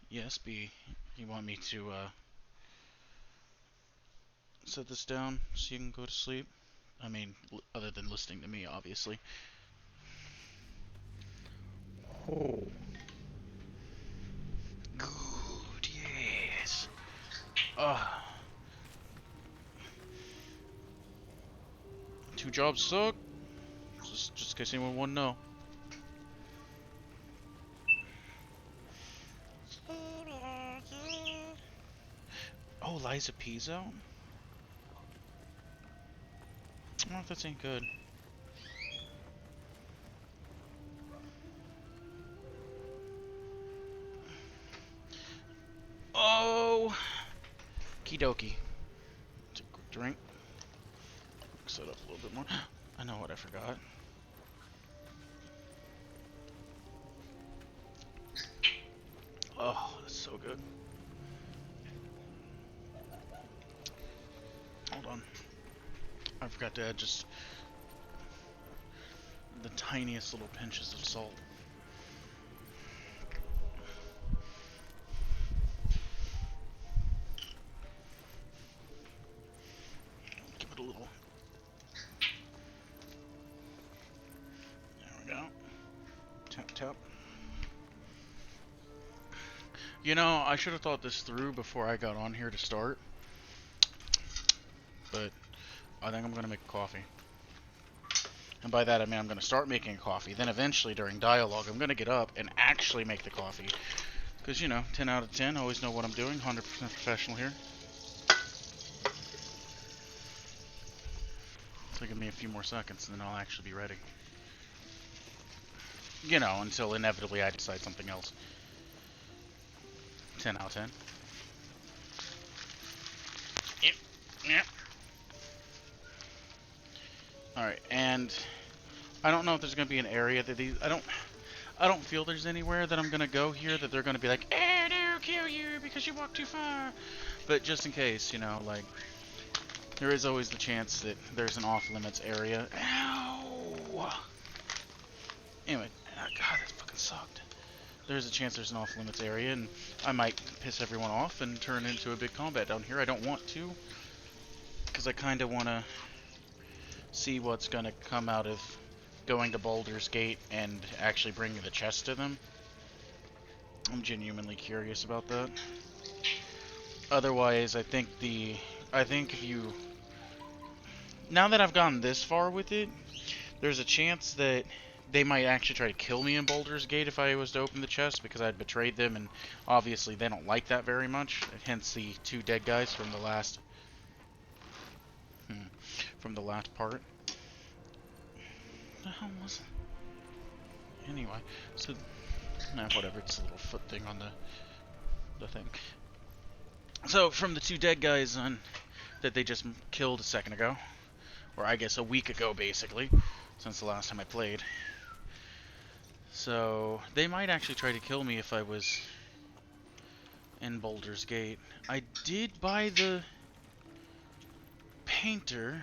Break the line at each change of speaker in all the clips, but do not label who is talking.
Yes, B. You want me to set this down so you can go to sleep? I mean, other than listening to me, obviously. Oh. Good, yes. Ah, two jobs suck. Just in case anyone wouldn't know. Oh, Liza P's out? Oh, that ain't good. Oh, Kidoki. Take a quick drink. Set up a little bit more. I know what I forgot. Oh, that's so good. Hold on. I forgot to add just the tiniest little pinches of salt. Give it a little. There we go. Tap, tap. You know, I should have thought this through before I got on here to start. But I think I'm going to make coffee. And by that I mean I'm going to start making coffee. Then eventually during dialogue I'm going to get up and actually make the coffee. Because, you know, 10 out of 10, always know what I'm doing. 100% professional here. So give me a few more seconds and then I'll actually be ready. You know, until inevitably I decide something else. 10 out of 10. Yep. Yep. Alright, and I don't know if there's going to be an area that these... I don't feel there's anywhere that I'm going to go here that they're going to be like, eh, no, kill you because you walked too far. But just in case, you know, like, there is always the chance that there's an off-limits area. Ow! Anyway, oh God, that fucking sucked. There's a chance there's an off-limits area, and I might piss everyone off and turn into a big combat down here. I don't want to, because I kind of want to see what's going to come out of going to Baldur's Gate and actually bringing the chest to them. I'm genuinely curious about that. Otherwise, I think if you... Now that I've gone this far with it, there's a chance that they might actually try to kill me in Baldur's Gate if I was to open the chest, because I'd betrayed them, and obviously they don't like that very much. Hence the two dead guys from the last... from the last part. What the hell was it? Anyway, so... Nah, whatever, it's a little foot thing on the thing. So, from the two dead guys that they just killed a second ago, or I guess a week ago, basically, since the last time I played. So, they might actually try to kill me if I was in Baldur's Gate. I did buy the painter.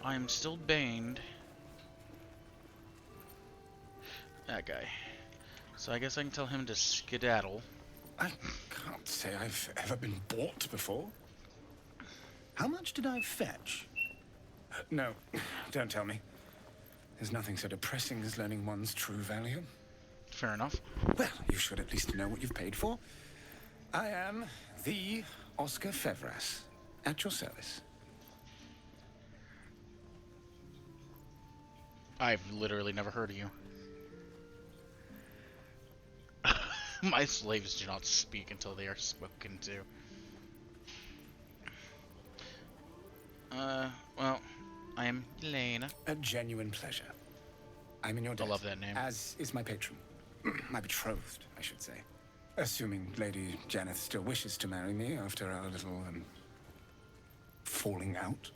I'm still baned. That guy. So I guess I can tell him to skedaddle.
I can't say I've ever been bought before. How much did I fetch? No, don't tell me. There's nothing so depressing as learning one's true value.
Fair enough.
Well, you should at least know what you've paid for. I am the Oscar Fevras, at your service.
I've literally never heard of you. My slaves do not speak until they are spoken to. Well, I am Elena.
A genuine pleasure. I'm in your debt.
I love that name.
As is my patron. My betrothed, I should say. Assuming Lady Janeth still wishes to marry me after our little, falling out.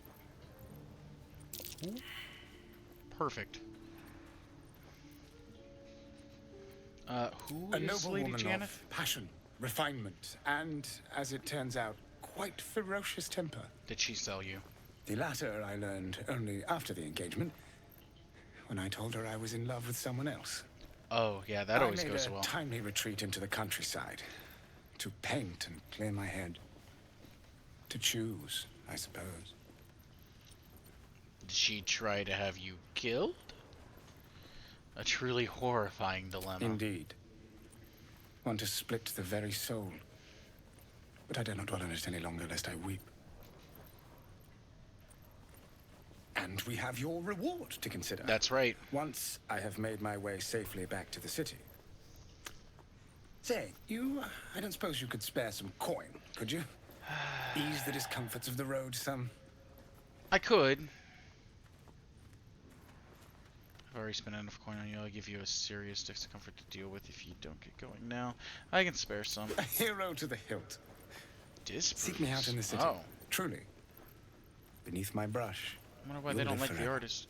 Perfect. Who
A
is
noble
Lady
woman
Janeth?
of passion, refinement, and, as it turns out, quite ferocious temper.
Did she sell you?
The latter I learned only after the engagement, when I told her I was in love with someone else.
Oh, yeah, that always goes
well. I
well.
made a timely retreat into the countryside, To paint and clear my head. To choose, I suppose.
Did she try to have you killed? A truly horrifying dilemma.
Indeed. One to split the very soul. But I dare not dwell on it any longer, lest I weep. And we have your reward to consider.
That's right.
Once I have made my way safely back to the city. Say, I don't suppose you could spare some coin, could you? Ease the discomforts of the road some.
I could. I've already spent enough coin on you. I'll give you a serious discomfort to deal with if you don't get going now. I can spare some.
A hero to the hilt.
Disproves.
Seek me out in the city.
Oh.
Truly. Beneath my brush.
I wonder why
You'll
they don't
live
like the
forever.
artist.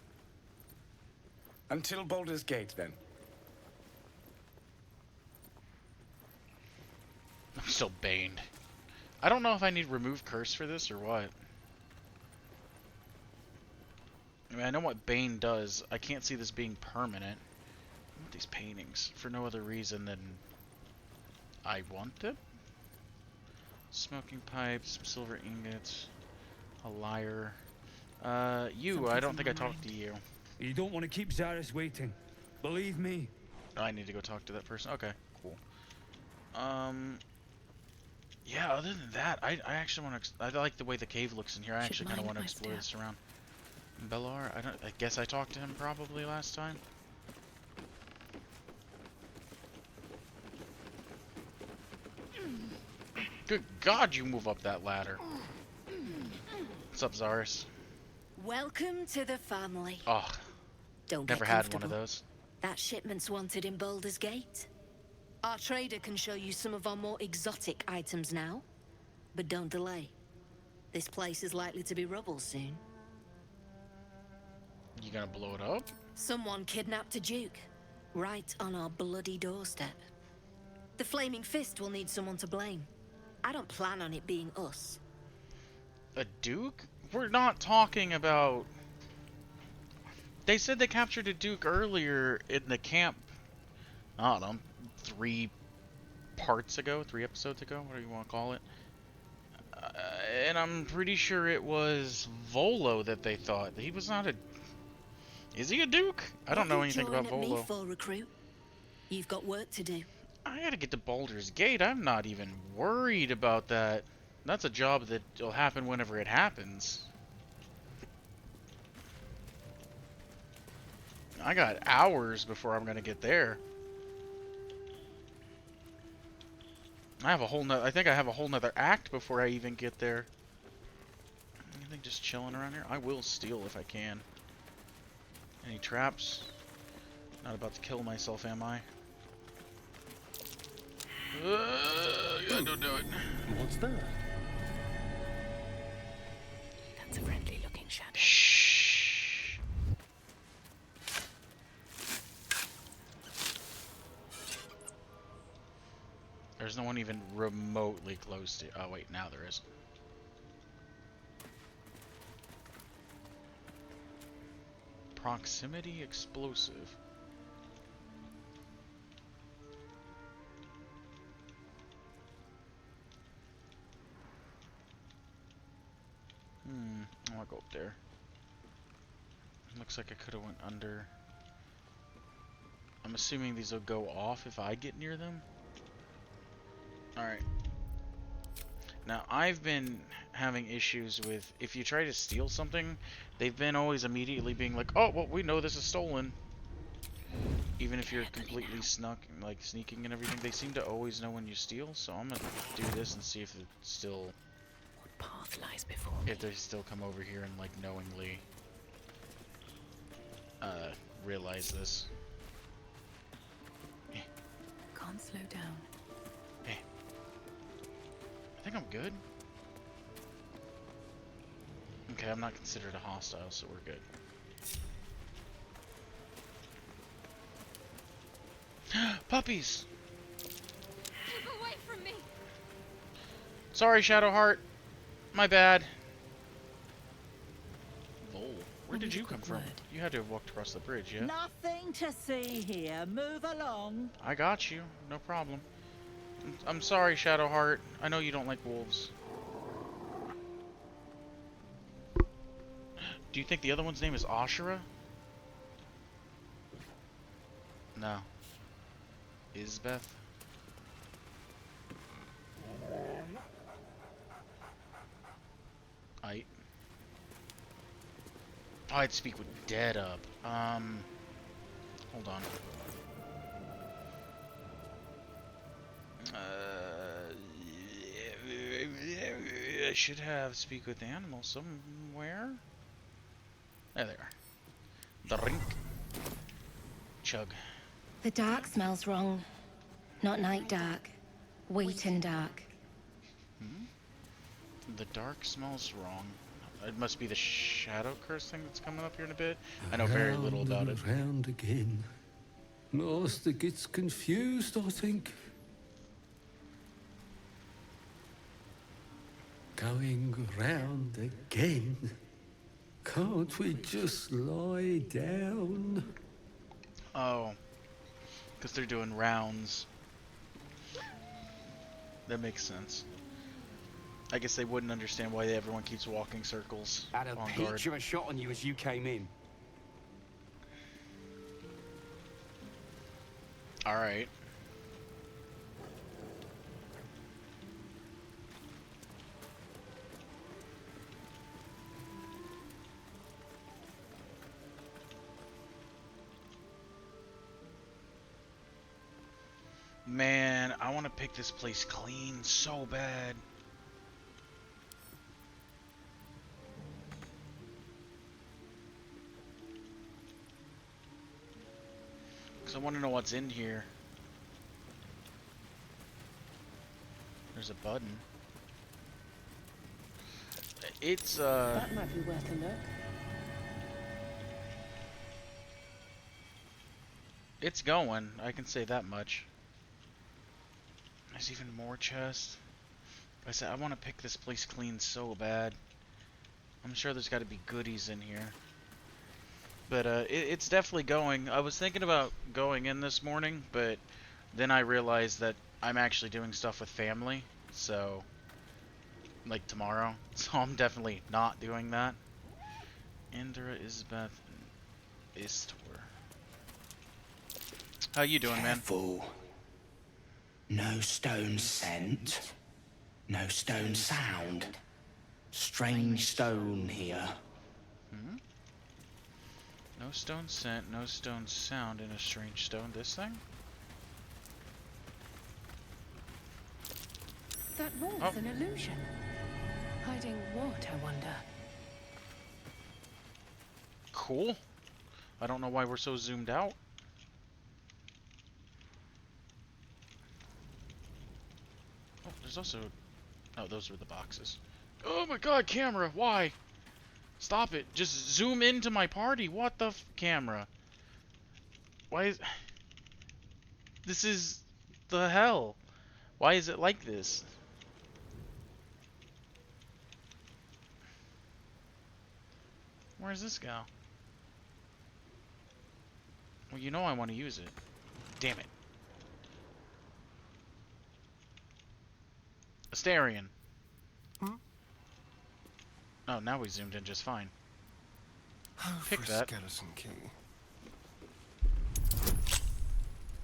Until Baldur's Gate, then.
I'm still baned. I don't know if I need remove curse for this or what. I mean, I know what Bane does. I can't see this being permanent. I want these paintings for no other reason than I want them. Smoking pipes, silver ingots, a lyre. I don't think I talked to you.
You don't want to keep Zaris waiting. Believe me.
I need to go talk to that person. Okay, cool. Yeah, other than that, I actually want to. I like the way the cave looks in here. I actually kind of want to explore this around. Bellar, I guess I talked to him probably last time. Good God, you move up that ladder. What's up, Zaris?
Welcome to the family.
Oh,
Don't
never
get
had one
comfortable.
of those.
That shipment's wanted in Baldur's Gate. Our trader can show you some of our more exotic items now. But don't delay. This place is likely to be rubble soon.
You gonna blow it up?
Someone kidnapped a duke. Right on our bloody doorstep. The Flaming Fist will need someone to blame. I don't plan on it being us.
A duke? We're not talking about... They said they captured a duke earlier in the camp. I don't know, 3 episodes ago, whatever you want to call it. And I'm pretty sure it was Volo that they thought. He was not a... Is he a duke? I don't know anything about Volo.
Me for recruit. You've got work to do.
I gotta get to Baldur's Gate. I'm not even worried about that. That's a job that'll happen whenever it happens. I got hours before I'm gonna get there. I think I have a whole nother act before I even get there. Anything just chilling around here? I will steal if I can. Any traps? Not about to kill myself, am I? Yeah, don't do it.
What's that?
That's a friendly looking shadow.
Shh. There's no one even remotely close to... Oh, wait, now there is. Proximity explosive. I want to go up there. Looks like I could have went under. I'm assuming these will go off if I get near them. Alright. Now, I've been having issues with, if you try to steal something, they've been always immediately being like, oh, well, we know this is stolen. Even if you're completely sneaking and everything, they seem to always know when you steal, so I'm gonna do this and see if it still...
What path lies before me?
If they still come over here and, like, knowingly... realize this.
Can't slow down.
I think I'm good. Okay, I'm not considered a hostile, so we're good. Puppies!
Keep away from me!
Sorry, Shadowheart. My bad. Vol, where did you come from? You had to have walked across the bridge, yeah?
Nothing to see here. Move along.
I got you. No problem. I'm sorry, Shadowheart. I know you don't like wolves. Do you think the other one's name is Ashura? No. Isbeth? I'd speak with Dead up. Hold on. I should have speak with animals somewhere. There they are. Drink. Chug.
The dark smells wrong. Not night dark. Waiting dark.
The dark smells wrong. It must be the shadow curse thing that's coming up here in a bit. I know very little about it.
Round again. Master gets confused, I think. Going round again. Can't we just lie down?
Oh. Because they're doing rounds. That makes sense. I guess they wouldn't understand why everyone keeps walking circles
Had a
on guard.
peach of a shot on you as you came in.
Alright. Man, I want to pick this place clean so bad. Because I want to know what's in here. There's a button. It's,
That might be worth a look.
It's going, I can say that much. There's even more chests. Like I said, I want to pick this place clean so bad. I'm sure there's got to be goodies in here. But it's definitely going. I was thinking about going in this morning, but then I realized that I'm actually doing stuff with family. So, like tomorrow. So I'm definitely not doing that. Indra, Isbeth, Istor. How you doing, man?
Careful. No stone scent. No stone sound. Strange stone here.
Hmm? No stone scent, no stone sound in a strange stone. This thing?
That wall's an illusion. Hiding what, I wonder?
Cool. I don't know why we're so zoomed out. Oh, there's also... Oh, those were the boxes. Oh my god, camera! Why? Stop it. Just zoom into my party. What the camera? Why is... This is... the hell? Why is it like this? Where's this go? Well, you know I want to use it. Damn it. Astarion. Oh, now we zoomed in just fine. Pick that.
Skeleton key.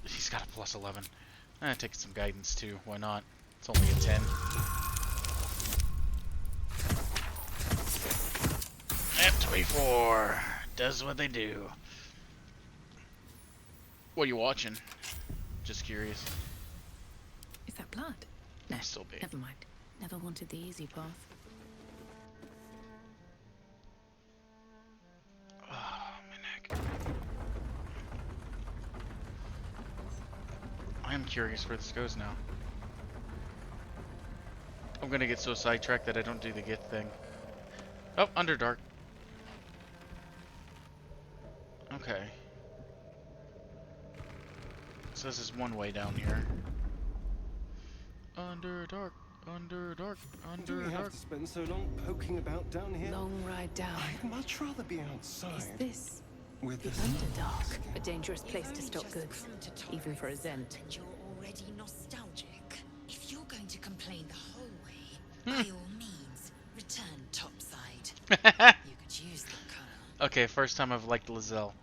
He's got a plus 11. Take some guidance too. Why not? It's only a 10. F24 does what they do. What are you watching? Just curious.
Is that blood? No,
Still be.
never mind. Never wanted the easy path.
Oh, my neck. I am curious where this goes now. I'm gonna get so sidetracked that I don't do the gith thing. Oh, Underdark. Okay. So this is one way down here. Underdark, Underdark,
Do we have
Underdark.
to spend so long poking about down here?
Long ride down.
I'd much rather be outside.
Is this
with
the
the
Underdark? A dangerous place to stock goods, even for a Zen.
And you're already nostalgic.
By all means, return topside. You could use that color.
Okay, first time I've liked Lizelle.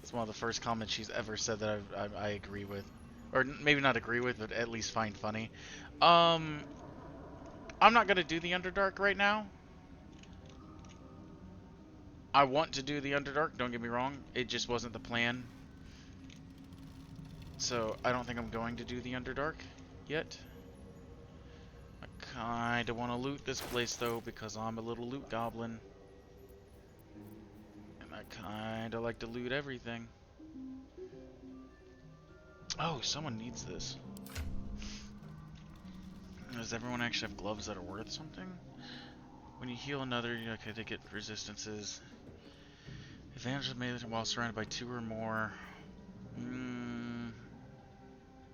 It's one of the first comments she's ever said that I agree with. Or maybe not agree with, but at least find funny. I'm not going to do the Underdark right now. I want to do the Underdark, don't get me wrong. It just wasn't the plan. So, I don't think I'm going to do the Underdark yet. I kinda want to loot this place, though, because I'm a little loot goblin. And I kinda like to loot everything. Oh, someone needs this. Does everyone actually have gloves that are worth something? When you heal another, okay, they get resistances. Advantage of melee while surrounded by 2 or more.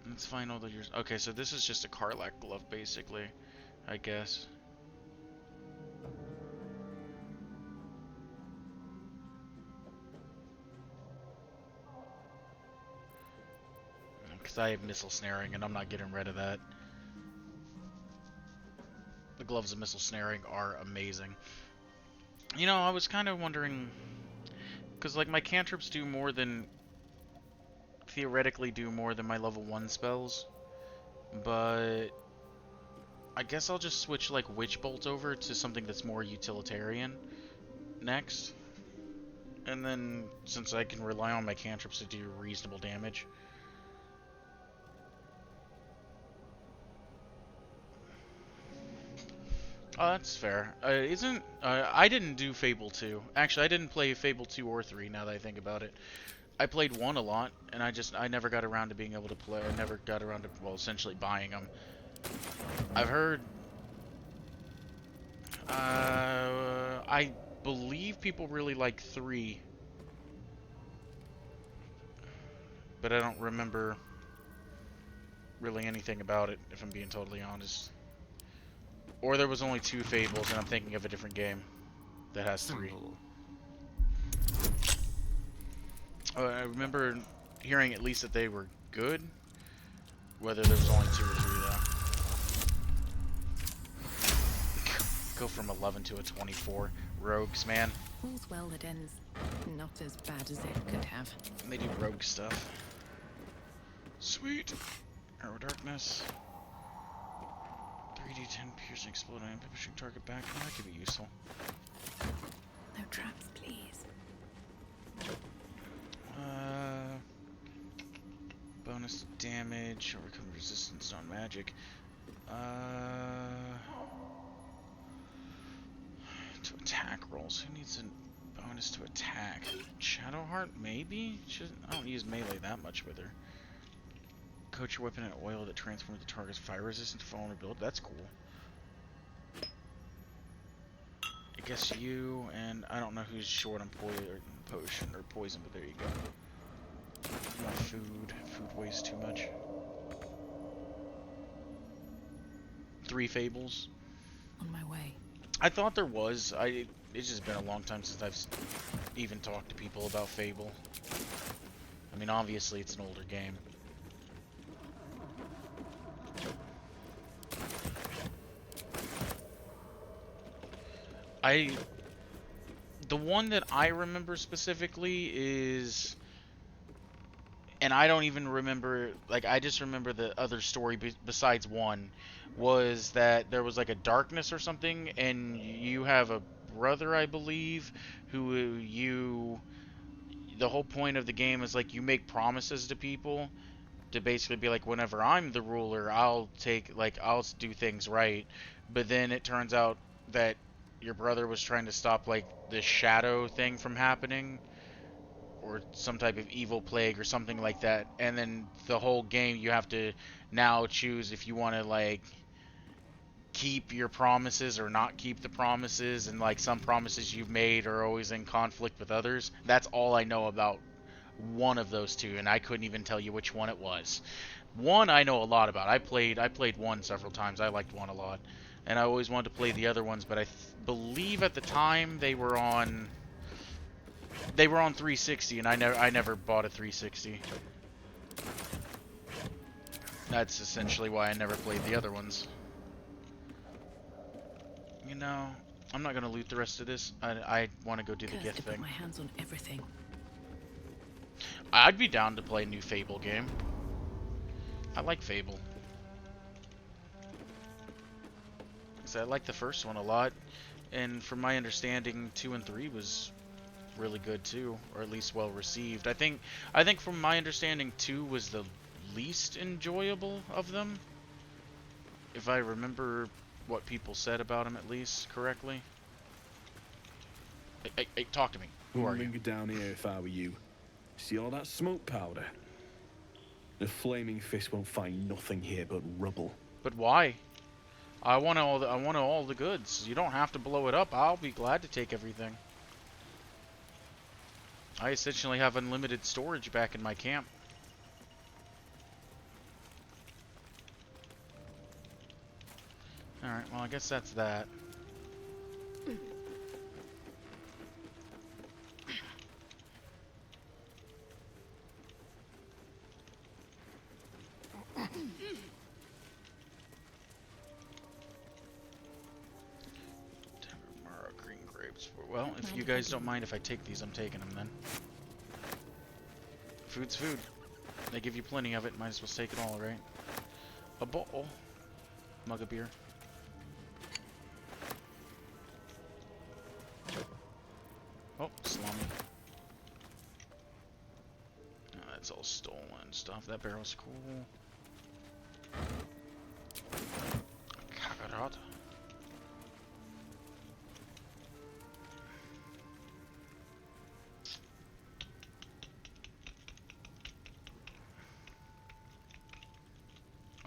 Let's find all the yours. Okay, so this is just a Karlach glove, basically, I guess. Because I have missile snaring, and I'm not getting rid of that. The gloves of missile snaring are amazing. You know, I was kind of wondering, because like my cantrips do more than, theoretically do more than my level 1 spells, but I guess I'll just switch like Witch Bolt over to something that's more utilitarian next. And then, since I can rely on my cantrips to do reasonable damage. Oh, that's fair. I didn't do Fable 2. Actually, I didn't play Fable 2 or 3, now that I think about it. I played 1 a lot, and I never got around to being able to play. I never got around to, well, essentially buying them. I've heard... I believe people really like 3. But I don't remember really anything about it, if I'm being totally honest. Or there was only 2 Fables, and I'm thinking of a different game that has 3. I remember hearing at least that they were good. Whether there was only 2 or 3, though. Go from 11 to a 24. Rogues, man.
All's well that ends not as bad as it could have.
And they do rogue stuff. Sweet. Arrow Darkness. 3d10 piercing exploding and pushing target back. Oh, that could be useful.
No traps, please.
Bonus damage, overcome resistance on magic. To attack rolls. Who needs a bonus to attack? Shadowheart, maybe? I don't use melee that much with her. Coat your weapon in oil that transforms the target's fire resistance to vulnerability. That's cool. I guess you, and I don't know who's short on potion or poison, but there you go. More food. Food wastes too much. 3 Fables.
On my way.
I thought there was. It's just been a long time since I've even talked to people about Fable. I mean, obviously it's an older game. The one that I remember specifically is, and I don't even remember, like, I just remember the other story besides 1, was that there was like a darkness or something, and you have a brother, I believe, who the whole point of the game is like you make promises to people to basically be like, whenever I'm the ruler, I'll do things right. But then it turns out that your brother was trying to stop like the shadow thing from happening, or some type of evil plague or something like that. And then the whole game you have to now choose if you want to like keep your promises or not keep the promises, and like some promises you've made are always in conflict with others. That's all I know about one of those 2, and I couldn't even tell you which one it was. 1 I know a lot about. I played 1 several times. I liked 1 a lot. And I always wanted to play the other ones, but I believe at the time they were on 360, and I never bought a 360. That's essentially why I never played the other ones. You know, I'm not gonna loot the rest of this. I want to go do the gith
To put
thing.
my hands on everything.
I'd be down to play a new Fable game. I like Fable. 'Cause I like the first one a lot, and from my understanding, 2 and 3 was really good too, or at least well received. I think from my understanding, 2 was the least enjoyable of them, if I remember what people said about him at least correctly. Hey, talk to me. Who are you?
Linger down here if I were you. See all that smoke powder? The flaming fist won't find nothing here but rubble.
But why? I want all the goods. You don't have to blow it up. I'll be glad to take everything. I essentially have unlimited storage back in my camp. Alright, well I guess that's that. Green grapes. Well, if you guys don't mind if I take these, I'm taking them then. Food's food. They give you plenty of it. Might as well take it all, right? A bowl. Mug of beer. Oh, salami. Oh, that's all stolen stuff. That barrel's cool. Kakarot.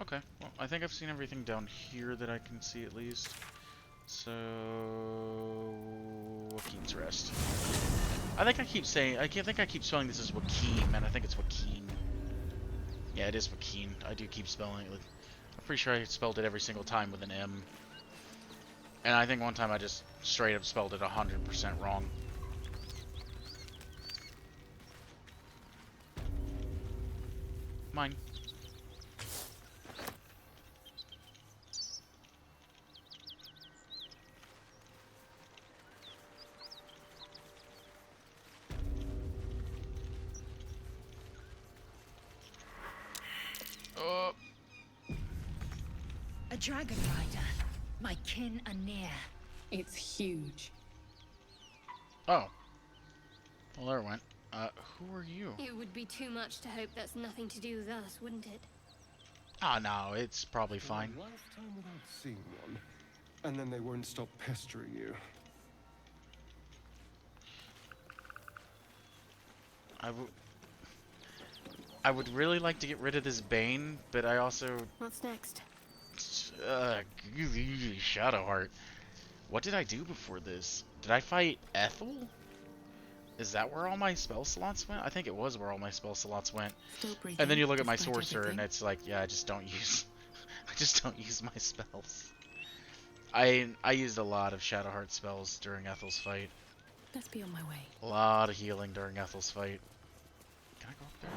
Okay, well, I think I've seen everything down here that I can see at least. So, Joaquin's Rest. I think I keep saying, I think I keep spelling this as Joaquin, man. I think it's Joaquin. Yeah, it is Joaquin. I do keep spelling it. I'm pretty sure I spelled it every single time with an M. And I think one time I just straight up spelled it 100% wrong. Mine.
A dragon rider. My kin are near.
It's huge.
Oh. Well, there it went. Who are you?
It would be too much to hope that's nothing to do with us, wouldn't it?
Ah, no, it's probably fine.
A lifetime without seeing one, and then they won't stop pestering you.
I would really like to get rid of this Bane, but I also...
What's next?
Shadowheart. What did I do before this? Did I fight Ethel? Is that where all my spell slots went? I think it was where all my spell slots went. And then you look at my Sorcerer and it's like, yeah, I just don't use... I just don't use my spells. I used a lot of Shadowheart spells during Ethel's fight.
Let's be on my way.
A lot of healing during Ethel's fight. Can I go up there?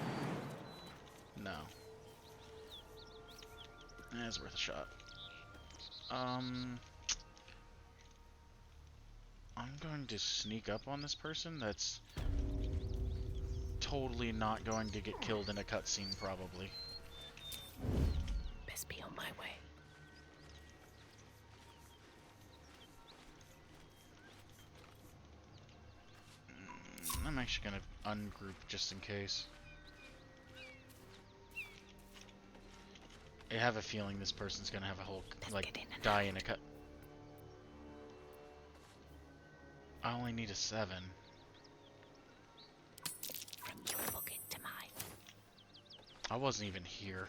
No. It's worth a shot. I'm going to sneak up on this person that's totally not going to get killed in a cutscene, probably.
Best be on my way.
I'm actually going to ungroup just in case. I have a feeling this person's going to have a whole, like, die in a cut. I only need a 7.
From your pocket to mine.
I wasn't even here.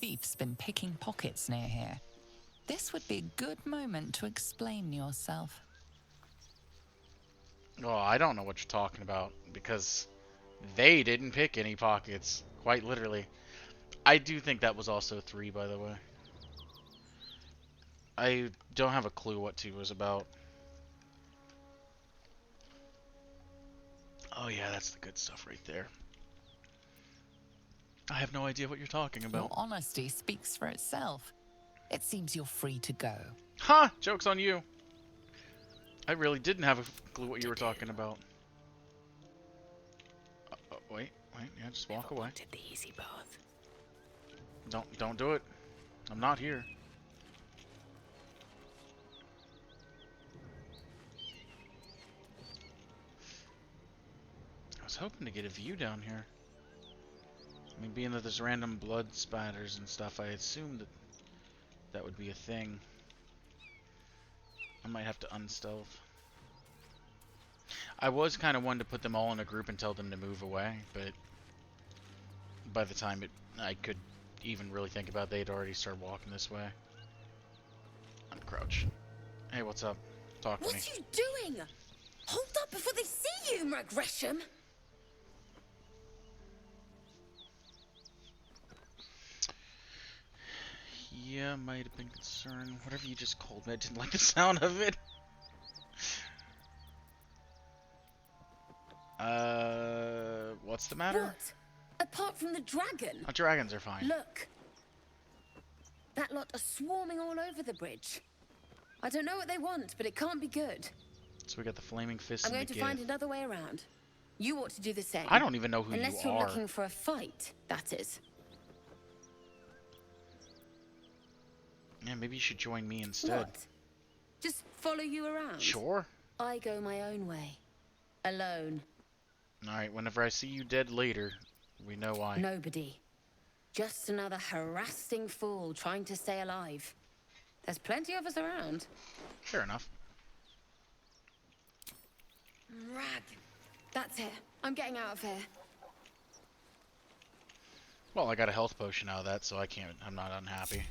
Thief's been picking pockets near here. This would be a good moment to explain yourself.
Oh, I don't know what you're talking about, because they didn't pick any pockets, quite literally. I do think that was also 3, by the way. I don't have a clue what 2 was about. Oh yeah, that's the good stuff right there. I have no idea what you're talking about.
Your honesty speaks for itself. It seems you're free to go.
Ha! Joke's on you. I really didn't have a clue what you were talking about. Wait, yeah, just walk away.
The easy path.
Don't do it. I'm not here. I was hoping to get a view down here. I mean, being that there's random blood spatters and stuff, I assumed that that would be a thing. I might have to unstealth. I was kind of one to put them all in a group and tell them to move away, but by the time I could even really think about it, they'd already started walking this way. Uncrouch. Hey, what's up? Talk to me.
What are you doing? Hold up before they see you, Gresham.
Yeah, might have been concerned. Whatever you just called me, I didn't like the sound of it. What's the matter?
What? Apart from the dragon?
Oh, dragons are fine.
Look. That lot are swarming all over the bridge. I don't know what they want, but it can't be good.
So we got the flaming fist
I'm
and
going
the
to
gith.
find another way around. You ought to do the same.
I don't even know who
Unless
you
you're
are.
looking for a fight, that is.
Yeah, maybe you should join me instead.
What? Just follow you around?
Sure.
I go my own way. Alone.
Alright, whenever I see you dead later, we know why.
Nobody. Just another harassing fool trying to stay alive. There's plenty of us around.
Fair enough.
Rag. That's it. I'm getting out of here.
Well, I got a health potion out of that, so I'm not unhappy.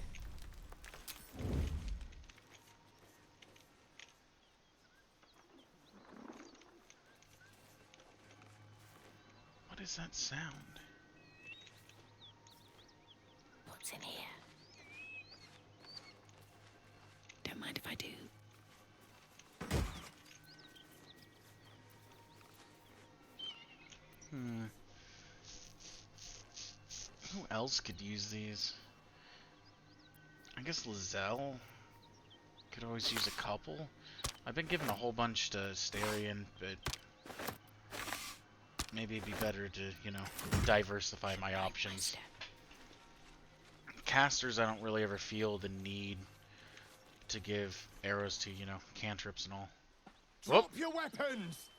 What is that sound?
What's in here? Don't mind if I do.
Who else could use these? I guess Lizelle could always use a couple. I've been given a whole bunch to Starion, but maybe it'd be better to, you know, diversify my options. Casters, I don't really ever feel the need to give arrows to, you know, cantrips and all.
Drop your weapons!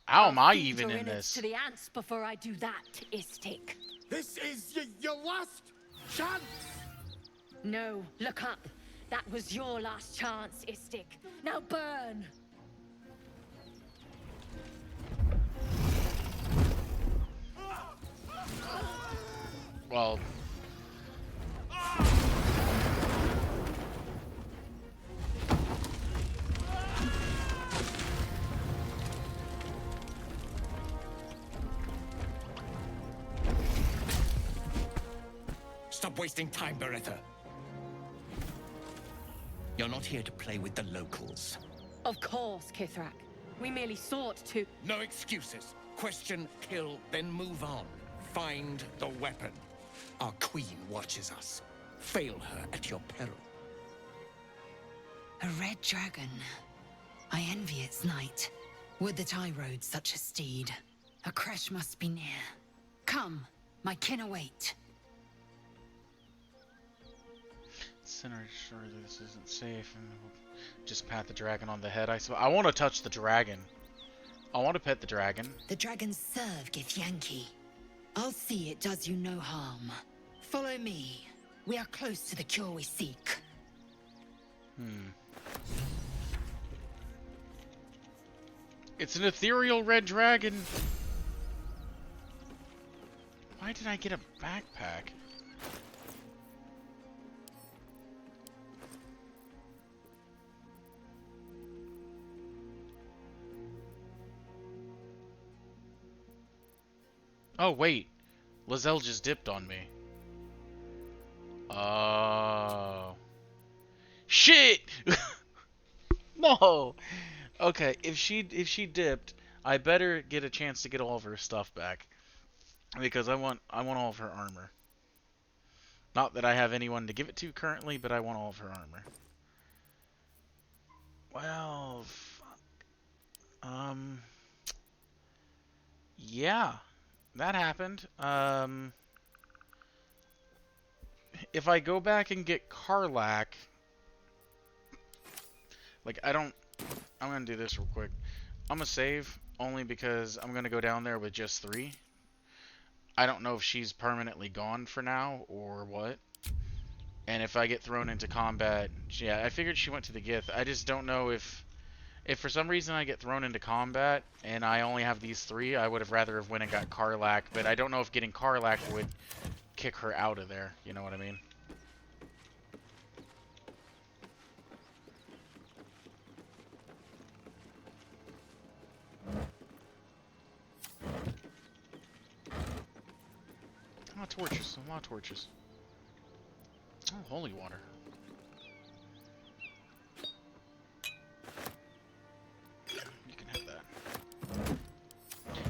How am I
Feed
even
your
in
innards
this?
to the ants before I do that, Istik.
This is your last chance!
No, look up. That was your last chance, Istik. Now burn!
Well...
Stop wasting time, Beretta. You're not here to play with the locals.
Of course, Kithrak. We merely sought to...
No excuses. Question, kill, then move on. Find the weapon. Our queen watches us. Fail her at your peril.
A red dragon. I envy its knight. Would that I rode such a steed. A crash must be near. Come, my kin await.
Sinner, sure this isn't safe, and we'll just pat the dragon on the head. I want to touch the dragon. I want to pet the dragon.
The dragons serve Githyanki. I'll see it does you no harm. Follow me. We are close to the cure we seek.
It's an ethereal red dragon. Why did I get a backpack? Oh, wait. Lizelle just dipped on me. Oh. Shit! No! Okay, if she dipped, I better get a chance to get all of her stuff back. Because I want all of her armor. Not that I have anyone to give it to currently, but I want all of her armor. Well, fuck. Yeah, that happened. If I go back and get Karlak, like, I'm gonna do this real quick. I'm gonna save, only because I'm gonna go down there with just 3. I don't know if she's permanently gone for now, or what. And if I get thrown into combat, yeah, I figured she went to the gith. I just don't know if for some reason I get thrown into combat, and I only have these 3, I would have rather have went and got Karlak, but I don't know if getting Karlak would kick her out of there, you know what I mean? A lot of torches, a lot of torches. Oh, holy water. You can have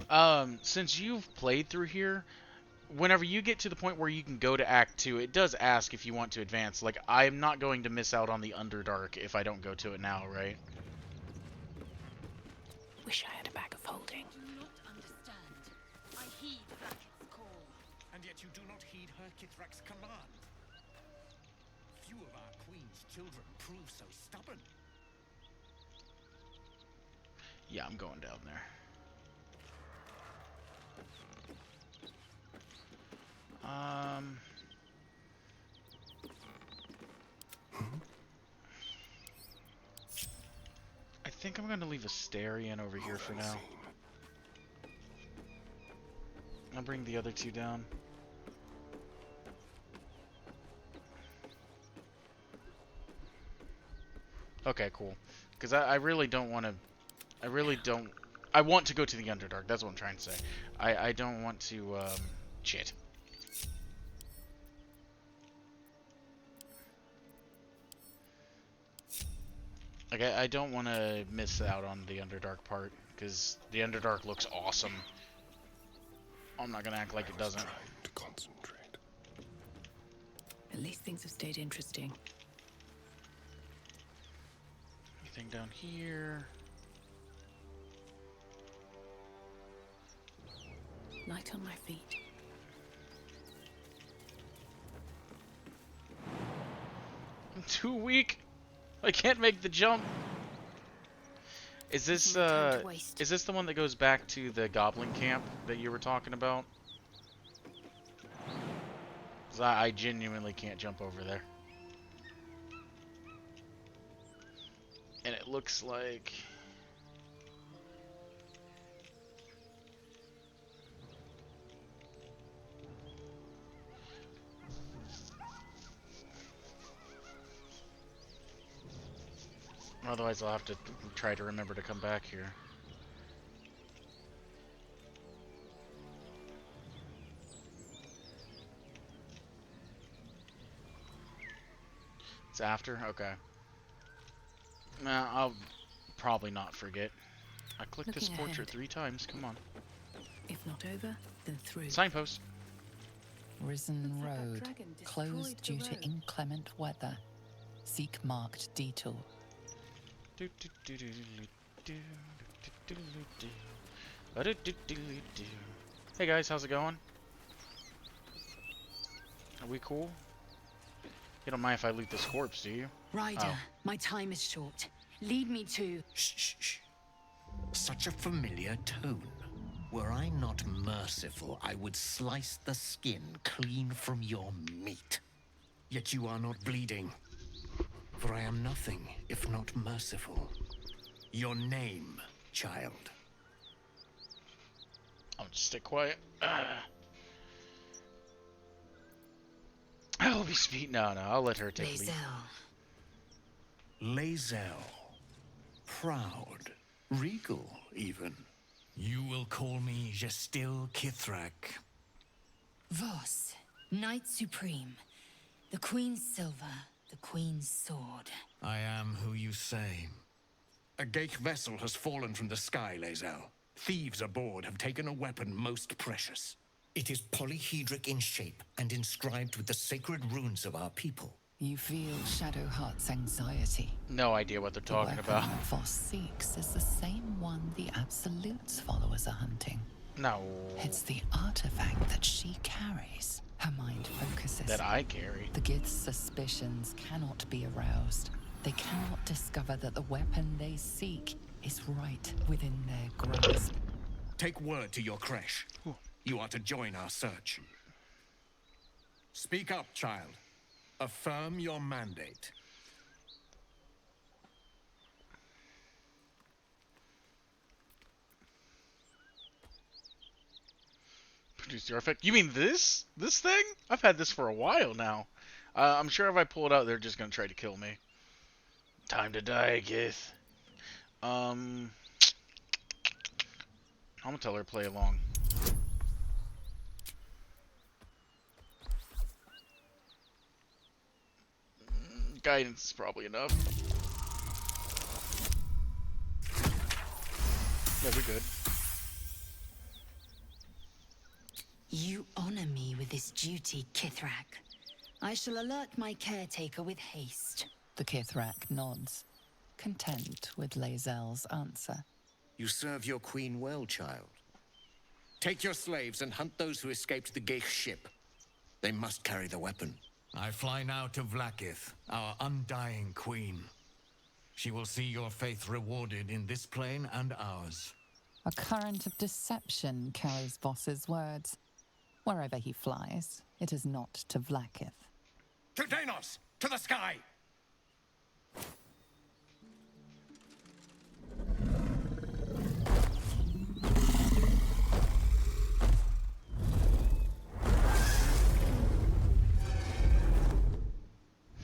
that. Since you've played through here, whenever you get to the point where you can go to Act 2, it does ask if you want to advance. Like, I'm not going to miss out on the Underdark if I don't go to it now, right?
Wish I had a bag of holding.
Do not understand. I heed Blacket's call. And yet you do not heed her Kithrak's command. Few of our queen's children prove so stubborn.
Yeah, I'm going down there. I think I'm going to leave Asterion over here for now. I'll bring the other 2 down. Okay, cool. Because I really don't want to... I want to go to the Underdark. That's what I'm trying to say. I don't want to... shit. Like, I don't want to miss out on the Underdark part, because the Underdark looks awesome. I'm not going to act like it doesn't.
To concentrate.
At least things have stayed interesting.
Anything down here?
Light on my feet.
I'm too weak. I can't make the jump. Is this the one that goes back to the goblin camp that you were talking about? 'Cause I genuinely can't jump over there. And it looks like... Otherwise I'll have to try to remember to come back here. It's after? Okay. Nah, I'll probably not forget. I clicked this portrait 3 times, come on.
If not over, then through.
Signpost.
Risen Road, closed due to inclement weather. Seek marked detour.
Hey guys, how's it going? Are we cool? You don't mind if I loot this corpse, do you?
Ryder, my time is short. Lead me to...
Shh, shh, shh. Such a familiar tone. Were I not merciful, I would slice the skin clean from your meat. Yet you are not bleeding. For I am nothing if not merciful. Your name, child.
I'll just stay quiet. I'll be speed. No, I'll let her take lead.
Lae'zel. Proud. Regal, even. You will call me Gestil Kithrak.
Voss, Knight Supreme. The Queen's silver, the Queen's sword.
I am who you say. A gith vessel has fallen from the sky, Lae'zel. Thieves aboard have taken a weapon most precious. It is polyhedric in shape and inscribed with the sacred runes of our people.
You feel Shadowheart's anxiety.
No idea what they're talking about.
The weapon Voss seeks is the same one the Absolute's followers are hunting.
No.
It's the artifact that she carries. Her mind focuses.
That I carry.
The gith's suspicions cannot be aroused. They cannot discover that the weapon they seek is right within their grasp.
Take word to your creche. You are to join our search. Speak up, child. Affirm your mandate.
Producer effect. You mean this? This thing? I've had this for a while now. I'm sure if I pull it out, they're just gonna try to kill me. Time to die, Gith. I'm gonna tell her to play along. Guidance is probably enough. Yeah, we're good.
You honor me with this duty, Kithrak. I shall alert my caretaker with haste.
The Kithrak nods, content with Lae'zel's answer.
You serve your queen well, child. Take your slaves and hunt those who escaped the gith ship. They must carry the weapon. I fly now to Vlaakith, our undying queen. She will see your faith rewarded in this plane and ours.
A current of deception carries Voss's words. Wherever he flies, it is not to Vlaakith.
To Danos! To the sky!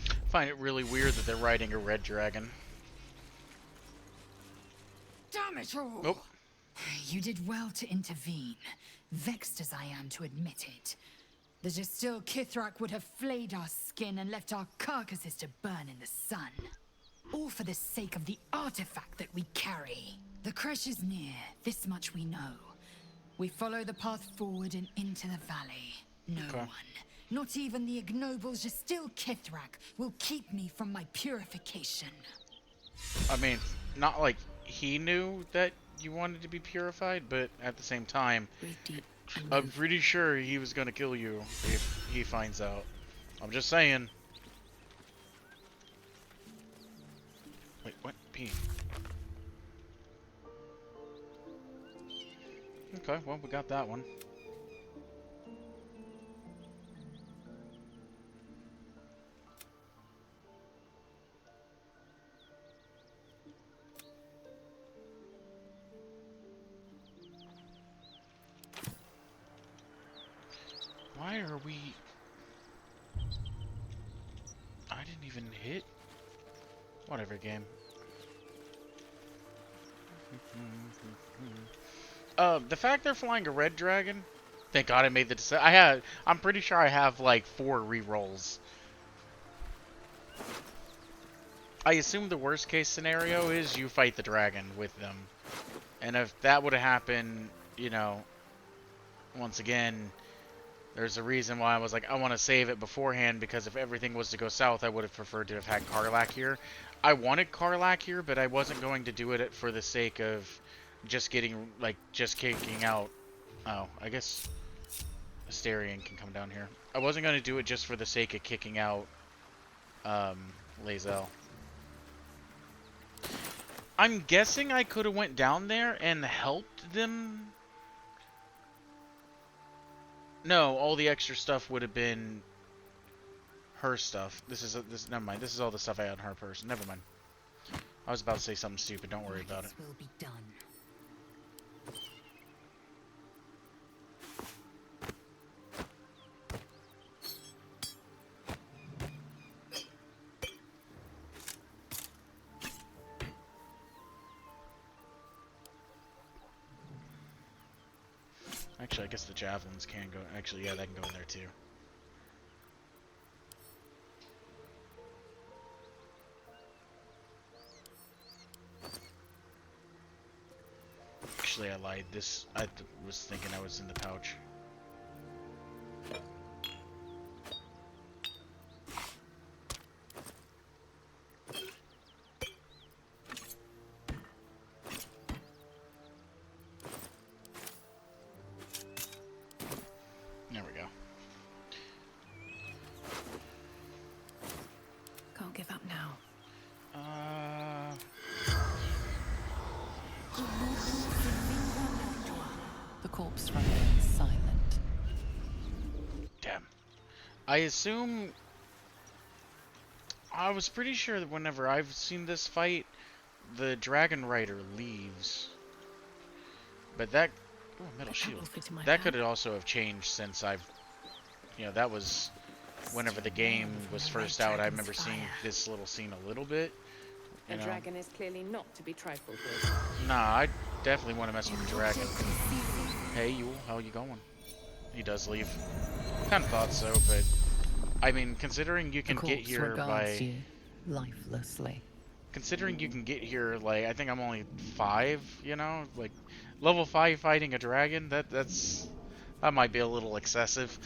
I find it really weird that they're riding a red dragon.
Damn it all!
Nope.
You did well to intervene, vexed as I am to admit it. The Jastil Kithrak would have flayed our skin and left our carcasses to burn in the sun. All for the sake of the artifact that we carry. The crash is near, this much we know. We follow the path forward and into the valley. No one, not even the ignoble Jastil Kithrak, will keep me from my purification.
I mean, not like he knew that you wanted to be purified, but at the same time, I'm pretty sure he was gonna kill you if he finds out. I'm just saying. Wait, what? P. Okay, well, we got that one. Why are we... I didn't even hit... Whatever, game. The fact they're flying a red dragon... Thank God I made the decision. I'm pretty sure I have like 4 rerolls. I assume the worst case scenario is you fight the dragon with them. And if that would have happened, you know... Once again... There's a reason why I was like, I want to save it beforehand, because if everything was to go south, I would have preferred to have had Karlach here. I wanted Karlach here, but I wasn't going to do it for the sake of just getting, like, just kicking out... Oh, I guess Asterion can come down here. I wasn't going to do it just for the sake of kicking out Lae'zel. I'm guessing I could have went down there and helped them... No, all the extra stuff would have been her stuff. Never mind. This is all the stuff I had on her person. Never mind. I was about to say something stupid. Don't worry about it.
Will be done.
Actually, I guess the javelins can go. Actually, yeah, they can go in there too. Actually, I lied. I was thinking I was in the pouch. There we go.
Can't give up now.
The corpse remains silent.
Damn. I assume... I was pretty sure that whenever I've seen this fight, the Dragon Rider leaves. But that... Oh, metal shield. That could also have changed since I've... You know, that was... Whenever the game was first out, I remember seeing this little scene a little bit.
A dragon is clearly not to be trifled with.
Nah, I definitely want to mess with the dragon. Hey, Yule, how you going? He does leave. Kind of thought so, but... I mean, considering you can get here by...
You lifelessly.
Considering you can get here, like, I think I'm only 5, you know? Like, level 5 fighting a dragon, that might be a little excessive.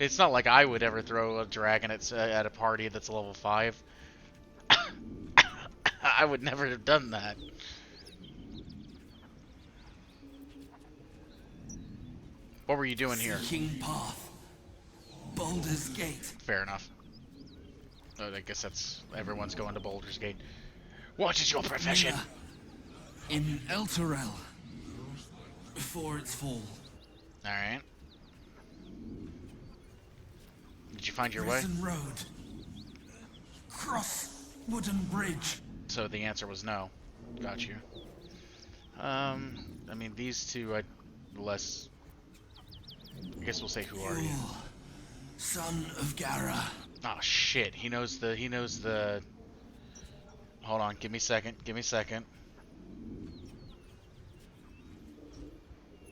It's not like I would ever throw a dragon at a party that's level 5. I would never have done that. What were you doing here?
King Path. Baldur's Gate.
Fair enough. Oh, I guess that's... Everyone's going to Baldur's Gate. What is your profession?
In Elturel. Before its fall.
Alright. Did you find your way?
Prison Road. Cross Wooden Bridge.
So the answer was no. Got you. I mean, these two, I guess we'll say, who are you?
Son of Gara.
Oh shit, he knows the... Hold on, give me a second.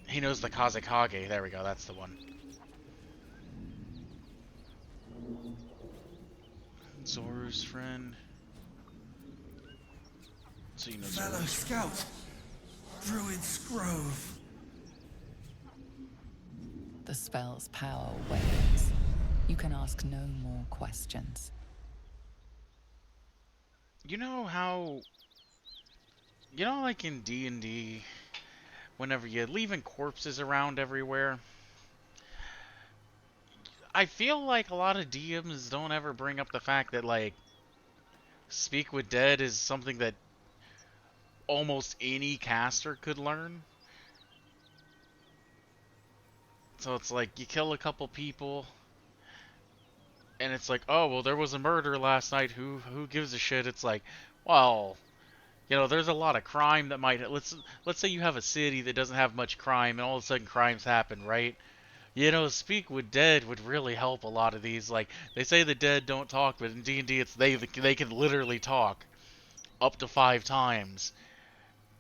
He knows the Kazekage. There we go, that's the one. Zoru's friend. So you know
Fellow
Zoru's
Scout. Druid's Grove.
The spell's power wanes. You can ask no more questions.
You know how... You know, like in D&D, whenever you're leaving corpses around everywhere, I feel like a lot of DMs don't ever bring up the fact that, like, Speak with Dead is something that almost any caster could learn. So it's like, you kill a couple people, and it's like, oh, well, there was a murder last night, who gives a shit? It's like, well, you know, there's a lot of crime that might... Let's say you have a city that doesn't have much crime, and all of a sudden crimes happen, right? You know, Speak with Dead would really help a lot of these. Like, they say the dead don't talk, but in D&D, it's they can literally talk up to 5 times.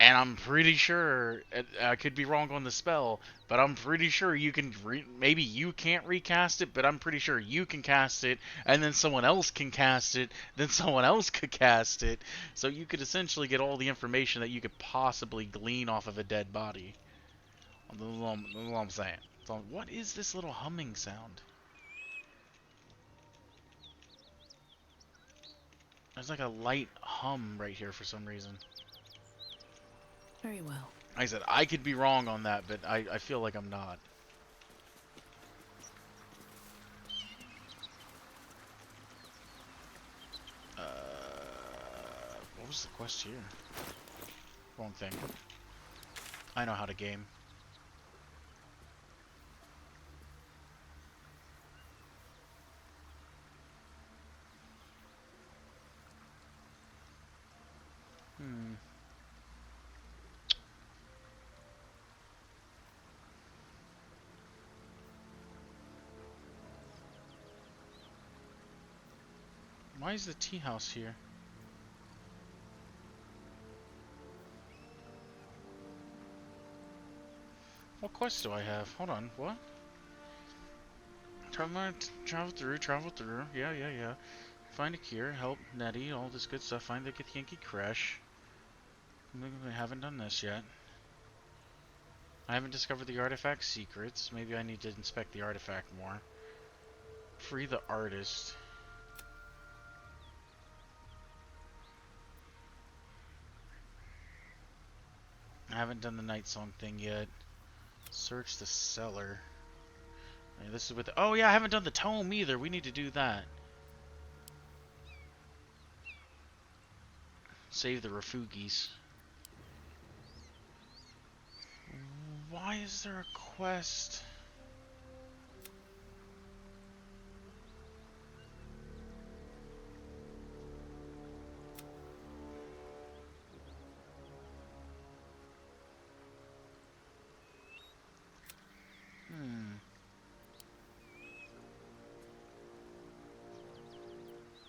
And I'm pretty sure, I could be wrong on the spell, but I'm pretty sure you can, maybe you can't recast it, but I'm pretty sure you can cast it, and then someone else can cast it, then someone else could cast it. So you could essentially get all the information that you could possibly glean off of a dead body. That's all I'm saying. So what is this little humming sound? There's like a light hum right here for some reason.
Very well.
Like I said, I could be wrong on that, but I feel like I'm not. What was the quest here? Wrong thing. I know how to game. Why is the tea house here? What quest do I have? Hold on, what? Travel through. Yeah. Find a cure, help Nettie, all this good stuff. Find the Githyanki crash. We haven't done this yet. I haven't discovered the artifact secrets. Maybe I need to inspect the artifact more. Free the artist. I haven't done the Night Song thing yet. Search the cellar. Okay, this is with. Oh yeah, I haven't done the tome either. We need to do that. Save the refugis. Why is there a quest?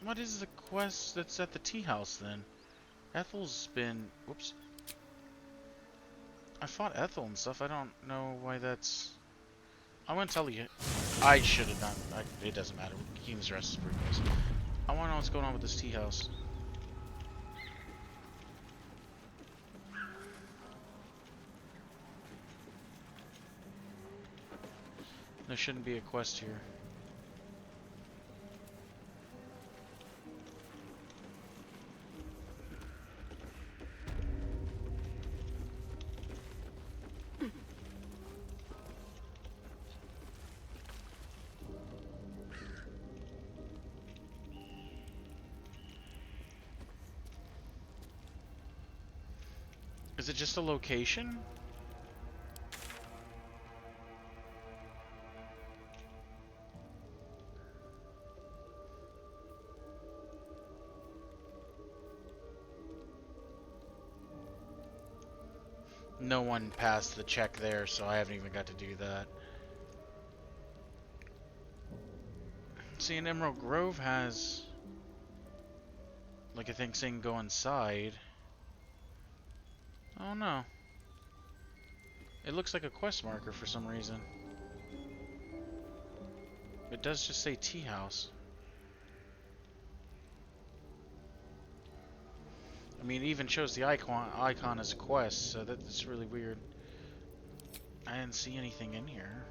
What is the quest that's at the tea house then? Ethel's been... Whoops. I fought Ethel and stuff. I don't know why that's... I'm gonna tell you. I should have not. It doesn't matter. King's Rest is pretty close. I wanna know what's going on with this tea house. There shouldn't be a quest here. Is it just a location? No one passed the check there, so I haven't even got to do that. See, an Emerald Grove has like a thing saying go inside. Oh no. It looks like a quest marker for some reason. It does just say tea house. I mean, it even shows the icon as a quest, so that's really weird. I didn't see anything in here.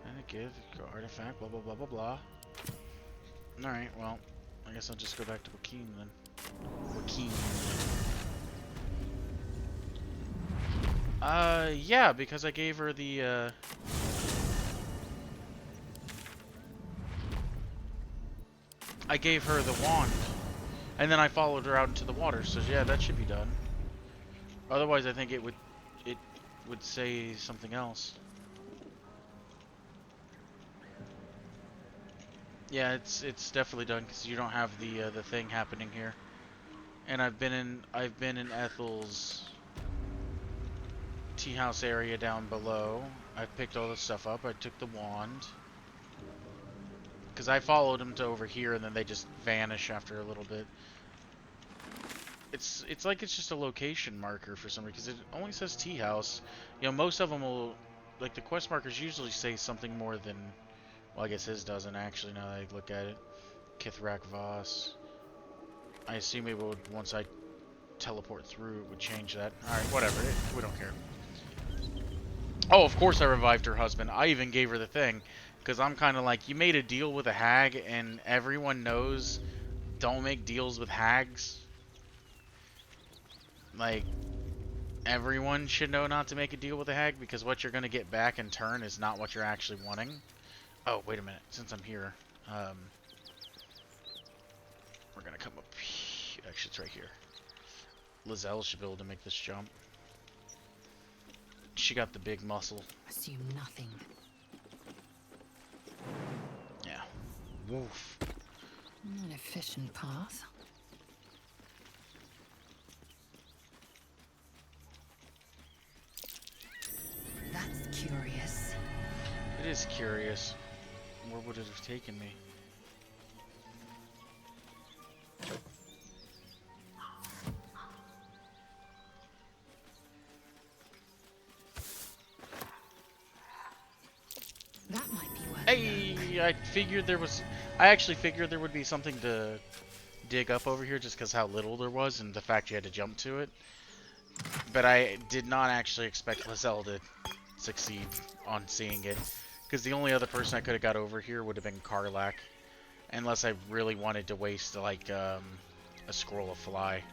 And a give, artifact, blah blah blah blah blah. Alright, well, I guess I'll just go back to Joaquin then. Joaquin. Yeah, because I gave her the, I gave her the wand. And then I followed her out into the water, so yeah, that should be done. Otherwise, I think it would say something else. Yeah, it's definitely done because you don't have the thing happening here. And I've been in Ethel's tea house area down below. I picked all this stuff up. I took the wand. Because I followed them to over here and then they just vanish after a little bit. It's like it's just a location marker for some reason, because it only says tea house. You know, most of them will, like the quest markers usually say something more than, well, I guess his doesn't actually now that I look at it. Kithrak Voss. I assume it would, once I teleport through, it would change that. Alright, whatever. We don't care. Oh, of course I revived her husband. I even gave her the thing. Because I'm kind of like, you made a deal with a hag, and everyone knows don't make deals with hags. Like, everyone should know not to make a deal with a hag, because what you're going to get back in turn is not what you're actually wanting. Oh, wait a minute. Since I'm here, we're going to come up here. Actually, it's right here. Lizelle should be able to make this jump. She got the big muscle.
Assume nothing.
Yeah. Woof.
An efficient path. That's curious.
It is curious. Where would it have taken me?
That might be worth
Hey, I actually figured there would be something to dig up over here just because how little there was and the fact you had to jump to it. But I did not actually expect Lizelle to succeed on seeing it, because the only other person I could have got over here would have been Karlak, unless I really wanted to waste like a scroll of fly.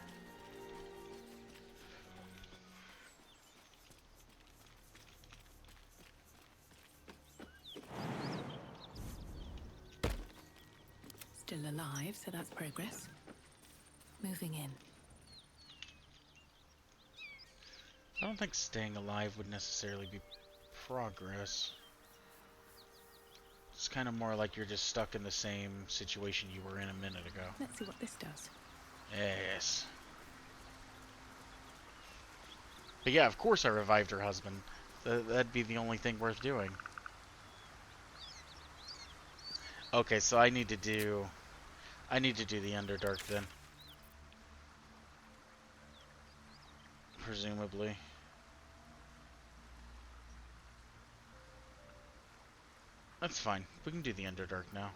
Still alive, so that's progress. Moving in.
I don't think staying alive would necessarily be progress. It's kind of more like you're just stuck in the same situation you were in a minute ago.
Let's see what this does.
Yes. But yeah, of course I revived her husband. That'd be the only thing worth doing. Okay, so I need to do the Underdark then. Presumably. That's fine. We can do the Underdark now.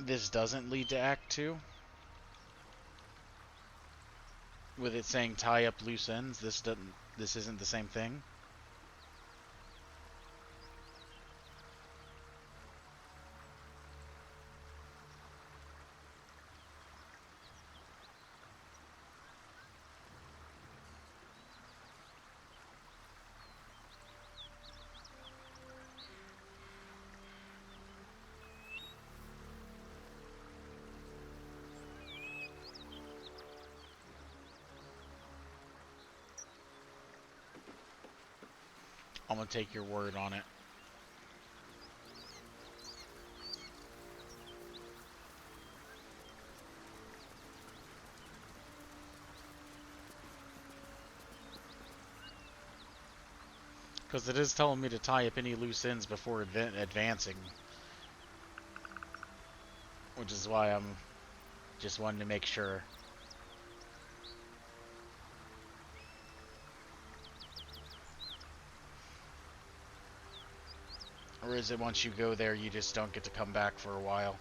This doesn't lead to Act 2. With it saying tie up loose ends, this isn't the same thing. I'm gonna take your word on it. Because it is telling me to tie up any loose ends before advancing. Which is why I'm just wanting to make sure. Or is it once you go there, you just don't get to come back for a while?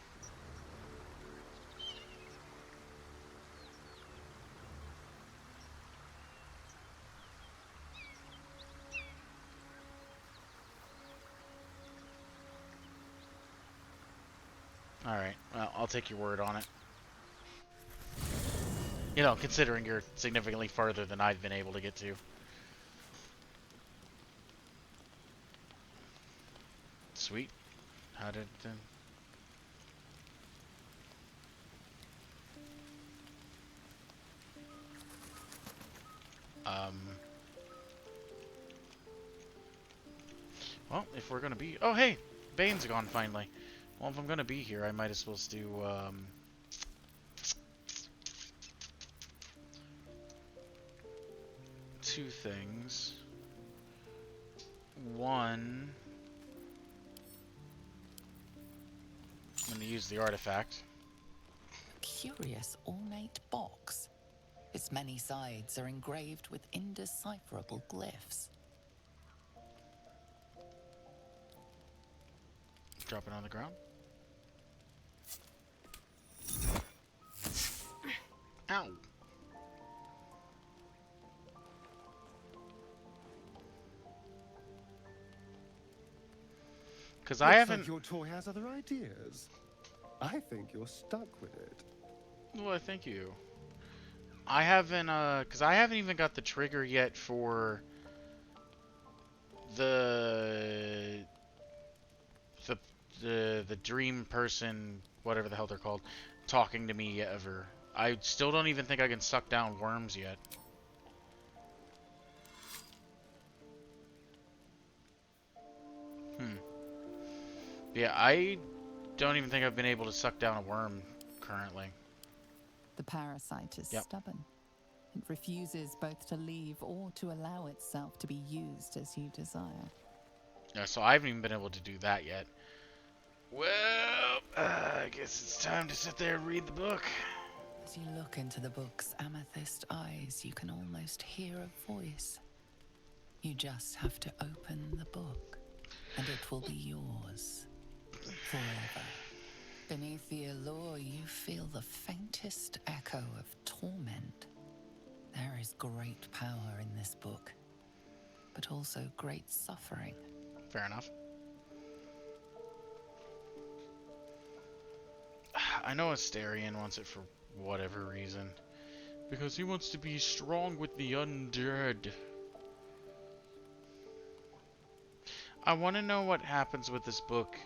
Alright, well, I'll take your word on it. You know, considering you're significantly farther than I've been able to get to. Sweet. How did then? Well, if we're gonna be... Oh, hey! Bane's gone, finally. Well, if I'm gonna be here, I might as well do, two things. One... I'm gonna use the artifact.
Curious ornate box. Its many sides are engraved with indecipherable glyphs.
Drop it on the ground. Ow. Because I haven't...
Like your toy has other ideas. I think you're stuck with it.
Well, thank you. I haven't, because I haven't even got the trigger yet for the dream person, whatever the hell they're called, talking to me ever. I still don't even think I can suck down worms yet. Yeah, I don't even think I've been able to suck down a worm currently.
The parasite is
Yep.
stubborn. It refuses both to leave or to allow itself to be used as you desire.
Yeah, so I haven't even been able to do that yet. Well, I guess it's time to sit there and read the book.
As you look into the book's amethyst eyes, you can almost hear a voice. You just have to open the book, and it will be yours forever. Beneath the allure, you feel the faintest echo of torment. There is great power in this book, but also great suffering.
Fair enough. I know Asterion wants it for whatever reason. Because he wants to be strong with the undead. I want to know what happens with this book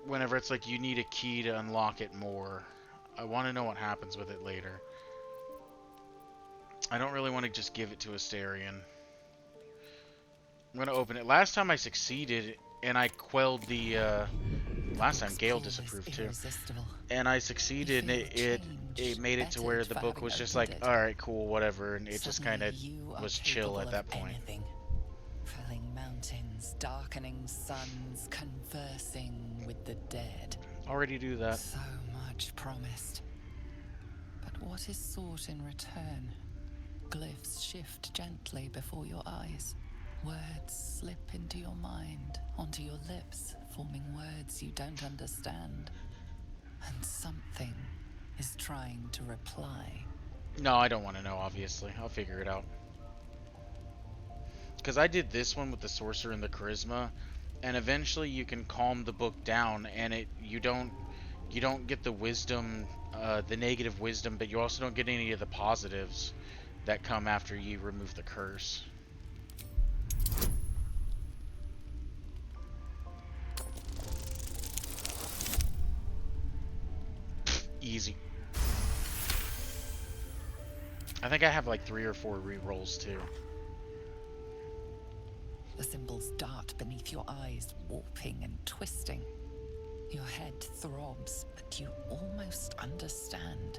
whenever it's like you need a key to unlock it more. I want to know what happens with it later. I don't really want to just give it to Asterion. I'm going to open it. Last time I succeeded, and I quelled the, last time Gale disapproved too. And I succeeded, and it made it to where the book was just like, alright, cool, whatever, and it just kind of was chill at that point.
Felling mountains, darkening suns, conversing with the dead.
Already do that.
So much promised. But what is sought in return? Glyphs shift gently before your eyes. Words slip into your mind, onto your lips, forming words you don't understand. And something is trying to reply.
No, I don't want to know, obviously. I'll figure it out. Because I did this one with the Sorcerer and the Charisma, and eventually you can calm the book down, and you don't get the wisdom, the negative wisdom, but you also don't get any of the positives that come after you remove the curse. Easy. I think I have like 3 or 4 re-rolls too.
The symbols dart beneath your eyes, warping and twisting. Your head throbs, but you almost understand.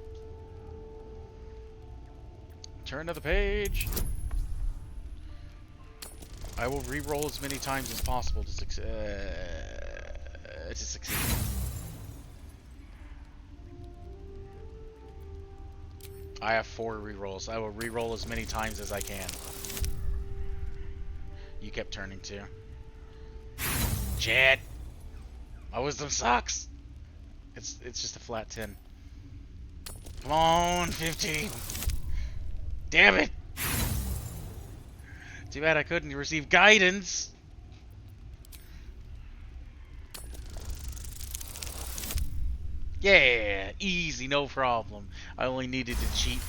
Turn to the page. I will re-roll as many times as possible to succeed. I have 4 re-rolls. I will re-roll as many times as I can. You kept turning to. Jet! My wisdom sucks! It's just a flat 10. Come on, 15! Damn it! Too bad I couldn't receive guidance! Yeah! Easy, no problem. I only needed to cheat.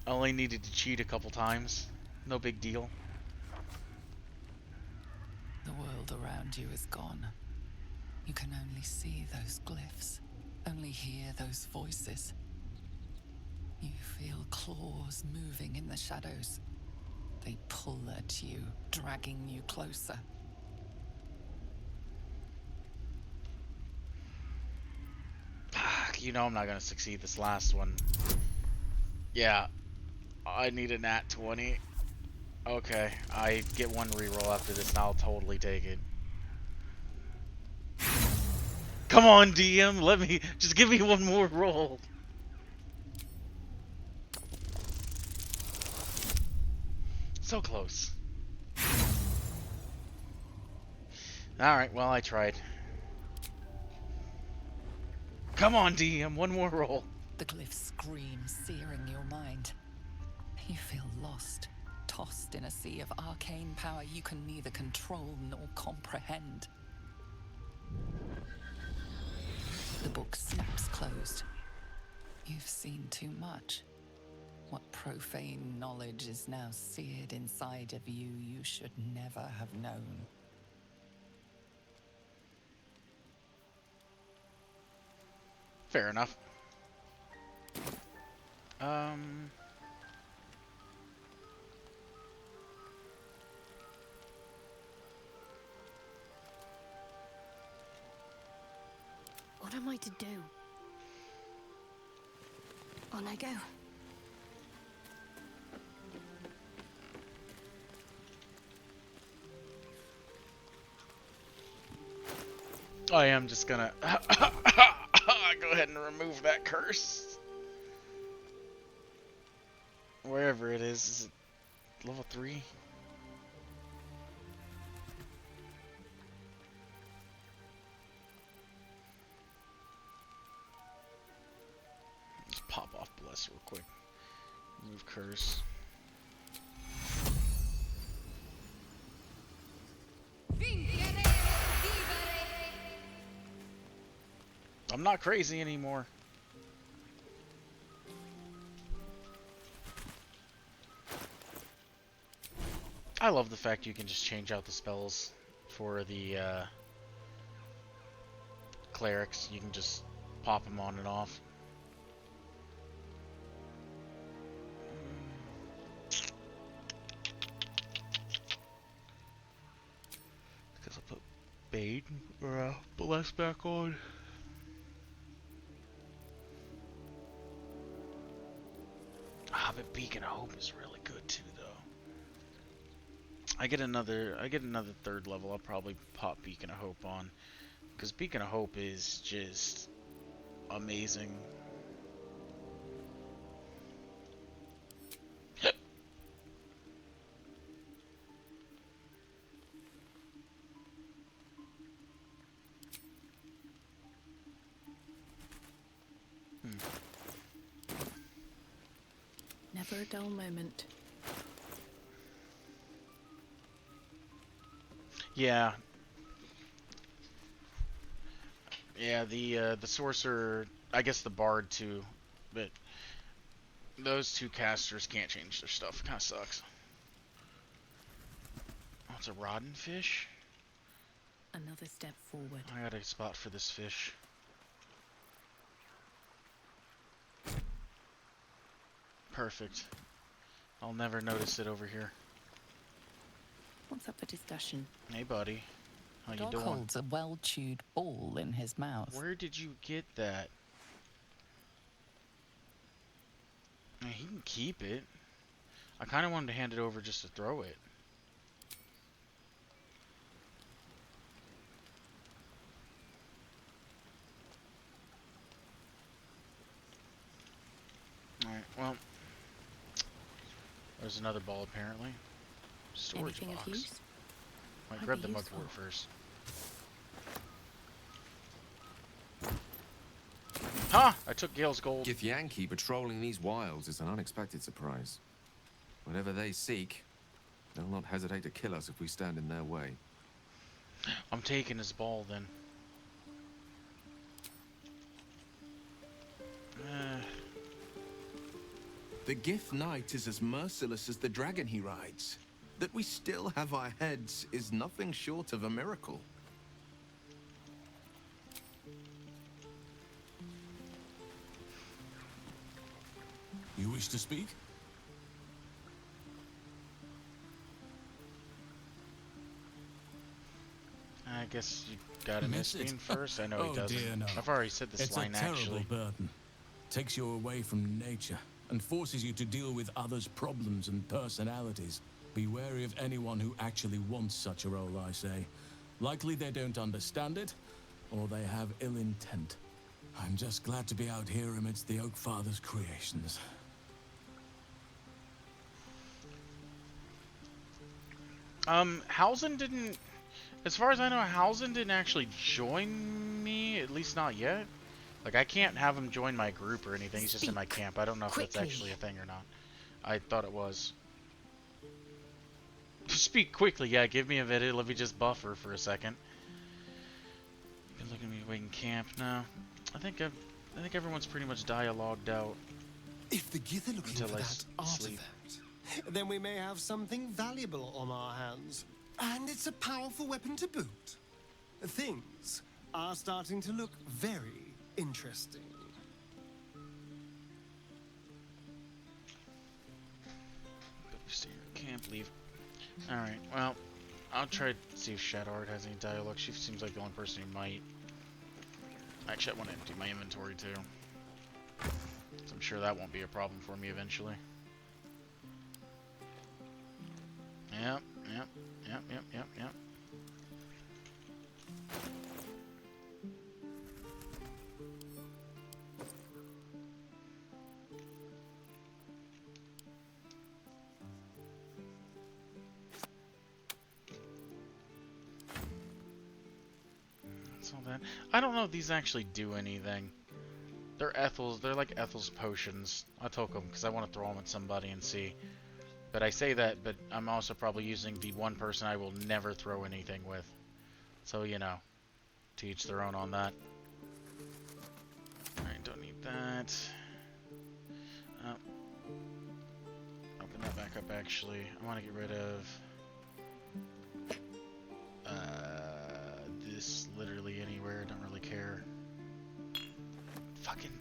I only needed to cheat a couple times. No big deal.
The world around you is gone. You can only see those glyphs, only hear those voices. You feel claws moving in the shadows. They pull at you, dragging you closer.
You know I'm not gonna succeed this last one. Yeah. I need a nat 20. Okay, I get 1 reroll after this and I'll totally take it. Come on, DM, just give me 1 more roll. So close. Alright, well, I tried. Come on, DM, 1 more roll.
The glyphs scream, searing your mind. You feel lost, tossed in a sea of arcane power you can neither control nor comprehend. The book snaps closed. You've seen too much. What profane knowledge is now seared inside of you you should never have known.
Fair enough.
to do. On I go.
I am just gonna go ahead and remove that curse. Wherever it is it level 3? Just pop off bless real quick. Remove curse. I'm not crazy anymore. I love the fact you can just change out the spells for the clerics. You can just pop them on and off. Because I'll put Bade or Bless back on. Ah, but Beacon of Hope is really good too, though. I get another 3rd level. I'll probably pop Beacon of Hope on, because Beacon of Hope is just amazing.
Never a dull moment.
Yeah. Yeah, the Sorcerer, I guess the Bard too, but those two casters can't change their stuff. It kind of sucks. Oh, it's a rotten fish?
Another step forward.
I got a spot for this fish. Perfect. I'll never notice it over here.
What's up for discussion?
Hey, buddy. How you
Dog
doing?
holds a well-chewed ball in his mouth.
Where did you get that? I mean, he can keep it. I kind of wanted to hand it over just to throw it. Alright, well. There's another ball, apparently. Storage
Anything
box.
of use?
Might
Might
grab
be
the
useful.
mugwort first. Ha! I took Gale's gold.
Gith Yankee patrolling these wilds is an unexpected surprise. Whatever they seek, they'll not hesitate to kill us if we stand in their way.
I'm taking his ball, then.
The Gith Knight is as merciless as the dragon he rides. That we still have our heads is nothing short of a miracle.
You wish to speak?
I guess you gotta miss
Miss it?
Bean first. I know
Oh,
he doesn't.
dear, no.
I've already said this
It's
line
a terrible
actually.
burden. Takes you away from nature and forces you to deal with others' problems and personalities. Be wary of anyone who actually wants such a role, I say. Likely they don't understand it, or they have ill intent. I'm just glad to be out here amidst the Oak Father's creations.
Hausen didn't, as far as I know, Hausen didn't actually join me, at least not yet. Like, I can't have him join my group or anything, he's just in my camp. I don't know if that's actually a thing or not. I thought it was. Speak quickly, yeah, give me a video, let me just buffer for a second. Been looking at me waiting camp now. I think everyone's pretty much dialogued out.
If the Gith are looking
Until
for
I
that
sleep.
artifact, then we may have something valuable on our hands. And it's a powerful weapon to boot. Things are starting to look very interesting.
Can't leave. Alright, well, I'll try to see if Shadowheart has any dialogue. She seems like the only person who might. Actually, I want to empty my inventory too. So I'm sure that won't be a problem for me eventually. Yep. That's all that. I don't know if these actually do anything. They're Ethel's. They're like Ethel's potions. I took them because I want to throw them at somebody and see. But I say that, but I'm also probably using the one person I will never throw anything with. So, you know, to each their own on that. Alright, don't need that. Open that back up, actually. I want to get rid of this literally anywhere. Don't really care. Fucking...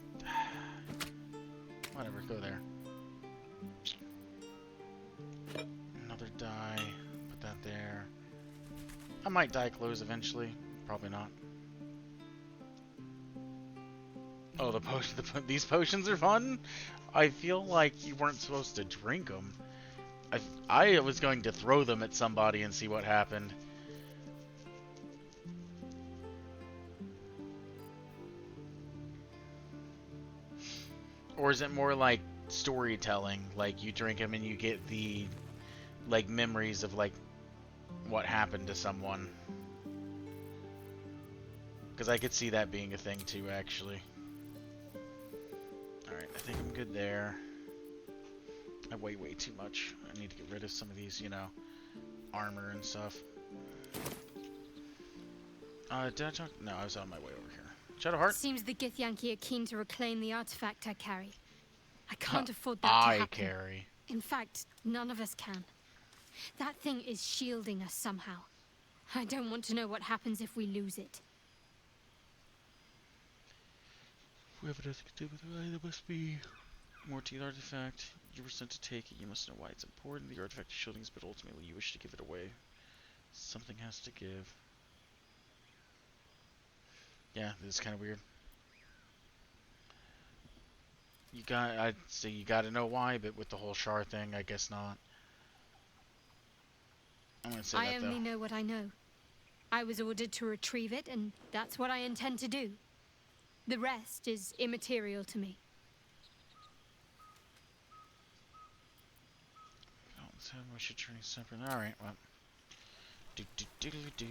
Whatever, go there. Another die. Put that there. I might dye clothes eventually. Probably not. Oh, the potion. These potions are fun? I feel like you weren't supposed to drink them. I was going to throw them at somebody and see what happened. Or is it more like storytelling? Like you drink them and you get the like memories of like what happened to someone. Because I could see that being a thing too, actually. Alright, I think I'm good there. I weigh way too much. I need to get rid of some of these, you know, armor and stuff. Did I talk? No, I was on my way over here. Shadowheart?
Seems the Githyanki are keen to reclaim the artifact I carry. I can't afford that to happen.
I carry.
In fact, none of us can. That thing is shielding us somehow. I don't want to know what happens if we lose it.
Whoever does do with it, there must be more to the artifact. You were sent to take it. You must know why it's important. The artifact is shielding us, but ultimately you wish to give it away. Something has to give. Yeah, this is kind of weird. I'd say you gotta know why, but with the whole Shar thing, I guess not. I'm gonna say
I
that, though.
only know what I know. I was ordered to retrieve it, and that's what I intend to do. The rest is immaterial to me.
So we should turn separate. All right, well. Do do do do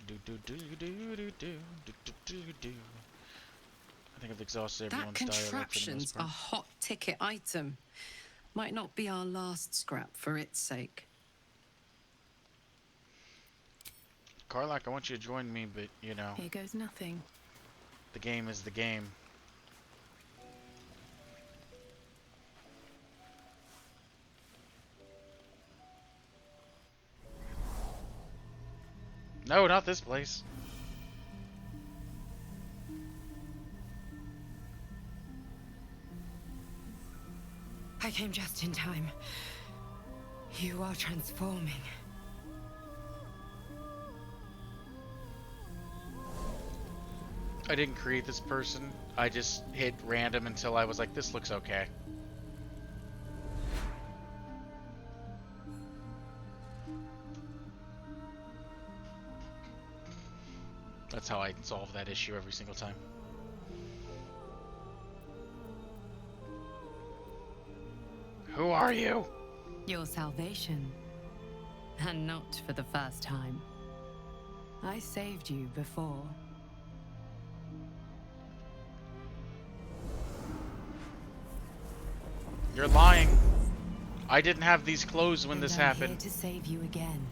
do do do do do do do do. I think I've exhausted
That
everyone's dialogue for the most
contraption's a
part.
hot ticket item. Might not be our last scrap for its sake.
Karlak, I want you to join me, but you know,
Here goes nothing.
the game is the game. No, not this place.
I came just in time. You are transforming.
I didn't create this person. I just hit random until I was like, this looks okay. That's how I solve that issue every single time. Who are you?
Your salvation. And not for the first time. I saved you before.
You're lying. I didn't have these clothes when this
I'm
happened.
here to save you again.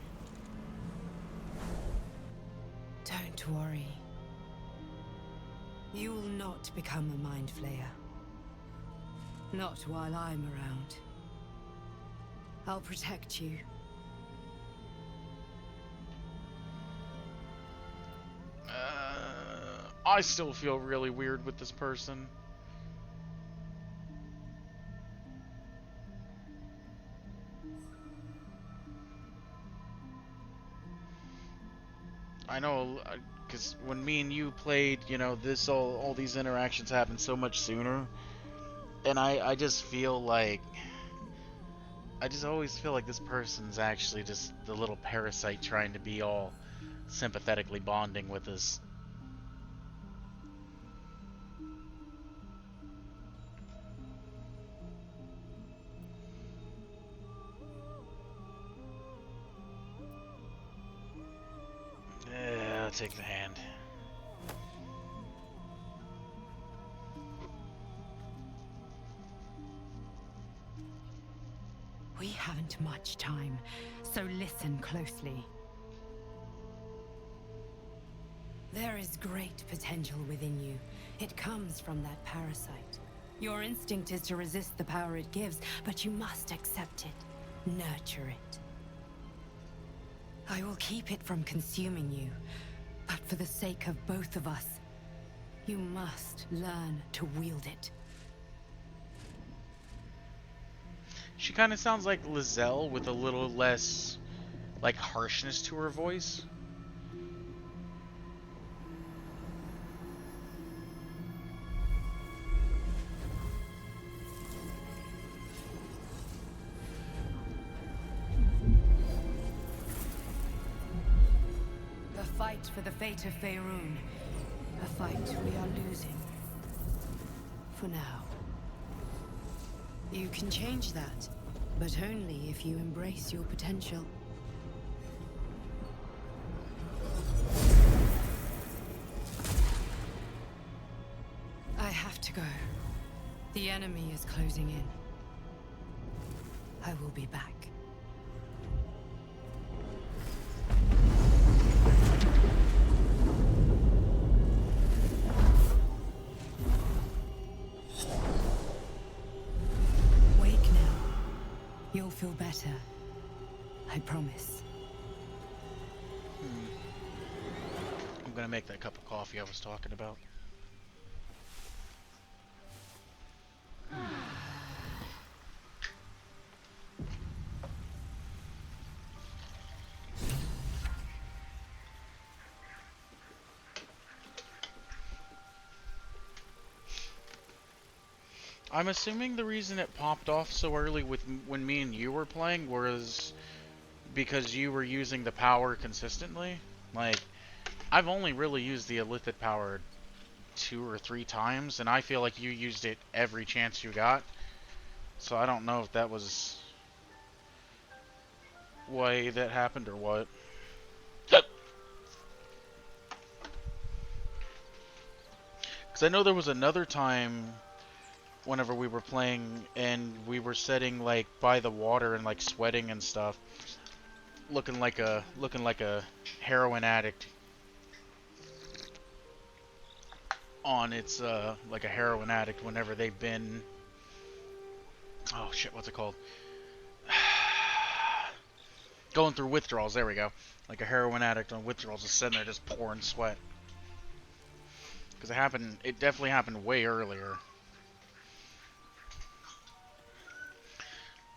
Don't worry. You will not become a mind flayer. Not while I'm around. I'll protect you.
I still feel really weird with this person. I know, because when me and you played, you know, this all these interactions happened so much sooner, and I just feel like, I just always feel like this person's actually just the little parasite trying to be all sympathetically bonding with us. Yeah, I'll take the hand.
We haven't much time, so listen closely.
There is great potential within you. It comes from that parasite. Your instinct is to resist the power it gives, but you must accept it, nurture it. I will keep it from consuming you, but for the sake of both of us, you must learn to wield it.
She kind of sounds like Lizelle with a little less, like, harshness to her voice.
The fight for the fate of Faerun. A fight we are losing. For now. You can change that, but only if you embrace your potential. I have to go. The enemy is closing in. I will be back. You'll feel better. I promise.
I'm gonna make that cup of coffee I was talking about. I'm assuming the reason it popped off so early with when me and you were playing was because you were using the power consistently. Like, I've only really used the Illithid power 2 or 3 times, and I feel like you used it every chance you got. So I don't know if that was why that happened or what. Because I know there was another time whenever we were playing and we were sitting like by the water and like sweating and stuff, looking like a heroin addict on its like a heroin addict whenever they've been, oh shit, what's it called, going through withdrawals. There we go. Like a heroin addict on withdrawals, just sitting there just pouring sweat. Because it definitely happened way earlier.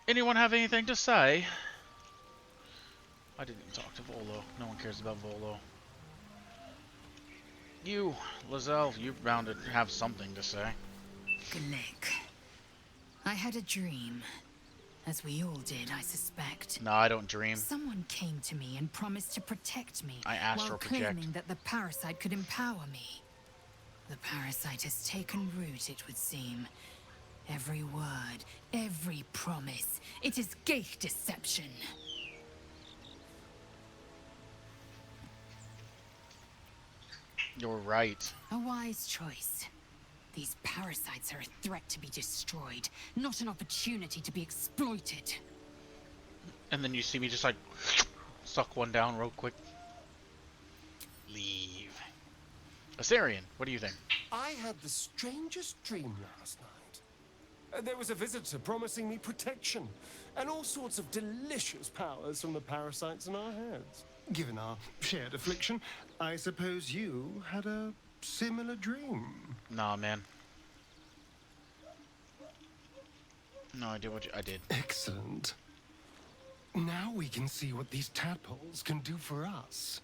Anyone have anything to say? I didn't talk to Volo. No one cares about Volo. You, Lizelle, you're bound to have something to say.
Glick. I had a dream. As we all did, I suspect.
No, I don't dream.
Someone came to me and promised to protect me.
I astral project.
While claiming that the parasite could empower me. The parasite has taken root, it would seem. Every word, every promise. It is gith deception.
You're right.
A wise choice. These parasites are a threat to be destroyed, not an opportunity to be exploited.
And then you see me just like suck one down real quick. Leave. Assyrian, what do you think?
I had the strangest dream last night. There was a visitor promising me protection and all sorts of delicious powers from the parasites in our heads. Given our shared affliction, I suppose you had a similar dream.
Nah, man. No, I did what I did.
Excellent. Now we can see what these tadpoles can do for us.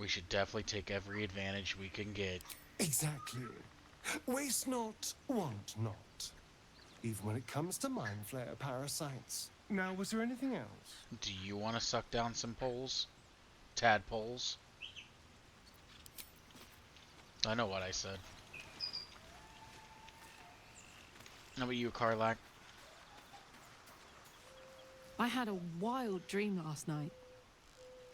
We should definitely take every advantage we can get.
Exactly. Waste not, want not. Even when it comes to mind flayer parasites. Now, was there anything else?
Do you want to suck down some poles? Tadpoles? I know what I said. How about you, Karlak?
I had a wild dream last night.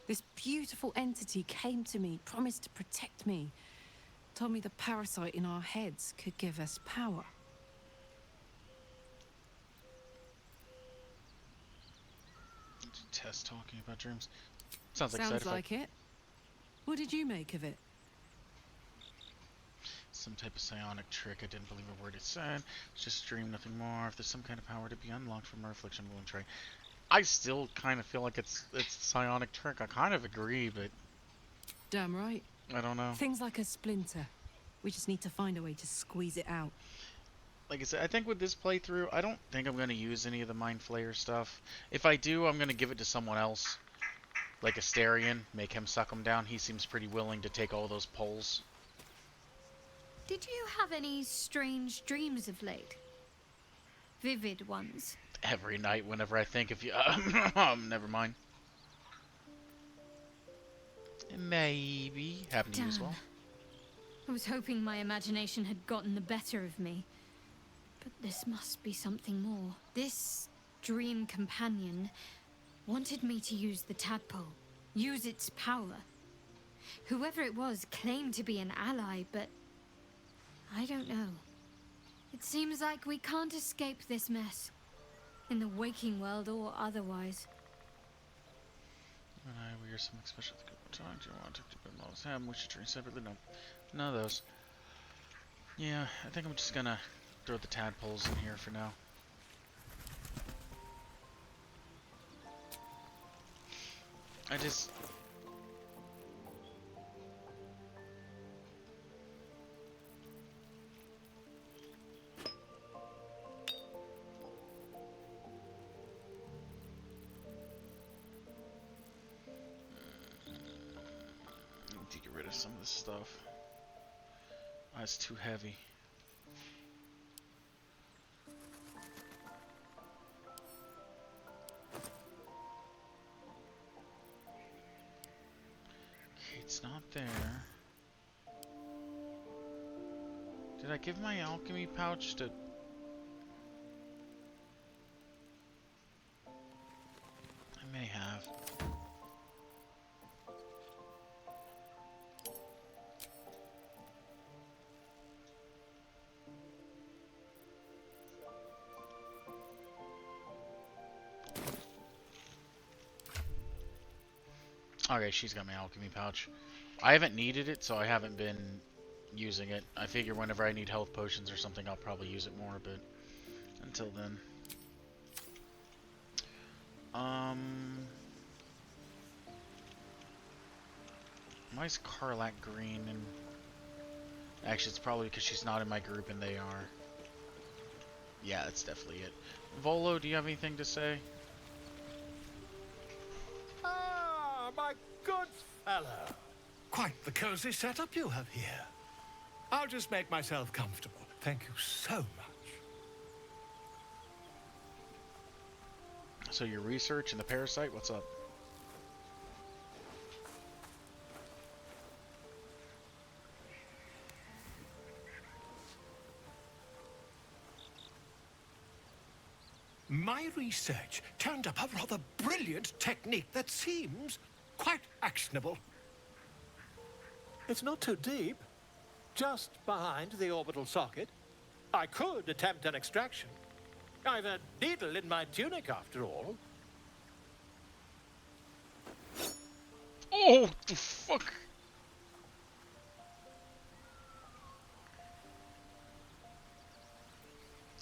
This beautiful entity came to me, promised to protect me, told me the parasite in our heads could give us power.
Test talking about dreams. Sounds
like it. What did you make of it?
Some type of psionic trick. I didn't believe a word it said. It's just a dream, nothing more. If there's some kind of power to be unlocked from our affliction, we'll try. I still kind of feel like it's a psionic trick. I kind of agree, but
Damn right.
I don't know.
Things like a splinter. We just need to find a way to squeeze it out.
Like I said, I think with this playthrough, I don't think I'm going to use any of the Mind Flayer stuff. If I do, I'm going to give it to someone else. Like Asterion, make him suck them down. He seems pretty willing to take all those poles.
Did you have any strange dreams of late? Vivid ones?
Every night, whenever I think of you. Never mind. Maybe. Happened to you as well?
I was hoping my imagination had gotten the better of me. But this must be something more. This dream companion wanted me to use the tadpole. Use its power. Whoever it was claimed to be an ally, but I don't know. It seems like we can't escape this mess. In the waking world or otherwise.
When I wear something special at the good time, do you want to keep them all the time? We should drink separately? No. None of those. Yeah, I think I'm just gonna throw the tadpoles in here for now. I just... need to get rid of some of this stuff. Oh, it's too heavy. Okay, it's not there. Did I give my alchemy pouch to... I may have. Okay, she's got my alchemy pouch. I haven't needed it, so I haven't been using it. I figure whenever I need health potions or something, I'll probably use it more, but until then. Why is Karlak green? And actually, it's probably because she's not in my group and they are. Yeah, that's definitely it. Volo, do you have anything to say?
Ah, my good fellow. Quite the cozy setup you have here. I'll just make myself comfortable. Thank you so much.
So your research and the parasite, what's up?
My research turned up a rather brilliant technique that seems quite actionable. It's not too deep. Just behind the orbital socket. I could attempt an extraction. I've a needle in my tunic, after all.
Oh, the fuck!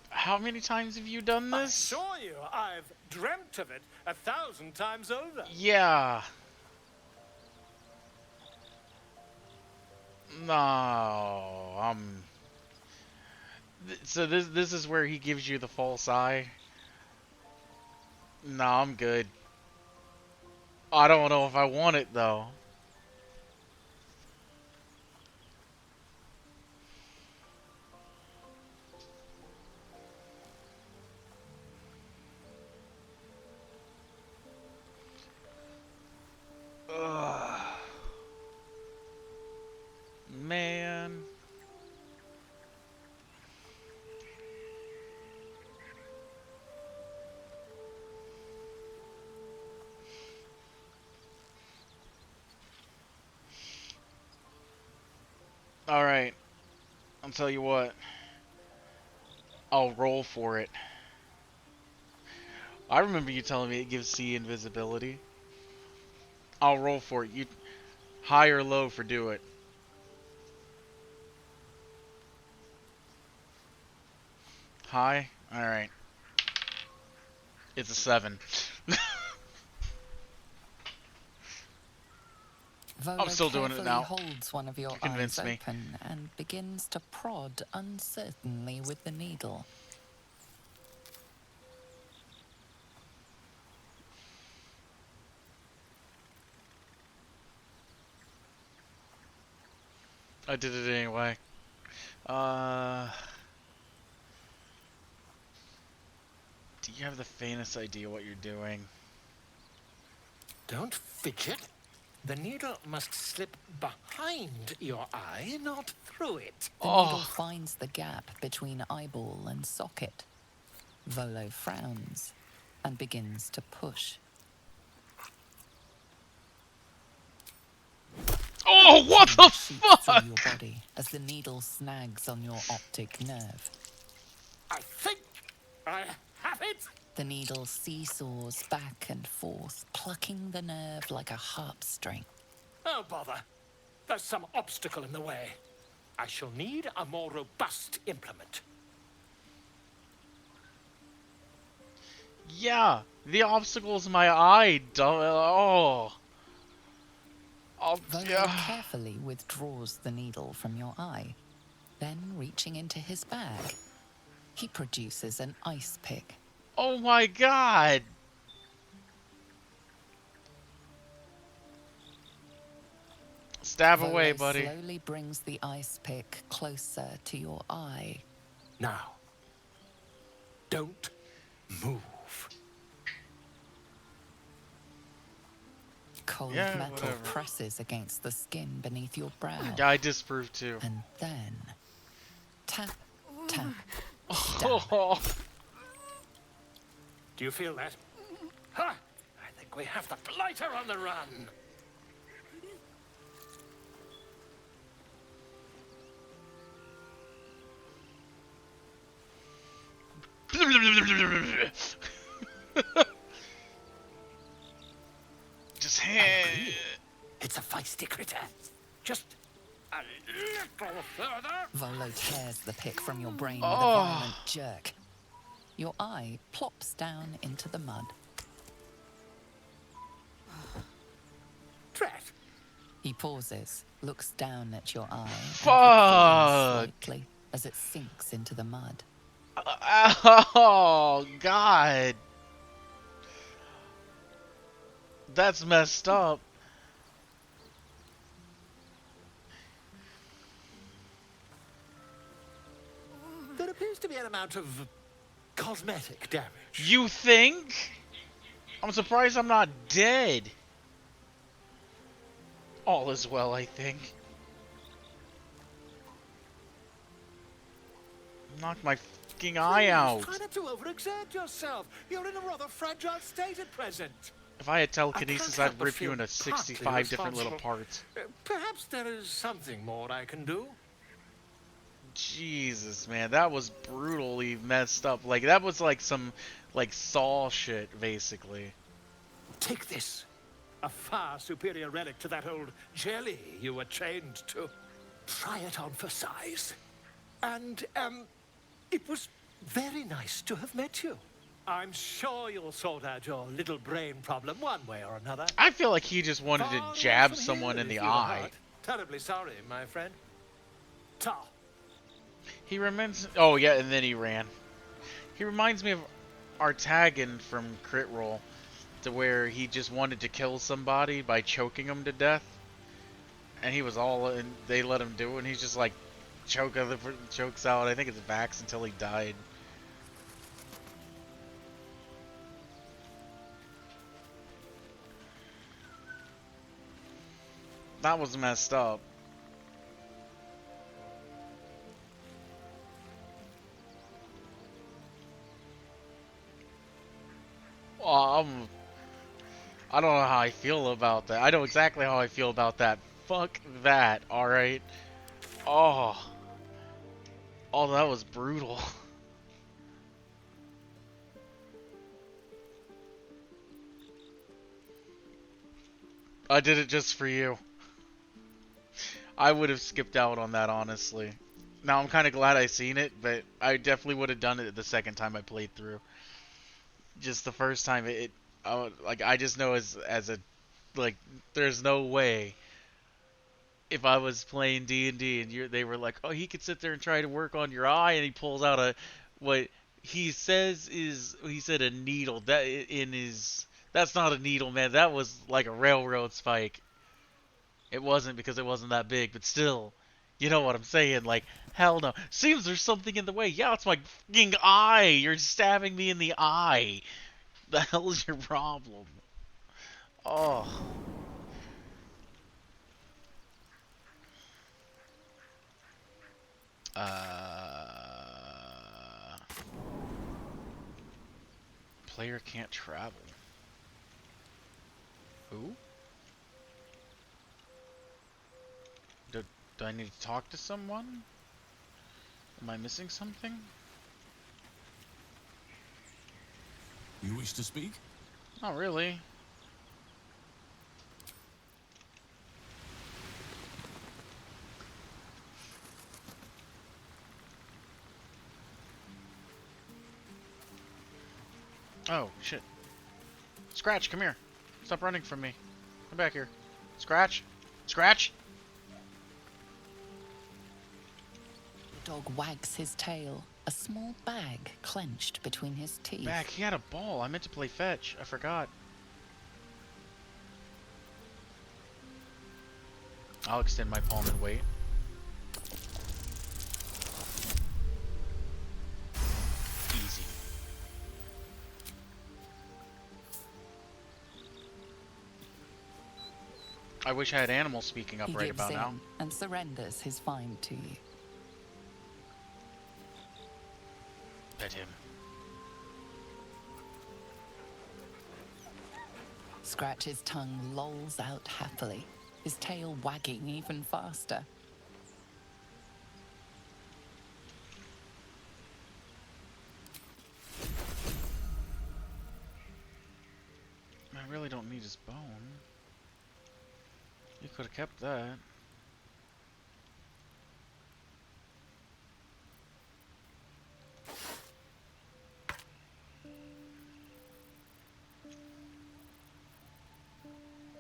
How many times have you done this?
I assure you, I've dreamt of it 1,000 times over.
Yeah. No, so this is where he gives you the false eye. No, I'm good. I don't know if I want it though. Alright. I'll tell you what. I'll roll for it. I remember you telling me it gives C invisibility. I'll roll for it. You high or low for do it. High? Alright. It's a 7.
Volo
I'm still doing it now.
holds one of your
You convinced
eyes
me.
open and begins to prod uncertainly with the needle.
I did it anyway. Do you have the faintest idea what you're doing?
Don't fidget. The needle must slip behind your eye, not through it.
The needle finds the gap between eyeball and socket. Volo frowns and begins to push.
Oh, what the fuck?
Through your body as the needle snags on your optic nerve.
I think I have it.
The needle seesaws back and forth, plucking the nerve like a harp string.
Oh, bother. There's some obstacle in the way. I shall need a more robust implement.
Yeah, the obstacle's my eye. Oh.
Volo carefully withdraws the needle from your eye. Then, reaching into his bag, he produces an ice pick.
Oh my god! Stab
Volo
away, buddy.
Slowly brings the ice pick closer to your eye.
Now, don't move.
Cold metal
whatever.
presses against the skin beneath your brow.
Yeah, I disprove too.
And then, tap, tap,
Oh.
Do you feel that? Ha! I think we have the blighter on the run.
Just
It's a feisty critter. Just a little further.
Volo tears the pick from your brain with
Oh.
a violent jerk. Your eye plops down into the mud.
Drat.
He pauses, looks down at your eye, and
Fuck.
recoils slightly as it sinks into the mud.
Oh, God. That's messed up.
There appears to be an amount of cosmetic damage.
You think? I'm surprised I'm not dead. All is well, I think. Knocked my fucking eye out.
Try not to overexert yourself. You're in a rather fragile state at present.
If I had telekinesis,
help
I'd
but
rip you
feel
into
partly
65 different little
responsible.
parts.
Perhaps there is something more I can do.
Jesus, man, that was brutally messed up. Like, that was like some, like, Saw shit, basically.
Take this. A far superior relic to that old jelly you were chained to. Try it on for size. And, it was very nice to have met you. I'm sure you'll sort out your little brain problem one way or another.
I feel like he just wanted to
Far
jab
from
someone
here,
in the
if you were
eye.
hurt. Terribly sorry, my friend. Ta.
He reminds... Oh, yeah, and then he ran. He reminds me of Artagan from Crit Roll, to where he just wanted to kill somebody by choking him to death. And he was all... and they let him do it, and he's just like... chokes out, I think it's Vax, until he died. That was messed up. I don't know how I feel about that. I know exactly how I feel about that. Fuck that, alright? Oh. Oh, that was brutal. I did it just for you. I would have skipped out on that, honestly. Now, I'm kind of glad I seen it, but I definitely would have done it the second time I played through. Just the first time, like, I just know as a, like, there's no way if I was playing D&D and they were like, oh, he could sit there and try to work on your eye, and he pulls out what he says he said a needle. That's not a needle, man. That was like a railroad spike. It wasn't because it wasn't that big, but still, you know what I'm saying? Like, hell no. Seems there's something in the way. Yeah, it's my fucking eye. You're stabbing me in the eye. The hell is your problem? Oh. Player can't travel. Who? Do I need to talk to someone? Am I missing something?
You wish to speak?
Not really. Oh, shit. Scratch, come here. Stop running from me. Come back here. Scratch. Scratch!
The dog wags his tail, a small bag clenched between his teeth.
Back, he had a ball. I meant to play fetch. I forgot. I'll extend my palm and wait. Easy. I wish I had animals speaking up
He
right
gives
about
in
now.
and surrenders his find to you.
Pet him.
Scratch's tongue lolls out happily, his tail wagging even faster.
I really don't need his bone. You could have kept that.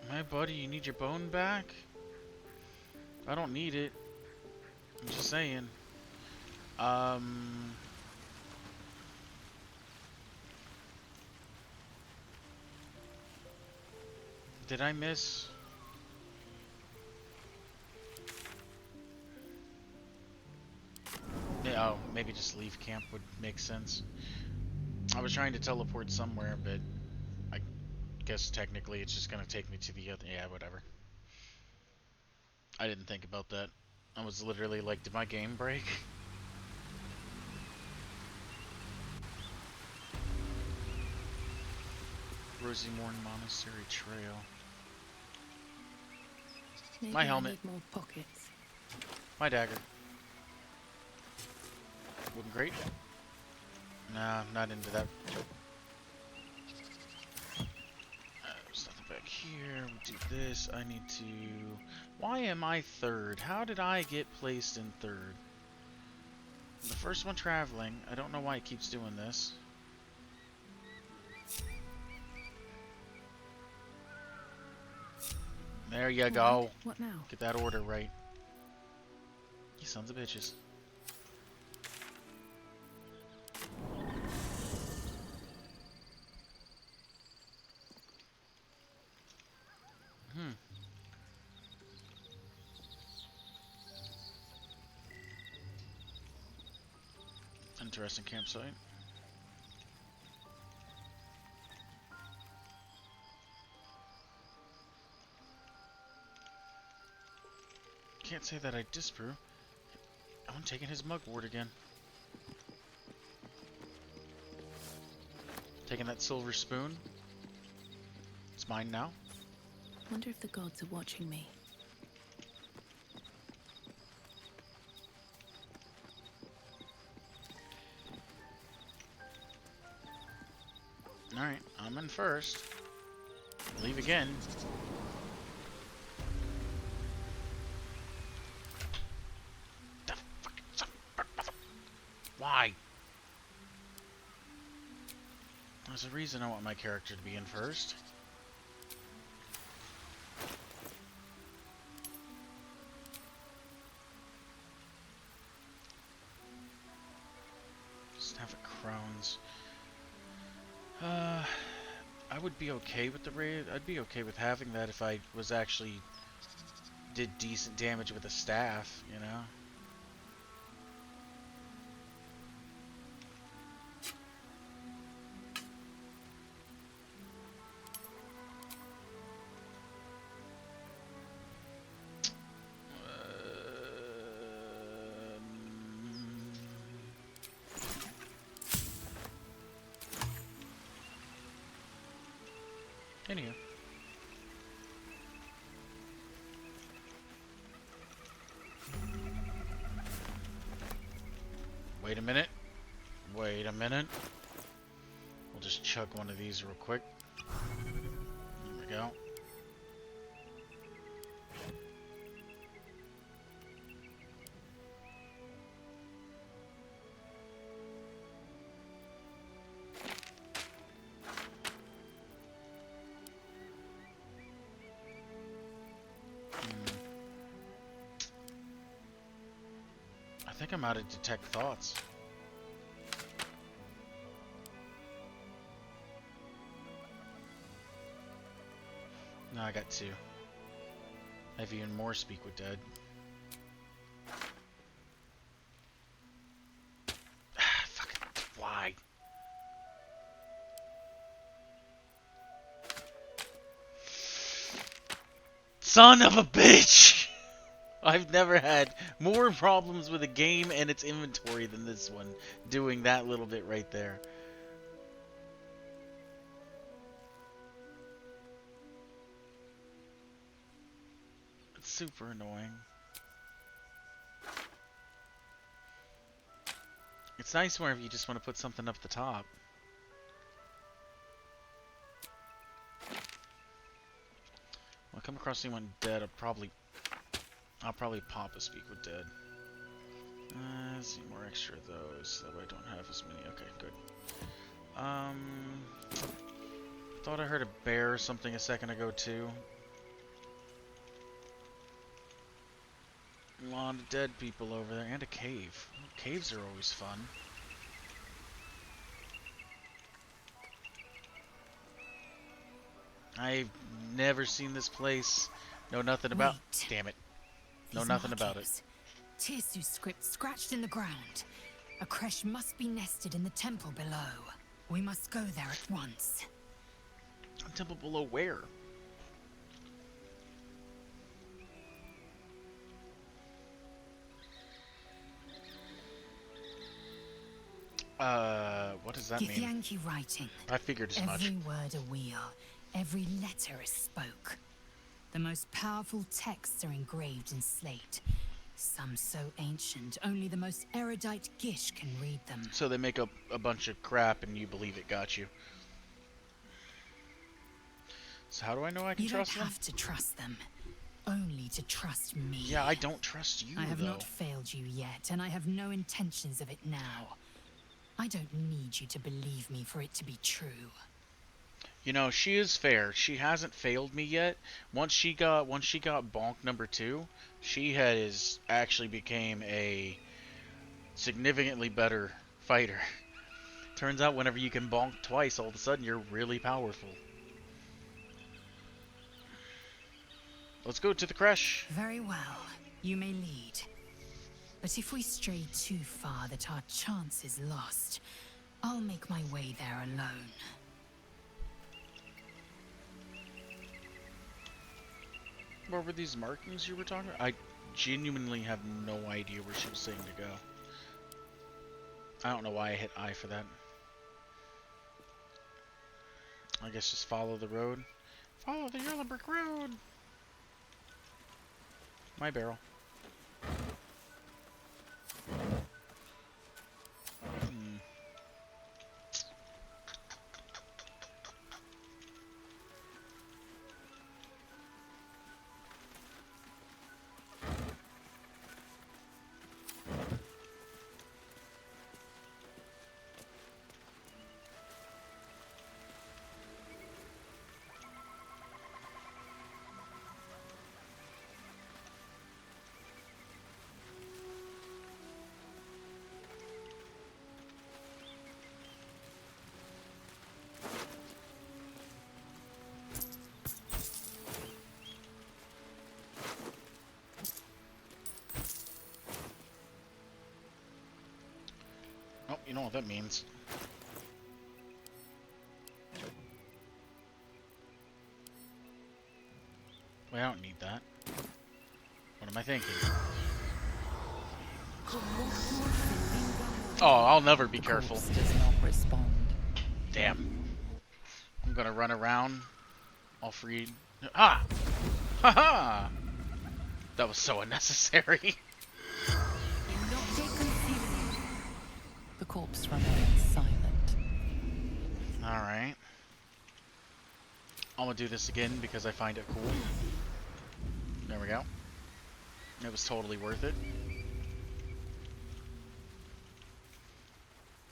My buddy, you need your bone back? I don't need it. I'm just saying. Did I miss? Yeah, oh, maybe just leave camp would make sense. I was trying to teleport somewhere, but I guess technically it's just gonna take me to the other. Yeah, whatever. I didn't think about that. I was literally like, did my game break? Rosemorn Monastery Trail.
Maybe
My
I
helmet.
need more pockets.
My dagger. Wooden crate? Nah, I'm not into that. There's nothing back here. We do this. I need to... Why am I third? How did I get placed in third? I'm the first one traveling. I don't know why it keeps doing this. There you go.
What now?
Get that order right. You sons of bitches. Interesting campsite. Can't say that I disapprove. I'm taking his mugwort again. Taking that silver spoon. It's mine now.
Wonder if the gods are watching me.
Alright, I'm in first. Leave again. The fucking son of a mother. Why? There's a reason I want my character to be in first. Just have a Crohn's. I would be okay with the raid. I'd be okay with having that if I was actually did decent damage with a staff, you know? Anywho. Wait a minute. Wait a minute. We'll just chug one of these real quick. There we go. I think I'm out of detect thoughts. No, I got 2. I have even more speak with dead. Fucking fly. Son of a bitch! I've never had more problems with a game and its inventory than this one, doing that little bit right there. It's super annoying. It's nice whenever you just want to put something up the top. When I come across anyone dead, I'll probably pop a speak with dead. Let's see, more extra of those. That way I don't have as many. Okay, good. Thought I heard a bear or something a second ago too. A lot of dead people over there, and a cave. Caves are always fun. I've never seen this place. Know nothing about. Damn it. Know nothing about it.
Tirsu script scratched in the ground. A creche must be nested in the temple below. We must go there at once.
Temple below where? What does that mean?
Githyanki writing.
I figured as much.
Every word a wheel, every letter is spoke. The most powerful texts are engraved in slate. Some so ancient, only the most erudite Gish can read them.
So they make up a bunch of crap and you believe it got you. So how do I know I can trust them?
You don't have to trust them. Only to trust me.
Yeah, I don't trust you,
I have
though.
not failed you yet, and I have no intentions of it now. I don't need you to believe me for it to be true.
You know, she is fair. She hasn't failed me yet. Once she got bonk number 2, she has actually became a significantly better fighter. Turns out whenever you can bonk twice, all of a sudden you're really powerful. Let's go to the creche.
Very well. You may lead. But if we stray too far that our chance is lost, I'll make my way there alone.
What were these markings you were talking about? I genuinely have no idea where she was saying to go. I don't know why I hit I for that. I guess just follow the road. Follow the yellow brick road! My barrel. know what that means. Wait, I don't need that. What am I thinking? Oh, I'll never be careful.
Does not respond.
Damn. I'm gonna run around. All freed. Ah! Ha ha! That was so unnecessary.
The corpse remains silent.
Alright. I'm gonna do this again because I find it cool. There we go. It was totally worth it.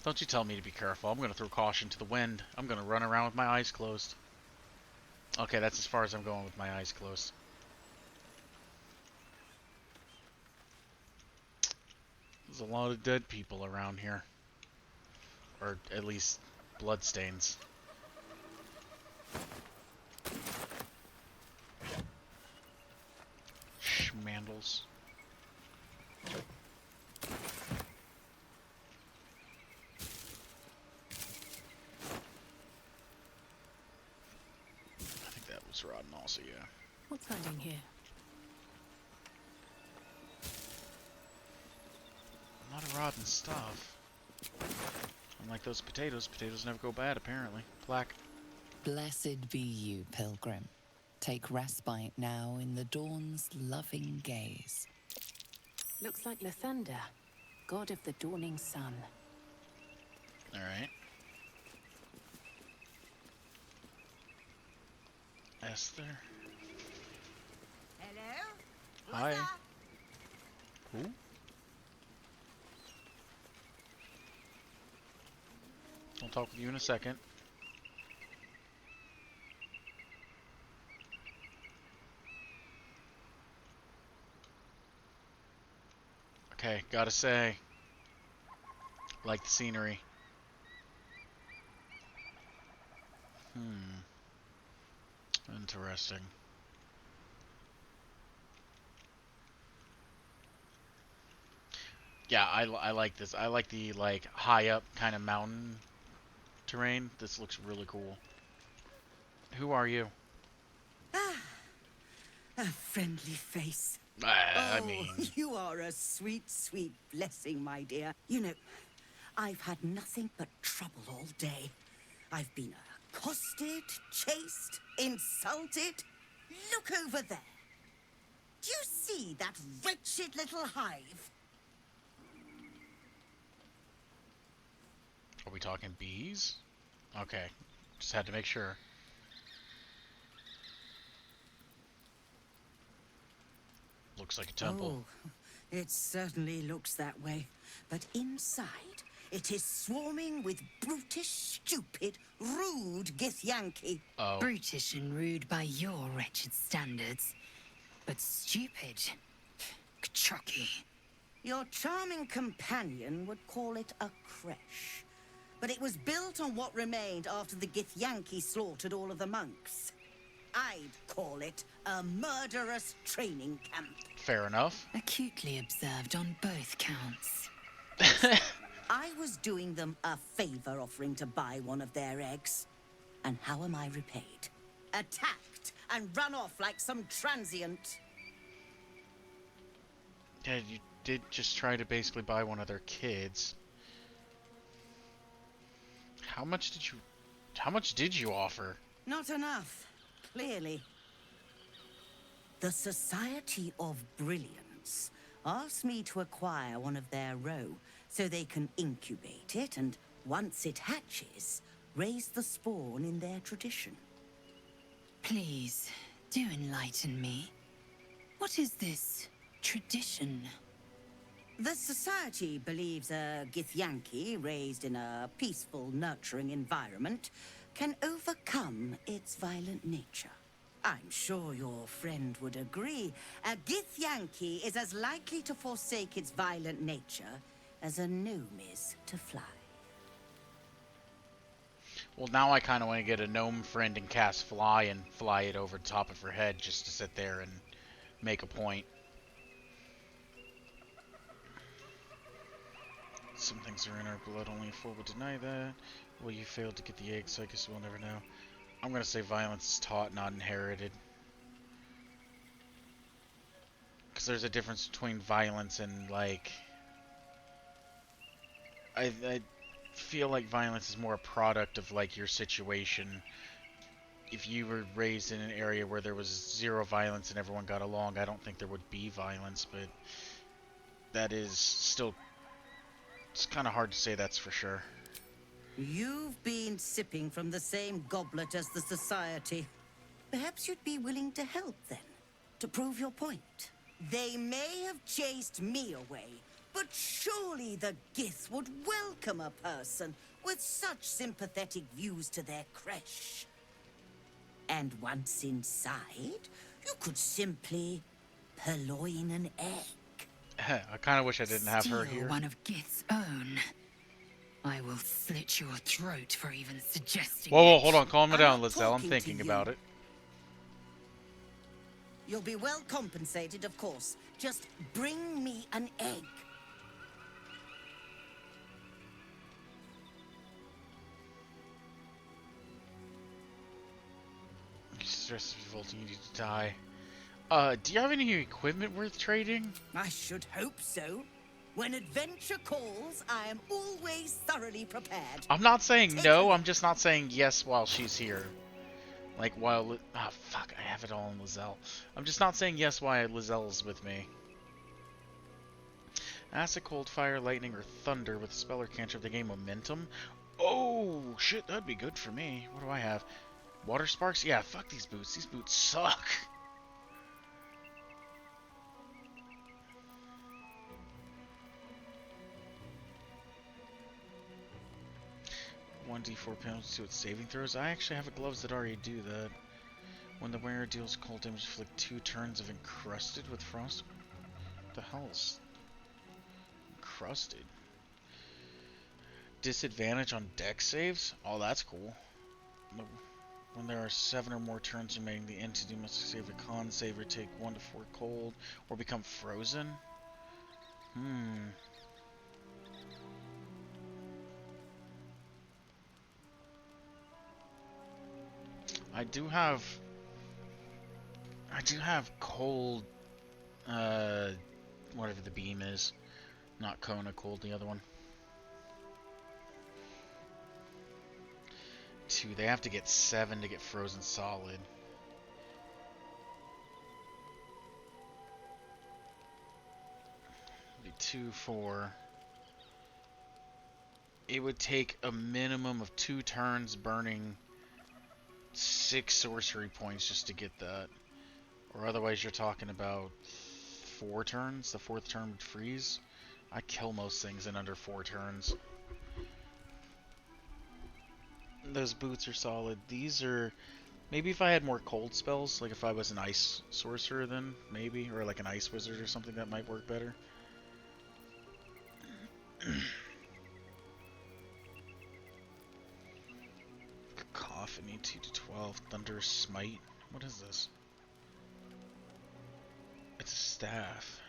Don't you tell me to be careful. I'm gonna throw caution to the wind. I'm gonna run around with my eyes closed. Okay, that's as far as I'm going with my eyes closed. There's a lot of dead people around here. Or at least bloodstains. Schmandals. I think that was rotten also, yeah.
What's hiding here?
A lot of rotten stuff. Unlike those potatoes, potatoes never go bad, apparently. Black.
Blessed be you, pilgrim. Take respite now in the dawn's loving gaze.
Looks like Lathander, god of the dawning sun.
Alright. Esther.
Hello?
Hi. Who? I'll talk with you in a second. Okay, gotta say, like the scenery. Interesting. Yeah, I like this. I like the high up kind of mountain terrain. This looks really cool. Who are you?
A friendly face.
I mean...
You are a sweet, sweet blessing, my dear. You know, I've had nothing but trouble all day. I've been accosted, chased, insulted. Look over there. Do you see that wretched little hive?
Are we talking bees? Okay, just had to make sure. Looks like a temple.
Oh, it certainly looks that way. But inside, it is swarming with brutish, stupid, rude Githyanki.
Oh.
Brutish and rude by your wretched standards. But stupid. Chucky.
Your charming companion would call it a creche. But it was built on what remained after the Githyanki slaughtered all of the monks. I'd call it a murderous training camp.
Fair enough.
Acutely observed on both counts.
I was doing them a favor offering to buy one of their eggs. And how am I repaid? Attacked and run off like some transient.
Yeah, you did just try to basically buy one of their kids. How much did you offer?
Not enough. Clearly. The Society of Brilliance asked me to acquire one of their roe so they can incubate it and, once it hatches, raise the spawn in their tradition.
Please, do enlighten me. What is this tradition?
The Society believes a Githyanki raised in a peaceful, nurturing environment can overcome its violent nature. I'm sure your friend would agree. A Githyanki is as likely to forsake its violent nature as a gnome is to fly.
Well, now I kind of want to get a gnome friend and cast fly and fly it over the top of her head just to sit there and make a point. Some things are in our blood, only a fool would deny that. Well, you failed to get the egg, so I guess we'll never know. I'm gonna say violence is taught, not inherited. Because there's a difference between violence and, like... I feel like violence is more a product of, like, your situation. If you were raised in an area where there was zero violence and everyone got along, I don't think there would be violence, but... that is still... it's kind of hard to say that's for sure.
You've been sipping from the same goblet as the Society. Perhaps you'd be willing to help, then, to prove your point. They may have chased me away, but surely the gith would welcome a person with such sympathetic views to their creche. And once inside, you could simply purloin an egg.
I kind of wish I didn't have her
Steal
here.
one of Gith's own. I will slit your throat for even suggesting
Whoa,
it.
hold on. Calm
I'm
down,
not
Lizelle. I'm
talking
thinking
to
about
you.
it.
You'll be well compensated, of course. Just bring me an egg.
Stress is revolting, you need to die. Do you have any equipment worth trading?
I should hope so. When adventure calls, I am always thoroughly prepared.
I'm not saying no, I'm just not saying yes while she's here. Like, while... ah, fuck, I have it all in Lizelle. I'm just not saying yes while Lizelle's with me. Acid, cold, fire, lightning, or thunder with a spell or cantrip to gain momentum. Oh, shit, that'd be good for me. What do I have? Water sparks? Yeah, fuck these boots. These boots suck. 1d4 penalty to its saving throws. I actually have gloves that already do that. When the wearer deals cold damage, inflict 2 turns of encrusted with frost. What the hell is encrusted? Disadvantage on deck saves? Oh, that's cool. When there are 7 or more turns remaining, the entity must save a con save or take 1 to 4 cold or become frozen. I do have cold, whatever the beam is. Not Kona cold, the other one. 2, they have to get 7 to get frozen solid. Be 2, 4. It would take a minimum of 2 turns burning 6 sorcery points just to get that. Or otherwise you're talking about 4 turns. The 4th turn would freeze. I kill most things in under 4 turns. Those boots are solid. These are... maybe if I had more cold spells, like if I was an ice sorcerer then, maybe. Or like an ice wizard or something, that might work better. Cacophony 2 to 12. Thunderous Smite. What is this? It's a staff.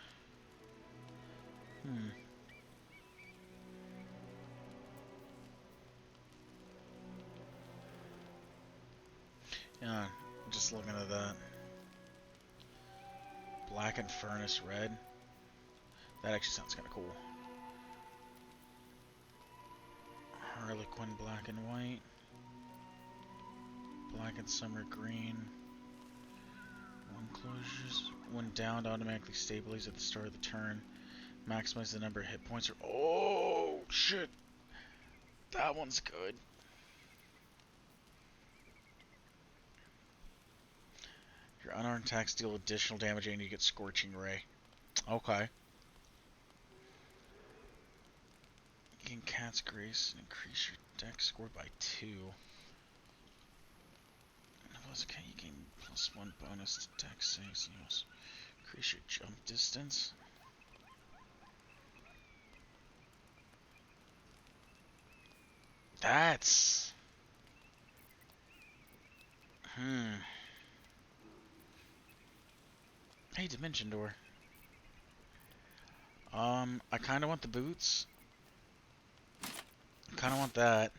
Yeah, just looking at that. Black and Furnace Red. That actually sounds kind of cool. Harlequin Black and White. Black and Summer Green. One closures. When downed, automatically stabilize at the start of the turn. Maximize the number of hit points. Oh, shit. That one's good. Your unarmed attacks deal additional damage and you get Scorching Ray. Okay. You gain Cat's Grace and increase your dex score by 2. Okay, you gain +1 bonus to dex saves. You also increase your jump distance. That's... Hey, Dimension Door. I kind of want the boots. Kind of want that.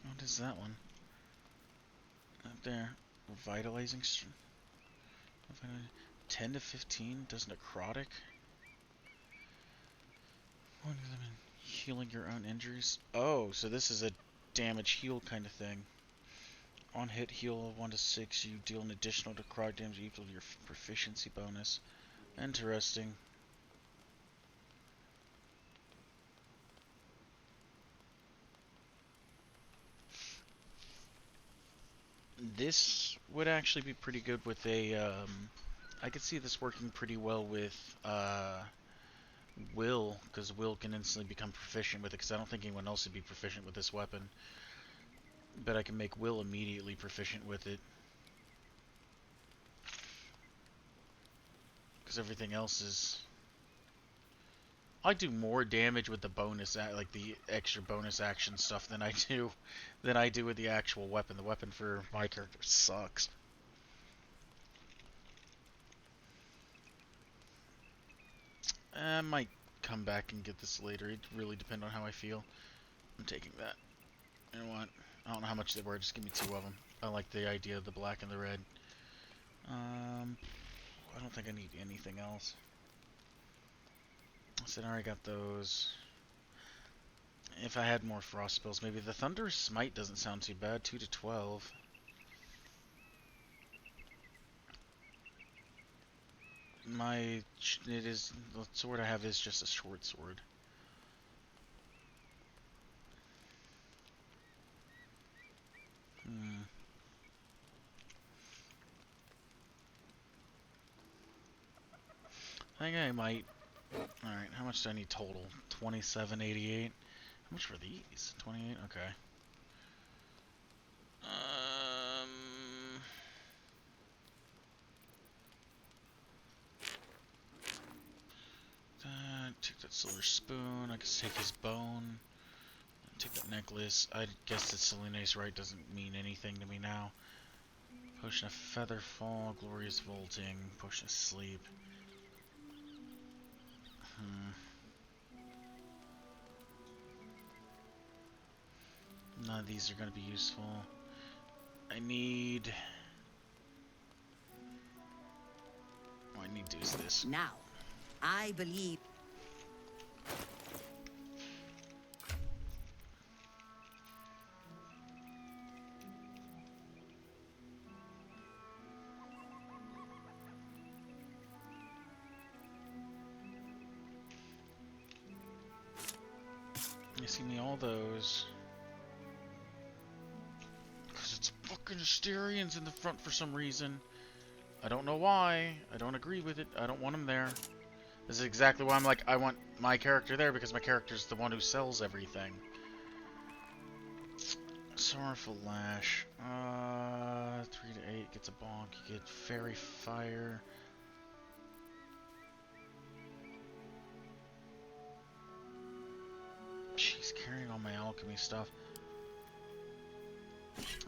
What is that one? Up there. Revitalizing. 10 to 15 does necrotic. Healing your own injuries. Oh, so this is a damage heal kind of thing. On hit heal 1 to 6, you deal an additional necrotic damage equal to your proficiency bonus. Interesting. This would actually be pretty good with a, I could see this working pretty well with, Will, because Will can instantly become proficient with it, because I don't think anyone else would be proficient with this weapon. But I can make Will immediately proficient with it. Because everything else is... I do more damage with the bonus, like the extra bonus action stuff than I do with the actual weapon. The weapon for my character sucks. I might come back and get this later. It really depends on how I feel. I'm taking that. You know what? I don't know how much they were. Just give me 2 of them. I like the idea of the black and the red. I don't think I need anything else. I said I already got those. If I had more frost spells, maybe the Thunderous Smite doesn't sound too bad. 2 to 12. The sword I have is just a short sword. I think I might. Alright, how much do I need total? 27.88. How much for these? 28? Okay. Take that silver spoon. I can take his bone. Take that necklace. I guess that Selena's right doesn't mean anything to me now. Potion of Feather Fall, Glorious Vaulting, Potion of Sleep. None of these are going to be useful. I need... What I need to do is this.
Now, I believe...
You see me all those. Because it's fucking Asterians in the front for some reason. I don't know why. I don't agree with it. I don't want them there. This is exactly why I'm like, I want my character there, because my character's the one who sells everything. Sorrowful Lash. 3 to 8 gets a bonk. You get Fairy Fire. She's carrying all my alchemy stuff.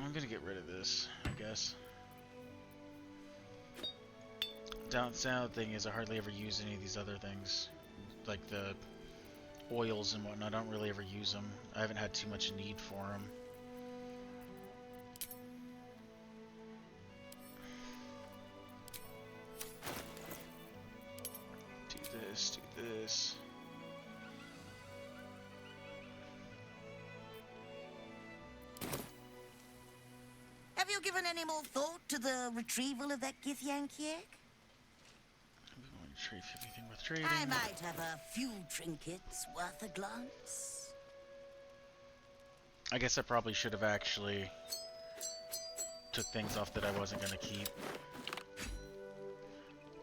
I'm gonna get rid of this, I guess. Down thing is I hardly ever use any of these other things, like the oils and whatnot. I don't really ever use them. I haven't had too much need for them. Do this, do this.
Have you given any more thought to the retrieval of that Githyanki egg?
Trade anything with trading.
I might have a few trinkets worth a glance.
I guess I probably should have actually took things off that I wasn't gonna keep.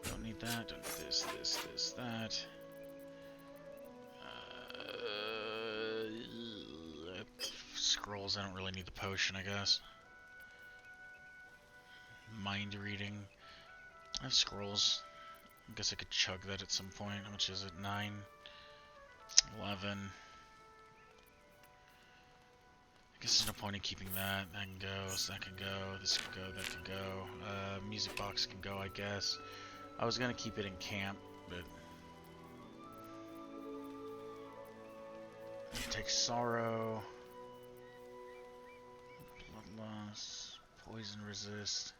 Don't need that. Don't need this, that. Scrolls. I don't really need the potion, I guess. Mind reading. I have scrolls. I guess I could chug that at some point. How much is it? 9, 11. guess there's no point in keeping that. That can go, so that can go, this can go, that can go. Music box can go, I guess. I was gonna keep it in camp, but... Take sorrow. Bloodlust. Poison resist.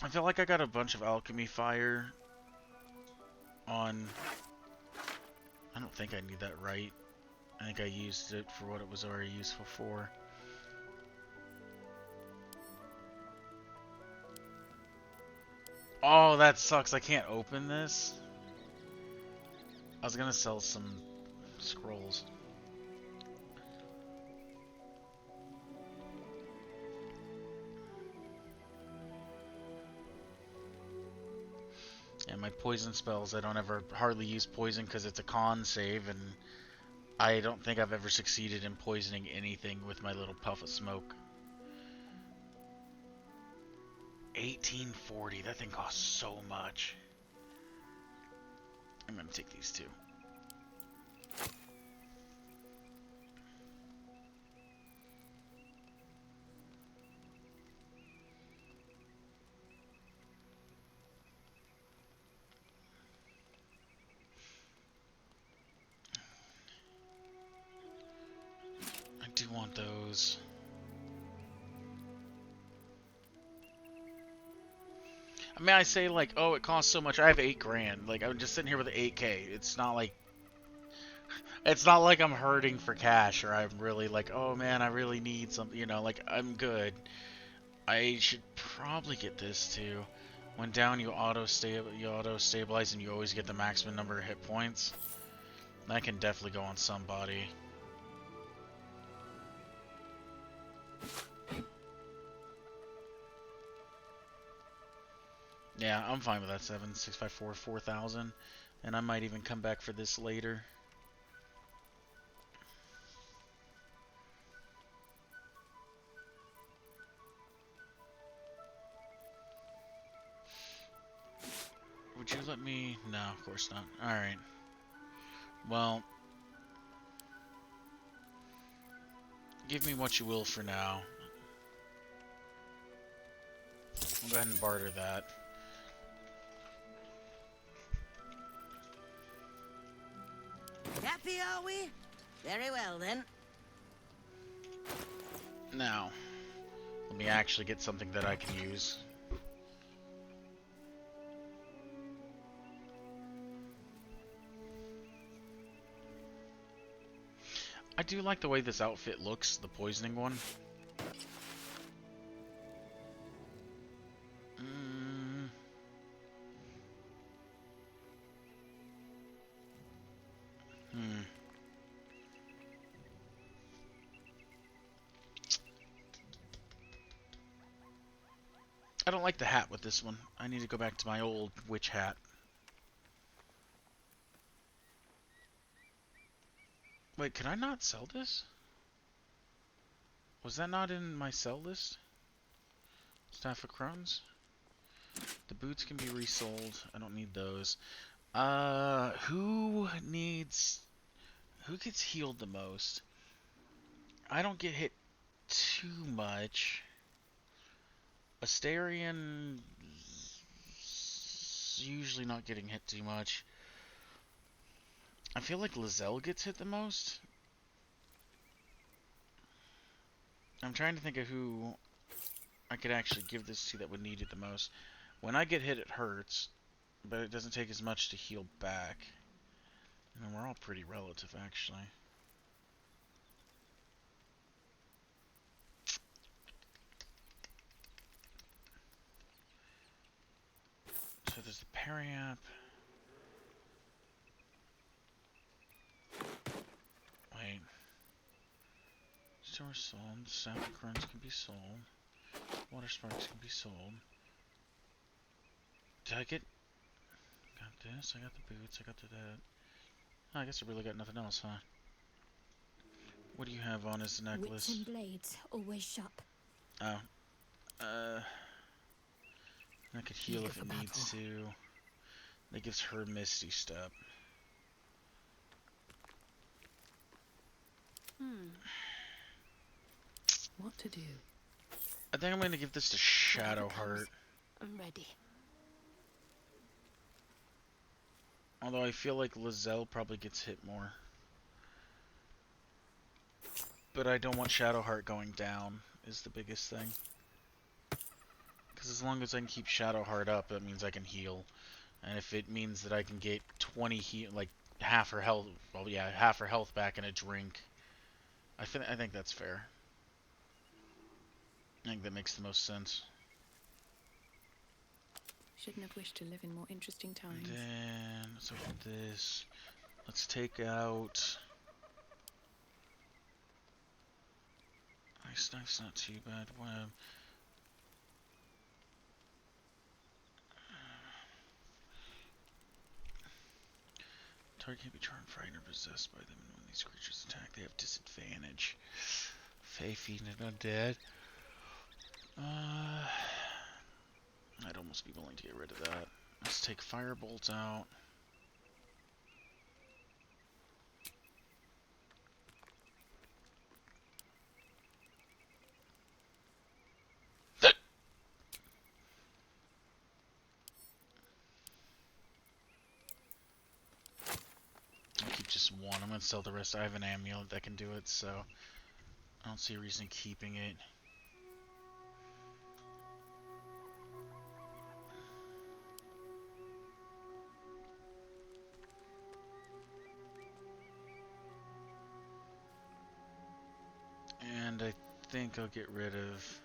I feel like I got a bunch of alchemy fire on... I don't think I need that right. I think I used it for what it was already useful for. Oh, that sucks. I can't open this. I was gonna sell some scrolls. And my poison spells, I don't ever hardly use poison because it's a con save, and I don't think I've ever succeeded in poisoning anything with my little puff of smoke. 1840, that thing costs so much. I'm gonna take these two. I do want those. I mean, I say like, oh, it costs so much. I have $8 grand. Like, I'm just sitting here with 8K. It's not like I'm hurting for cash, or I'm really like, oh man, I really need something. You know, like I'm good. I should probably get this too. When down, you auto stabilize, and you always get the maximum number of hit points. That can definitely go on somebody. Yeah, I'm fine with that. 7654, 4,000, and I might even come back for this later. Would you let me? No, of course not. All right. Well, give me what you will for now. I'll go ahead and barter that.
Happy, are we? Very well, then.
Now, let me actually get something that I can use. I do like the way this outfit looks, the poisoning one. I don't like the hat with this one. I need to go back to my old witch hat. Wait, could I not sell this? Was that not in my sell list? Staff of Crones? The boots can be resold. I don't need those. Who gets healed the most? I don't get hit too much. Astarion usually not getting hit too much. I feel like Lizelle gets hit the most. I'm trying to think of who I could actually give this to that would need it the most. When I get hit, it hurts, but it doesn't take as much to heal back. I mean, we're all pretty relative, actually. So there's the Periap. Wait. Store sold. Sapphire Crowns can be sold. Water Sparks can be sold. Did I get... Got this, I got the boots, I got that. Oh, I guess I really got nothing else, huh? What do you have on as the necklace?
Wits and blades, always sharp.
Oh. I could heal if it needs to. That gives her Misty Step.
What to do?
I think I'm gonna give this to Shadowheart.
I'm ready.
Although I feel like Lizelle probably gets hit more. But I don't want Shadowheart going down, is the biggest thing. Because as long as I can keep Shadowheart up, that means I can heal. And if it means that I can get 20 heal, like half her health, well yeah, half her health back in a drink, I think that's fair. I think that makes the most sense.
Shouldn't have wished to live in more interesting times.
Then let's open this. Let's take out. Nice, nice, not too bad. Target can be charmed, frightened, or possessed by them, and when these creatures attack, they have disadvantage. Fey, fiend, and undead. I'd almost be willing to get rid of that. Let's take Firebolt out. I'll keep just one. I'm going to sell the rest. I have an amulet that can do it, so I don't see a reason keeping it. And I think I'll get rid of...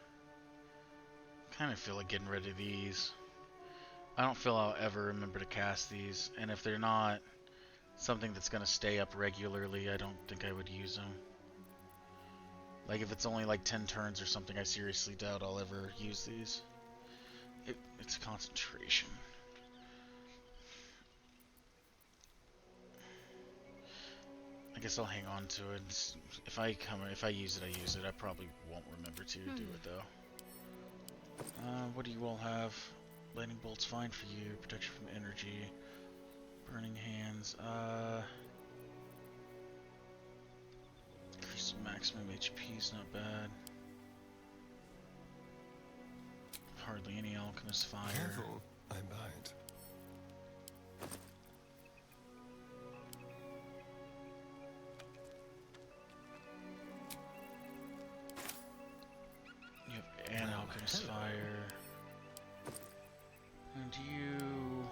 kind of feel like getting rid of these. I don't feel I'll ever remember to cast these, and if they're not something that's going to stay up regularly, I don't think I would use them. Like if it's only like 10 turns or something, I seriously doubt I'll ever use these. It's concentration. I guess I'll hang on to it. If I use it, I use it. I probably won't remember to do it though. What do you all have? Lightning bolt's fine for you. Protection from energy. Burning hands. Increase maximum HP is not bad. Hardly any alchemist fire.
Careful, I bite.
You have an alchemist fire. And you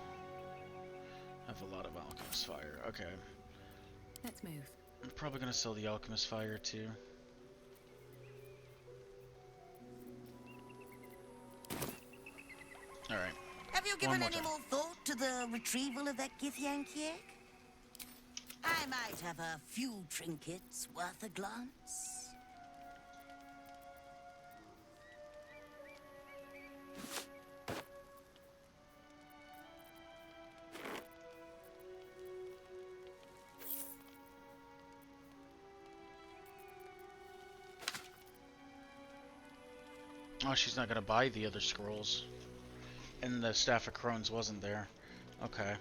have a lot of alchemist fire. Okay.
Let's move.
I'm probably gonna sell the alchemist fire too. Alright.
Have you given any more thought to the retrieval of that gith-yankee egg? I might have a few trinkets worth a glance.
Oh, she's not gonna buy the other scrolls. And the Staff of Crones wasn't there. Okay. I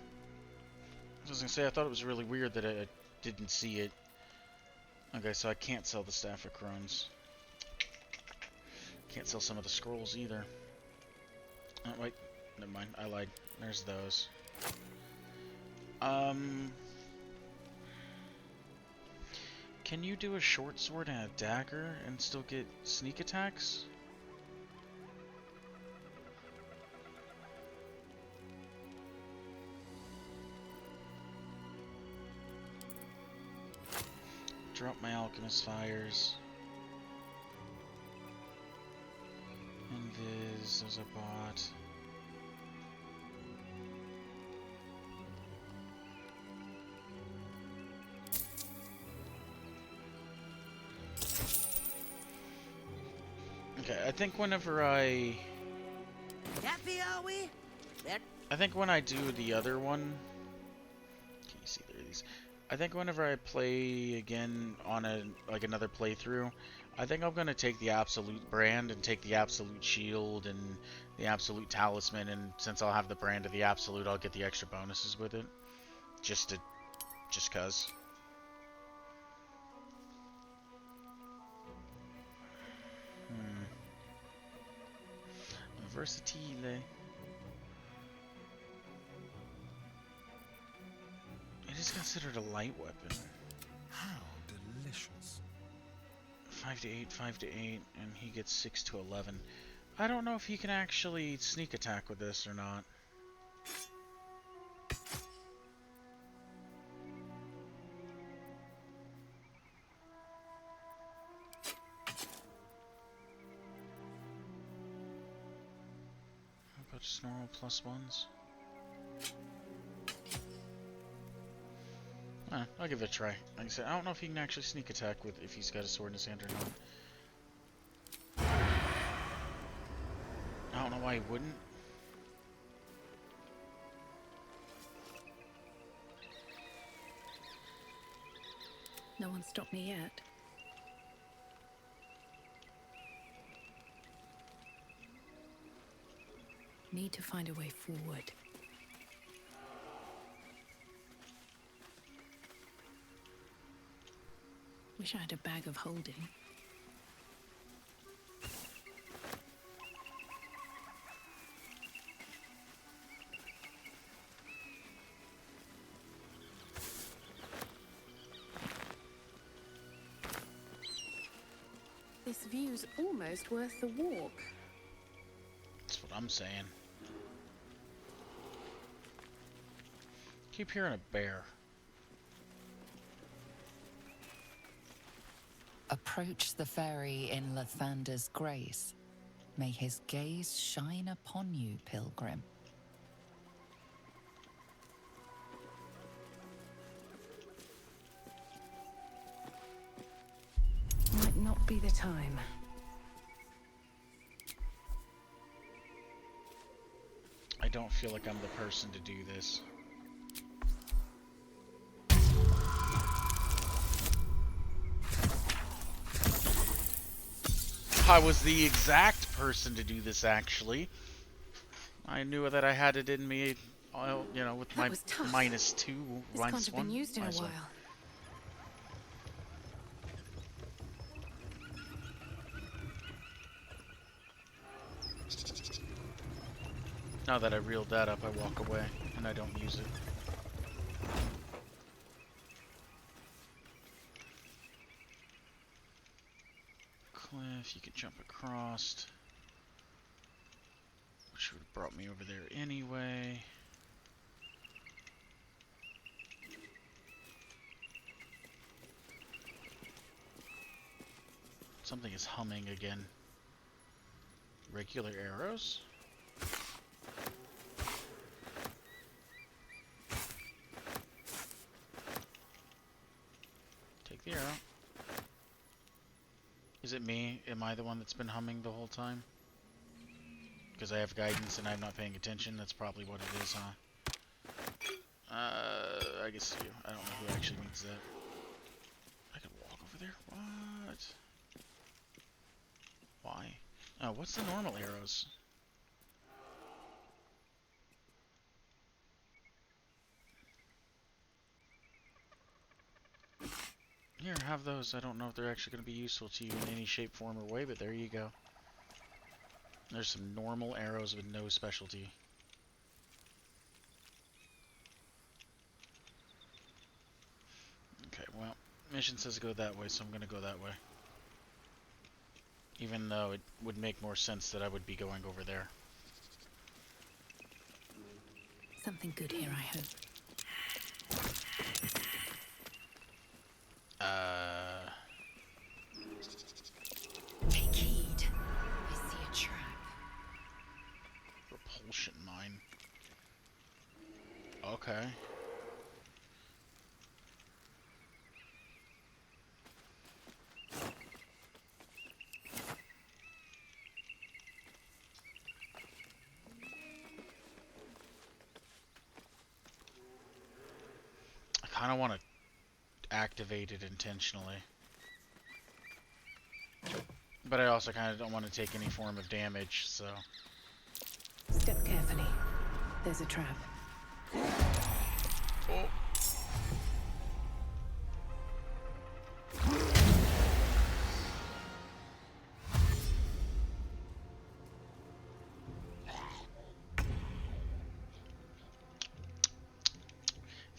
was gonna say, I thought it was really weird that I didn't see it. Okay, so I can't sell the Staff of Crones. Can't sell some of the scrolls either. Oh, wait. Never mind. I lied. There's those. Can you do a short sword and a dagger and still get sneak attacks? Drop my alchemist fires. Invis, those are bought. Okay, I think whenever I...
Happy are we?
I think when I do the other one... Can you see there are these? I think whenever I play again on another playthrough, I think I'm gonna take the Absolute brand and take the Absolute Shield and the Absolute Talisman, and since I'll have the brand of the Absolute, I'll get the extra bonuses with it. Just cause. Versatile. It is considered a light weapon.
How delicious.
5 to 8, 5 to 8, and he gets 6 to 11. I don't know if he can actually sneak attack with this or not. How about just normal +1s? I'll give it a try. Like I said, I don't know if he can actually sneak attack with if he's got a sword in his hand or not. I don't know why he wouldn't.
No one stopped me yet. Need to find a way forward. Wish I had a bag of holding. This view's almost worth the walk.
That's what I'm saying. Keep hearing a bear.
Approach the fairy in Lathander's grace. May his gaze shine upon you, pilgrim.
Might not be the time.
I don't feel like I'm the person to do this. I was the exact person to do this, actually. I knew that I had it in me, you know, with my -2,
This
-1.
can't have been used in a while.
Now that I reeled that up, I walk away and I don't use it. Cliff, you can jump across. Which would have brought me over there anyway. Something is humming again. Regular arrows? Take the arrow. Is it me? Am I the one that's been humming the whole time? Because I have guidance and I'm not paying attention? That's probably what it is, huh? I guess you. I don't know who actually needs that. I could walk over there? What? Why? Oh, what's the normal arrows? Here, have those. I don't know if they're actually going to be useful to you in any shape, form, or way, but there you go. There's some normal arrows with no specialty. Okay, well, mission says go that way, so I'm going to go that way. Even though it would make more sense that I would be going over there.
Something good here, I hope.
Take heed. I see a trap.
Repulsion mine. Okay. I kind of want to activate it intentionally. But I also kind of don't want to take any form of damage, so...
Step carefully. There's a trap.
Oh.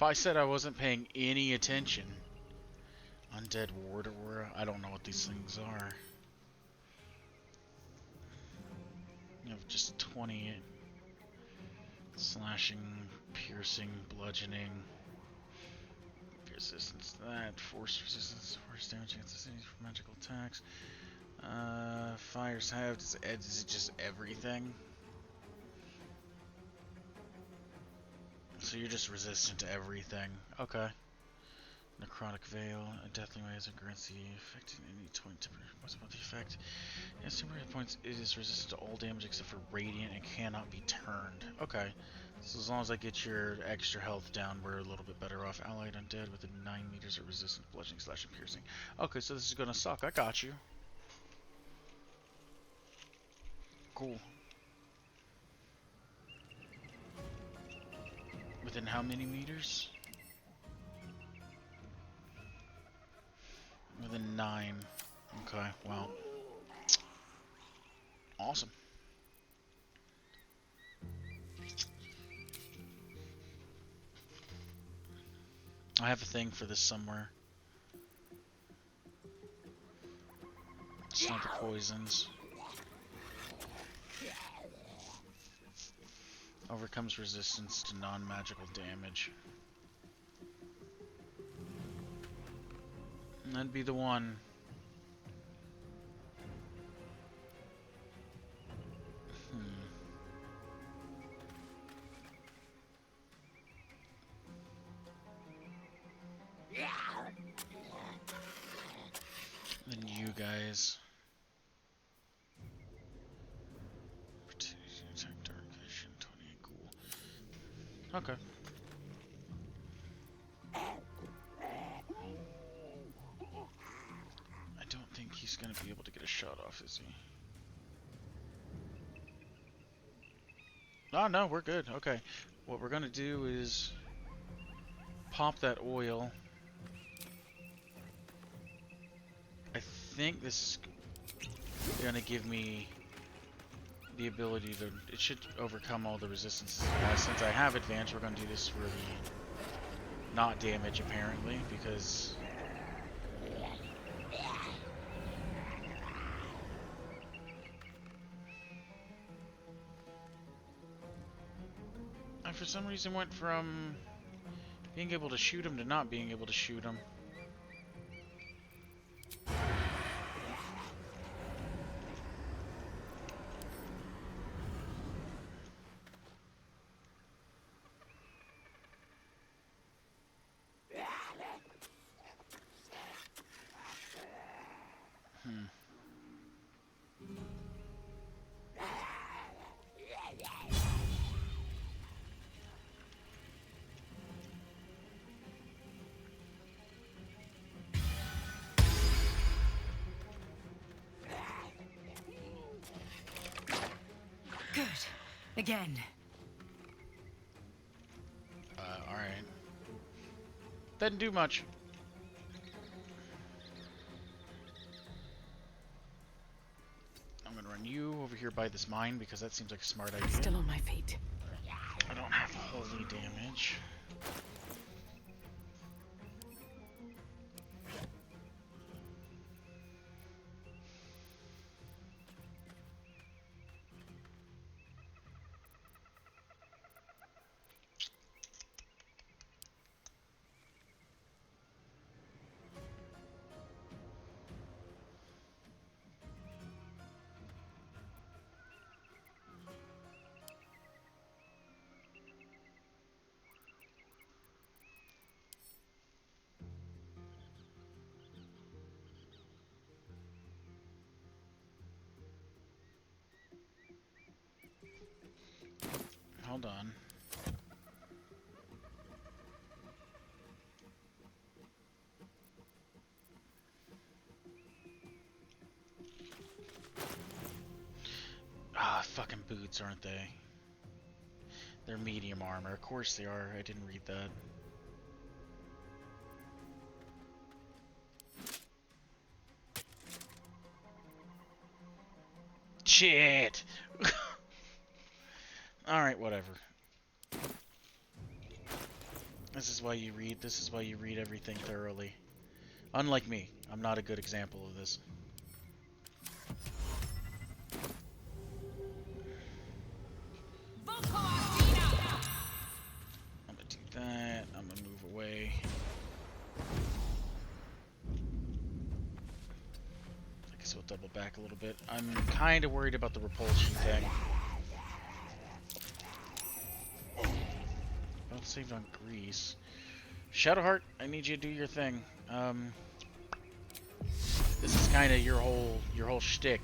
If I said I wasn't paying any attention. Undead Ward Aura. I don't know what these things are. You have just 20 slashing, piercing, bludgeoning, resistance to that, force resistance, force damage against the cities for magical attacks. Fires have, is it just everything? So you're just resistant to everything. Okay. Necrotic Veil, a deathly razor grants the effect in any 20 temperature. What's about the effect? As temporary points, it is resistant to all damage except for radiant and cannot be turned. Okay. So as long as I get your extra health down, we're a little bit better off. Allied undead within 9 meters are resistant to bludgeoning, slashing, piercing. Okay, so this is gonna suck. I got you. Cool. Within how many meters? Within 9. Okay, well. Awesome. I have a thing for this somewhere. It's not the poisons. Overcomes resistance to non-magical damage. And that'd be the one. Then you guys. Attack, dark vision, 28 ghoul. Okay. I don't think he's gonna be able to get a shot off, is he? Oh no, we're good. Okay. What we're gonna do is pop that oil. I think this is gonna give me the ability to, it should overcome all the resistances. Since I have advantage, we're gonna do this for the not damage apparently, because I for some reason went from being able to shoot him to not being able to shoot him.
Good. Again.
Alright. Didn't do much. I'm gonna run you over here by this mine because that seems like a smart idea.
Still on my feet.
I don't have holy damage. Hold on. Ah, fucking boots, aren't they? They're medium armor. Of course they are. I didn't read that. Shit! Alright, whatever. This is why you read. This is why you read everything thoroughly. Unlike me, I'm not a good example of this. I'm gonna do that. I'm gonna move away. I guess we'll double back a little bit. I'm kind of worried about the repulsion thing. Both saved on grease. Shadowheart, I need you to do your thing. This is kind of your whole shtick.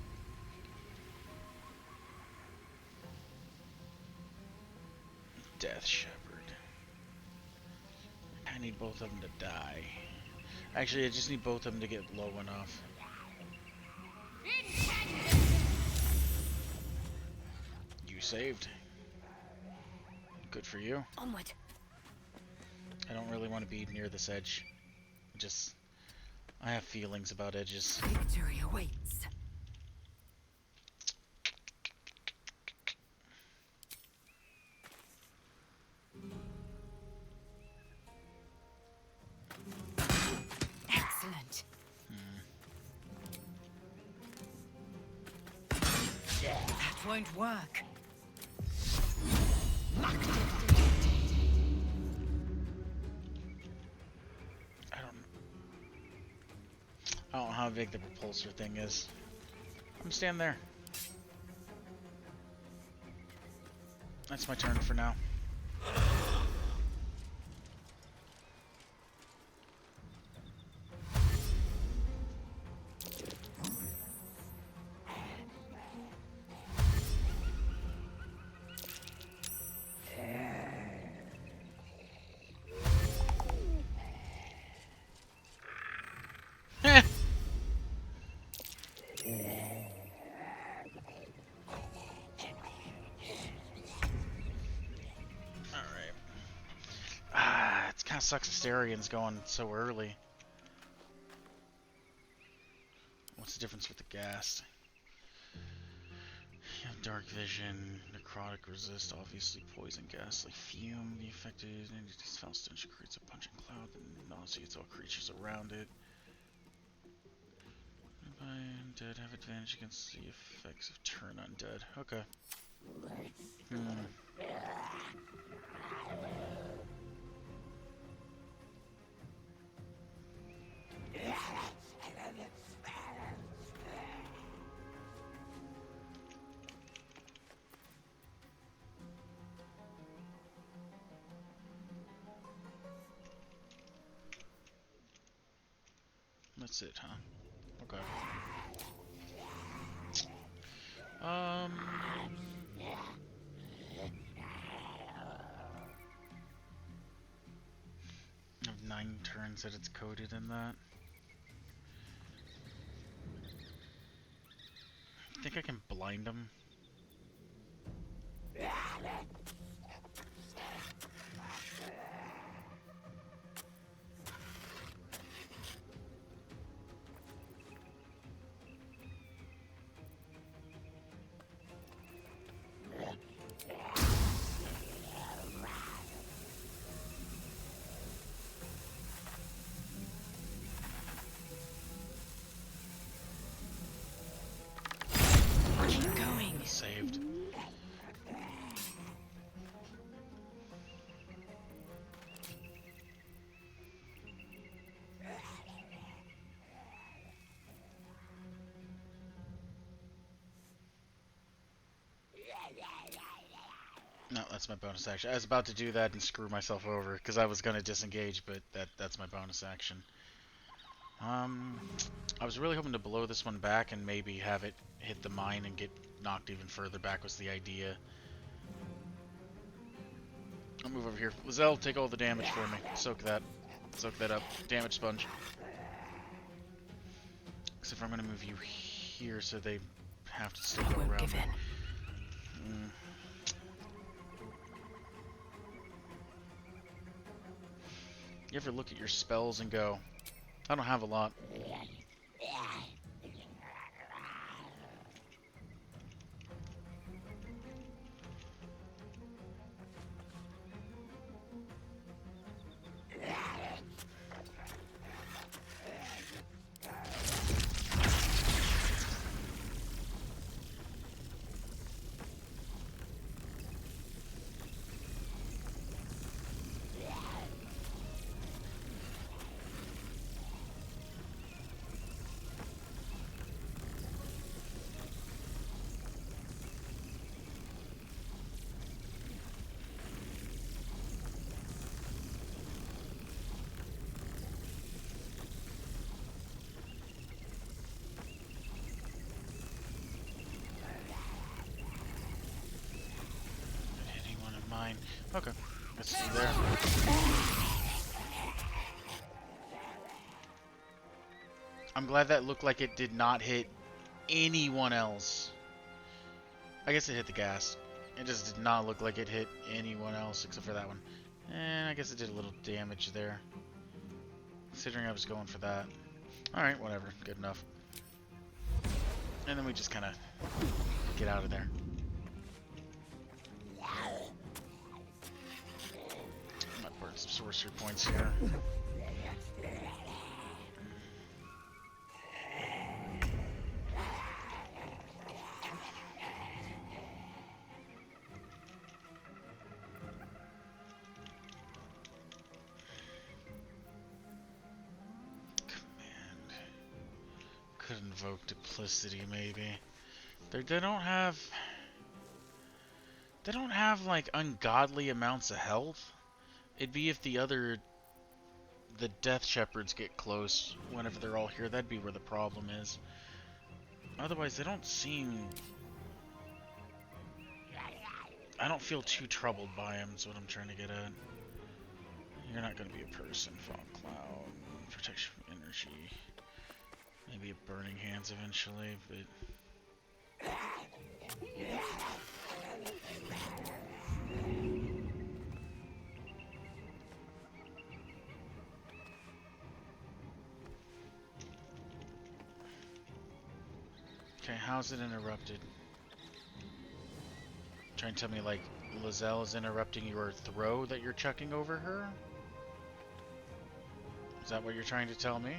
Death Shepherd. I need both of them to die. Actually, I just need both of them to get low enough. You saved. Good for you.
Onward.
I don't really want to be near this edge. I have feelings about edges.
Victory awaits. Excellent. That won't work.
I don't know how big the repulsor thing is. I'm standing there. That's my turn for now. Sucks Asterian's going so early. What's the difference with the gas? You have dark vision, necrotic resist, obviously poison, ghastly fume. The affected entity's foul stench creates a pungent cloud that nauseates all creatures around it. Undead have advantage against the effects of turn undead. Okay. That's it, huh? Okay. I have 9 turns that it's coded in that. I think I can blind him.
Keep going.
Saved. No, that's my bonus action. I was about to do that and screw myself over because I was going to disengage, but that's my bonus action. I was really hoping to blow this one back and maybe have it hit the mine and get knocked even further back was the idea. I'll move over here. Lizelle, take all the damage for me. Soak that. Soak that up. Damage sponge. Except for I'm going to move you here so they have to still go around. You ever look at your spells and go, I don't have a lot. fine. Okay. Let's see there. I'm glad that looked like it did not hit anyone else. I guess it hit the gas. It just did not look like it hit anyone else except for that one. And I guess it did a little damage there. Considering I was going for that. Alright, whatever. Good enough. And then we just kind of get out of there. Might burn some sorcery points here. Could invoke duplicity, maybe. They don't have like ungodly amounts of health. It'd be if the Death Shepherds get close whenever they're all here. That'd be where the problem is. Otherwise, they don't seem. I don't feel too troubled by them. Is what I'm trying to get at. You're not going to be a person, Fog Cloud, protection from energy. Maybe a Burning Hands eventually, but... Okay, how's it interrupted? Trying to tell me, like, Lizelle is interrupting your throw that you're chucking over her? Is that what you're trying to tell me?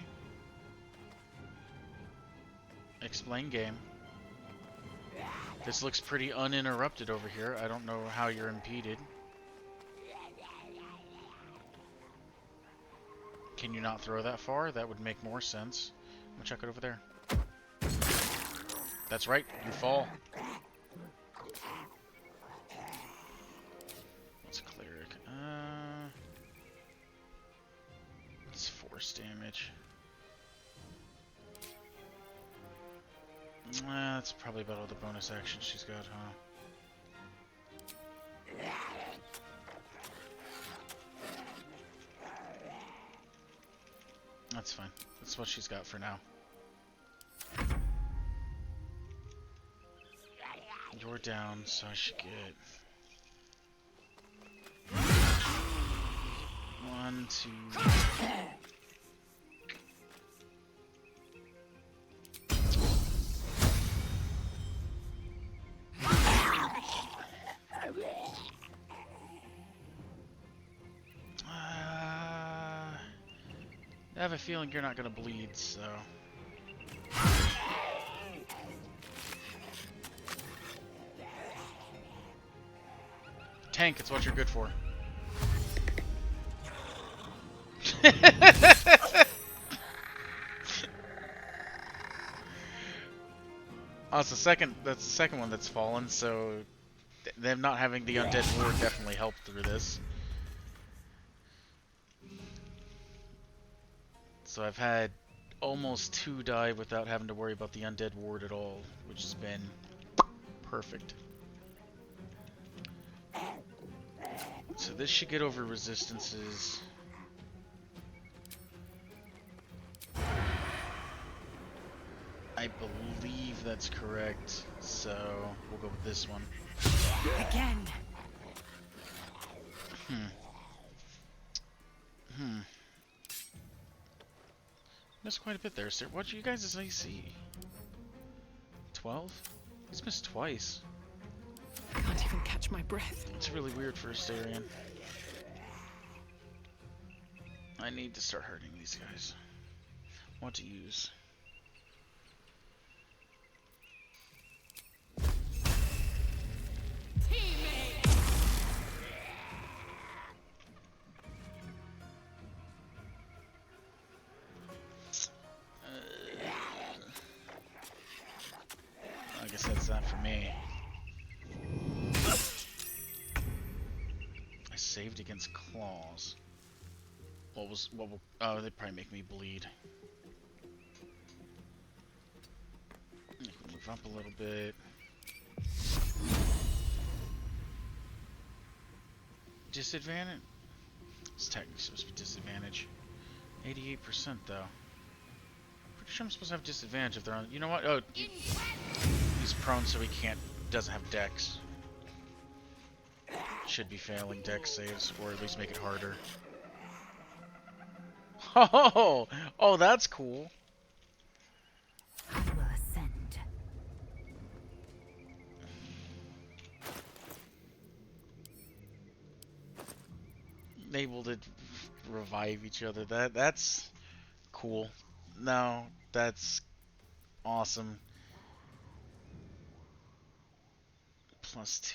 Explain game. This looks pretty uninterrupted over here. I don't know how you're impeded. Can you not throw that far? That would make more sense. I'm gonna check it over there. That's right, you fall. What's a cleric? It's force damage. That's probably about all the bonus actions she's got, huh? That's fine. That's what she's got for now. You're down, so I should get... 1, 2... I have a feeling you're not gonna bleed, so... Tank, it's what you're good for. Oh, it's that's the second one that's fallen, so them not having the undead ward definitely helped through this. So I've had almost 2 die without having to worry about the undead ward at all, which has been perfect. So this should get over resistances. I believe that's correct, so we'll go with this one.
Again.
Missed quite a bit there, sir. What's you guys' AC? 12? He's missed twice.
I can't even catch my breath.
It's really weird for a Astarion. I need to start hurting these guys. What to use? I guess that's that for me. I saved against claws. What will, oh, they probably make me bleed. I can move up a little bit. Disadvantage? It's technically supposed to be disadvantage. 88% though. Pretty sure I'm supposed to have disadvantage if they're on. You know what? Oh, he's prone, so he doesn't have dex. Should be failing dex saves, or at least make it harder. Oh, that's cool.
I will ascend.
Able to revive each other. That's cool. No, that's awesome. +2.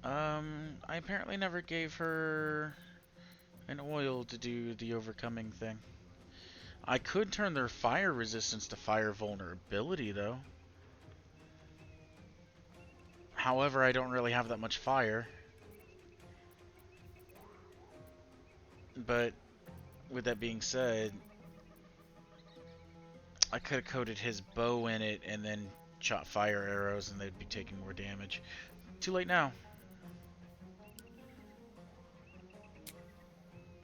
I apparently never gave her an oil to do the overcoming thing. I could turn their fire resistance to fire vulnerability, though. However, I don't really have that much fire. But, with that being said, I could have coated his bow in it and then shot fire arrows and they'd be taking more damage. Too late now.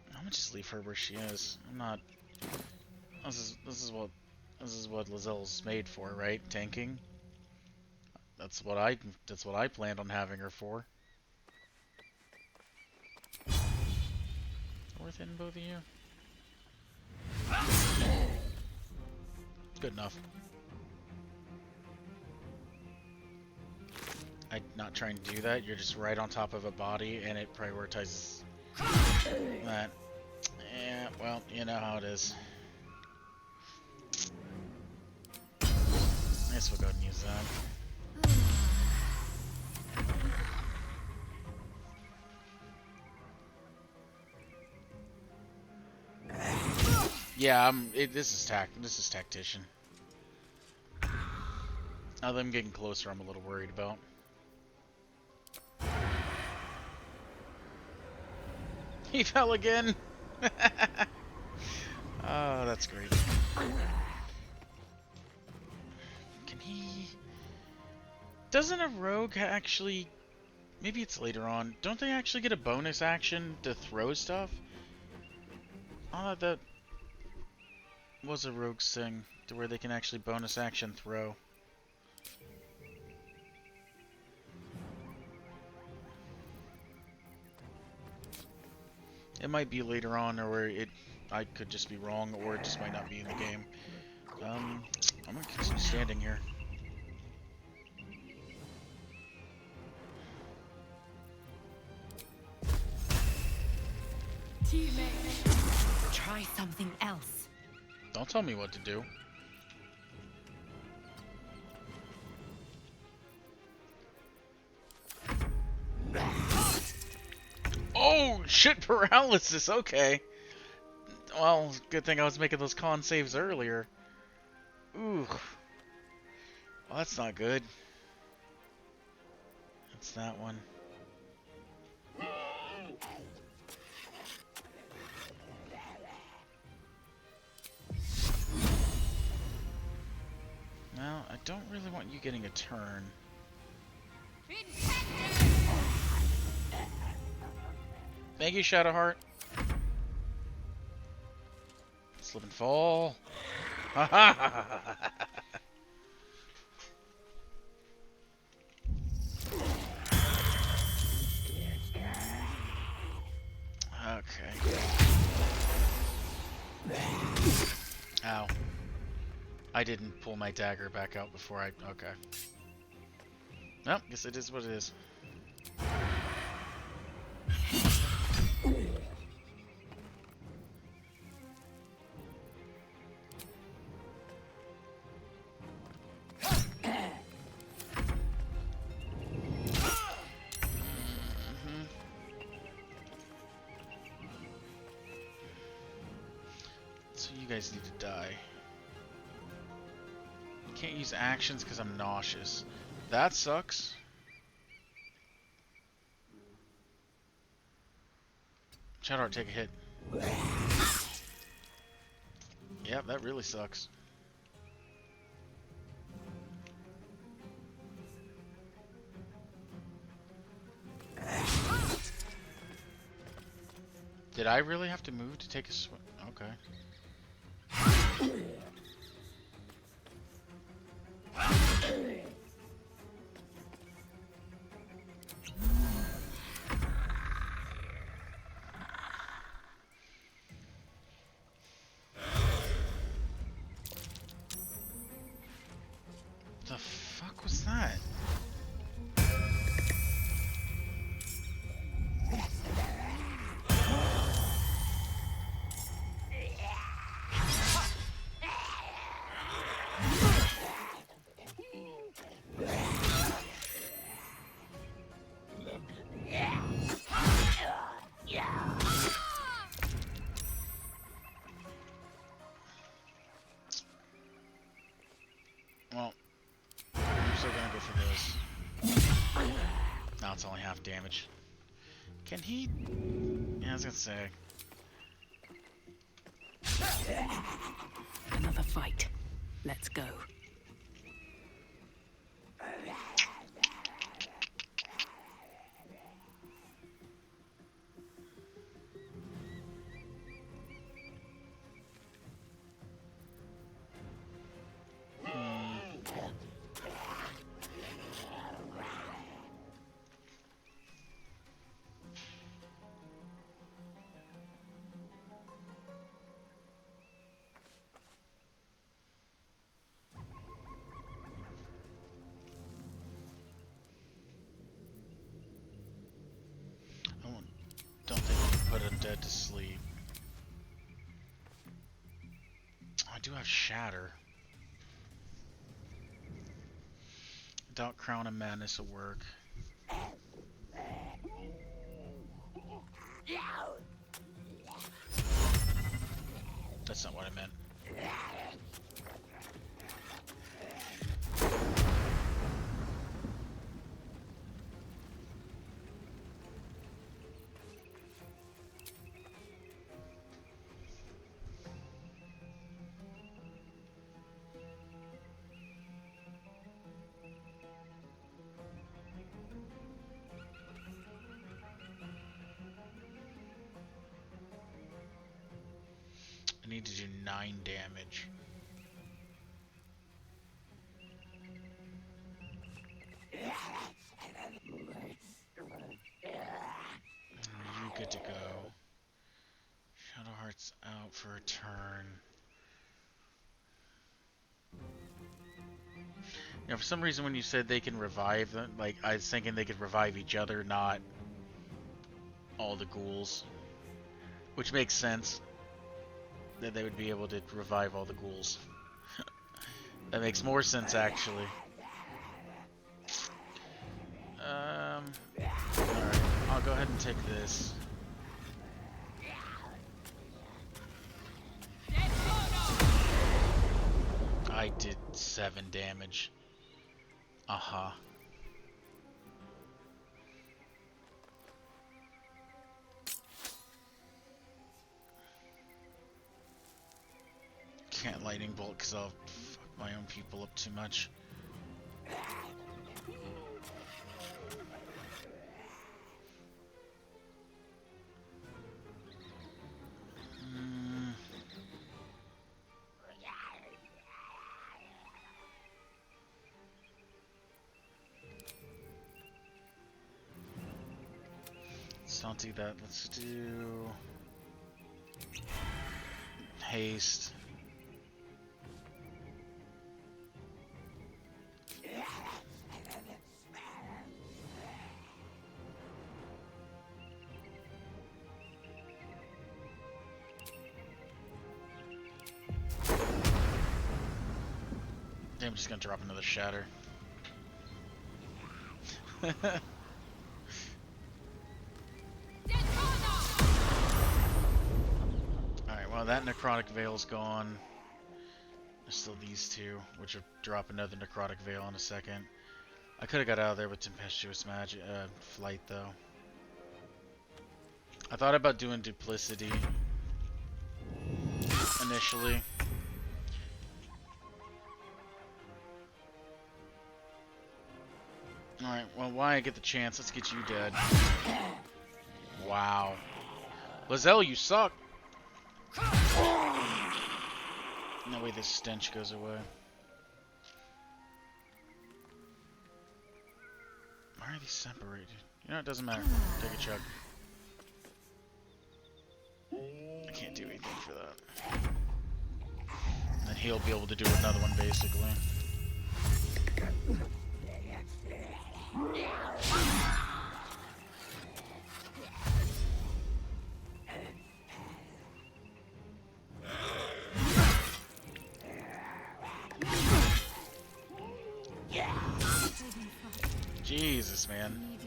I'm gonna just leave her where she is. I'm not. This is what Lazelle's made for, right? Tanking. That's what I planned on having her for. Worth hitting both of you? Good enough. I'm not trying to do that. You're just right on top of a body, and it prioritizes that. Yeah, well, you know how it is. I guess we'll go ahead and use that. Yeah, this is tactician. Now that I'm getting closer, I'm a little worried about. He fell again. Oh, that's great. Can he? Doesn't a rogue actually? Maybe it's later on. Don't they actually get a bonus action to throw stuff? I thought that was a rogue's thing, to where they can actually bonus action throw. It might be later on, or I could just be wrong, or it just might not be in the game. I'm gonna continue standing here.
Try something else.
Don't tell me what to do. Oh, shit, paralysis, okay. Well, good thing I was making those con saves earlier. Ooh. Well, that's not good. That's that one. Now, I don't really want you getting a turn. Thank you, Shadowheart. Slip and fall. Ha ha ha ha ha. Okay. Ow. I didn't pull my dagger back out before I... Okay. Well, guess it is what it is. So you guys need to die. Can't use actions because I'm nauseous. That sucks. Shadowheart, take a hit. Yep, that really sucks. Did I really have to move to take a swim? Okay. The fuck was that? Well, I'm still gonna go for this. Now it's only half damage. Can he? Yeah, I was gonna say.
Another fight. Let's go.
Don't think we can put undead to sleep. I do have Shatter. Doubt Crown of Madness will work. That's not what I meant. I need to do 9 damage. You get to go. Shadowheart's out for a turn. Yeah, for some reason when you said they can revive them, like I was thinking they could revive each other, not all the ghouls. Which makes sense. That they would be able to revive all the ghouls. That makes more sense, actually. Alright, I'll go ahead and take this. I did 7 damage. Uh-huh. Can't lightning bolt because I'll fuck my own people up too much. Let's not do that. Let's do haste. I'm just gonna drop another shatter. Alright, well that necrotic veil's gone. There's still these two, which will drop another necrotic veil in a second. I could have got out of there with tempestuous magic flight though. I thought about doing duplicity initially. Alright, well, why I get the chance, let's get you dead. Wow. Lizelle, you suck. No way this stench goes away. Why are these separated? You know, it doesn't matter. Take a chug. I can't do anything for that. And then he'll be able to do another one, basically. Jesus, man.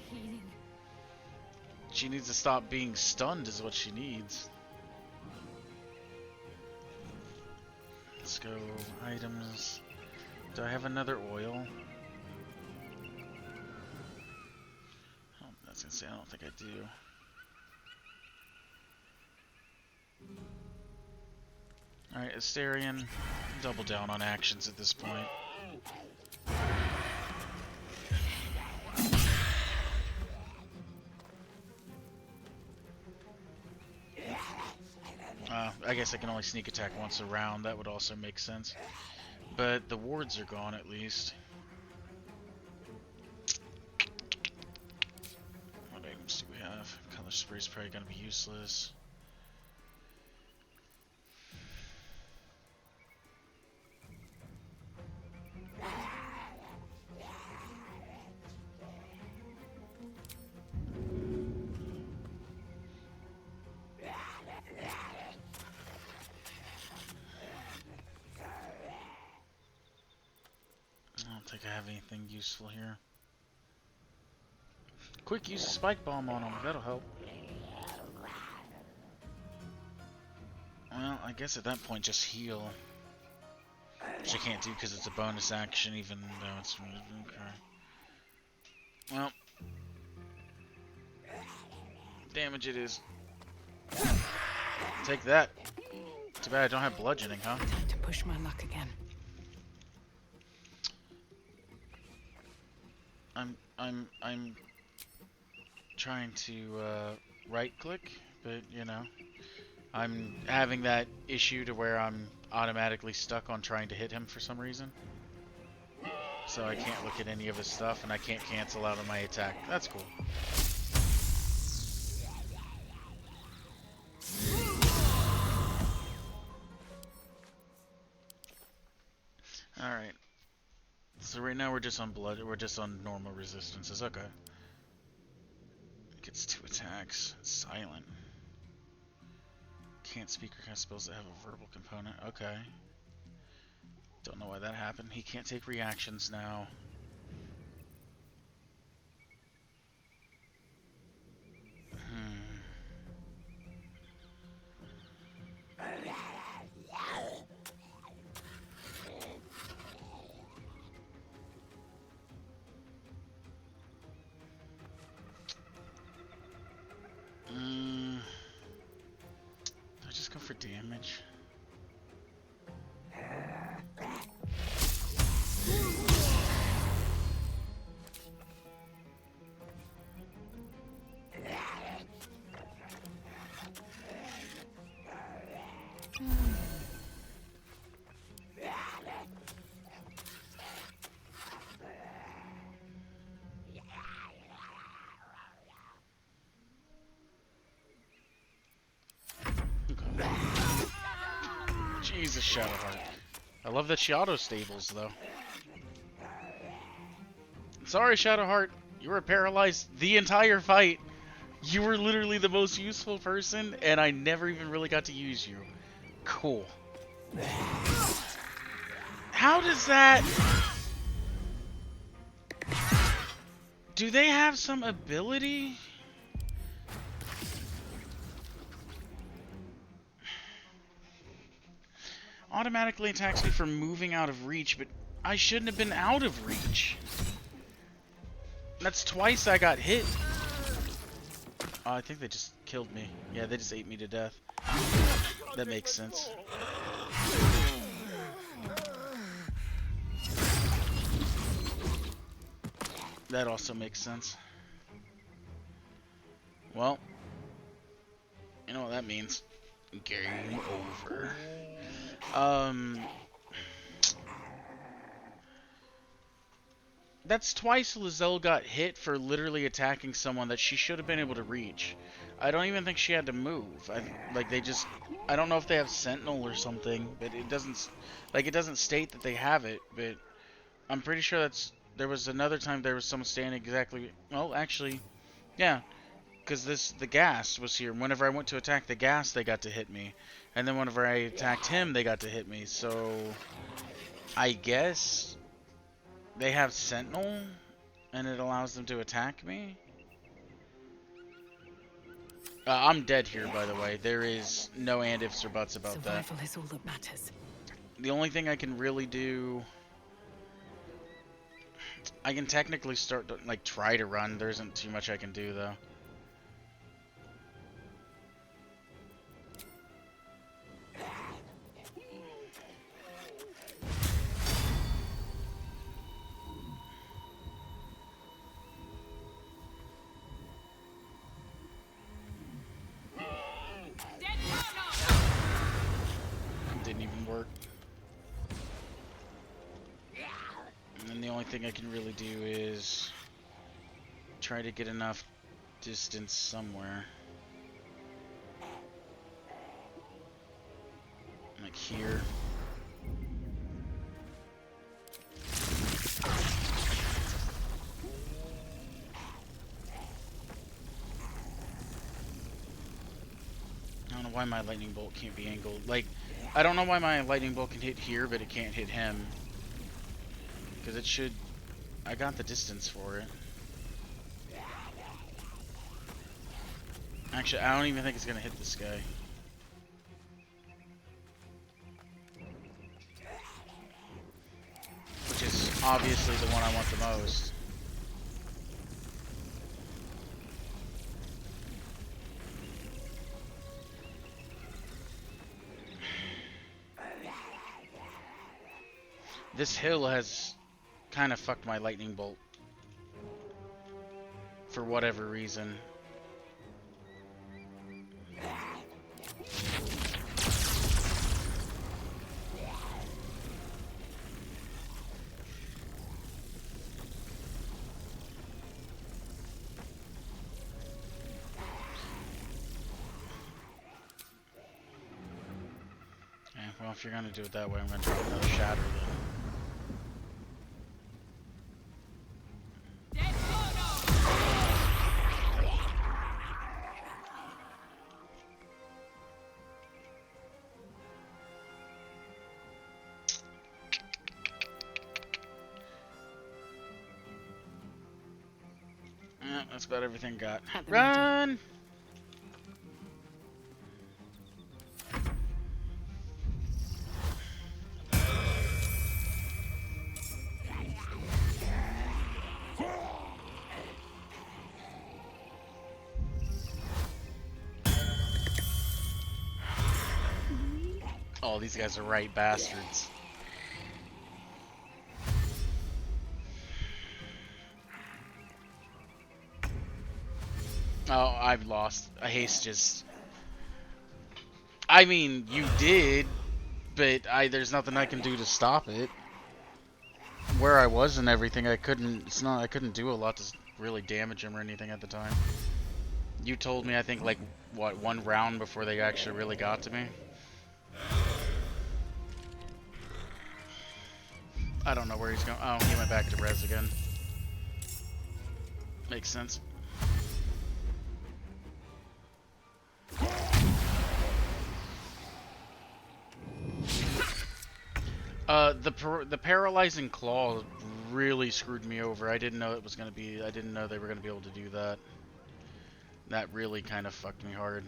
She needs to stop being stunned is what she needs. Let's go items. Do I have another oil? Oh, I was gonna say, I don't think I do. Alright, Asterion, double down on actions at this point. I guess I can only sneak attack once a round. That would also make sense. But the wards are gone at least. What items do we have? Color spray's probably going to be useless. I don't think I have anything useful here. Quick, use a spike bomb on him. That'll help. Well, I guess at that point just heal. Which I can't do because it's a bonus action even though it's... Okay. Well. Damage it is. Take that. Too bad I don't have bludgeoning, huh?
Time to push my luck again.
I'm trying to right click, but you know, I'm having that issue to where I'm automatically stuck on trying to hit him for some reason. So I can't look at any of his stuff and I can't cancel out of my attack. That's cool. Alright. So right now we're just on blood, we're just on normal resistances, okay. Gets 2 attacks, silent. Can't speak or cast spells that have a verbal component, okay. Don't know why that happened. He can't take reactions now. Do I just go for damage? Jesus, Shadowheart. I love that she auto-stables, though. Sorry, Shadowheart. You were paralyzed the entire fight. You were literally the most useful person, and I never even really got to use you. Cool. How does that... Do they have some ability? Automatically attacks me for moving out of reach, but I shouldn't have been out of reach. That's twice I got hit. Oh, I think they just killed me. Yeah, they just ate me to death. That makes sense. That also makes sense. Well, You know what that means? Game over. That's twice Lizelle got hit for literally attacking someone that she should have been able to reach. I don't even think she had to move. I don't know if they have Sentinel or something, but it doesn't state that they have it, but I'm pretty sure there was another time there was someone standing exactly, well, actually, yeah, because the gas was here. Whenever I went to attack the gas, they got to hit me. And then whenever I attacked him, they got to hit me. So, I guess they have Sentinel, and it allows them to attack me. I'm dead here, by the way. There is no and ifs or buts about that.
Survival is all that matters.
The only thing I can really do... I can technically start to, like, try to run. There isn't too much I can do, though. Didn't even work. And then the only thing I can really do is try to get enough distance somewhere. Like here. I don't know why my lightning bolt can't be angled. Like, I don't know why my lightning bolt can hit here, but it can't hit him. Because it should... I got the distance for it. Actually, I don't even think it's going to hit this guy. Which is obviously the one I want the most. This hill has kind of fucked my lightning bolt. For whatever reason. Yeah, well, if you're gonna do it that way, I'm gonna drop another shatter then. Yeah, that's about everything got. Run! Oh, these guys are right bastards. Oh, I've lost. A haste just... I mean, you did, but there's nothing I can do to stop it. Where I was and everything, I couldn't do a lot to really damage him or anything at the time. You told me, I think, like, what, one round before they actually really got to me? I don't know where he's going. Oh, he went back to res again. Makes sense. The paralyzing claw really screwed me over. I didn't know it was gonna be. I didn't know they were gonna be able to do that. That really kind of fucked me hard.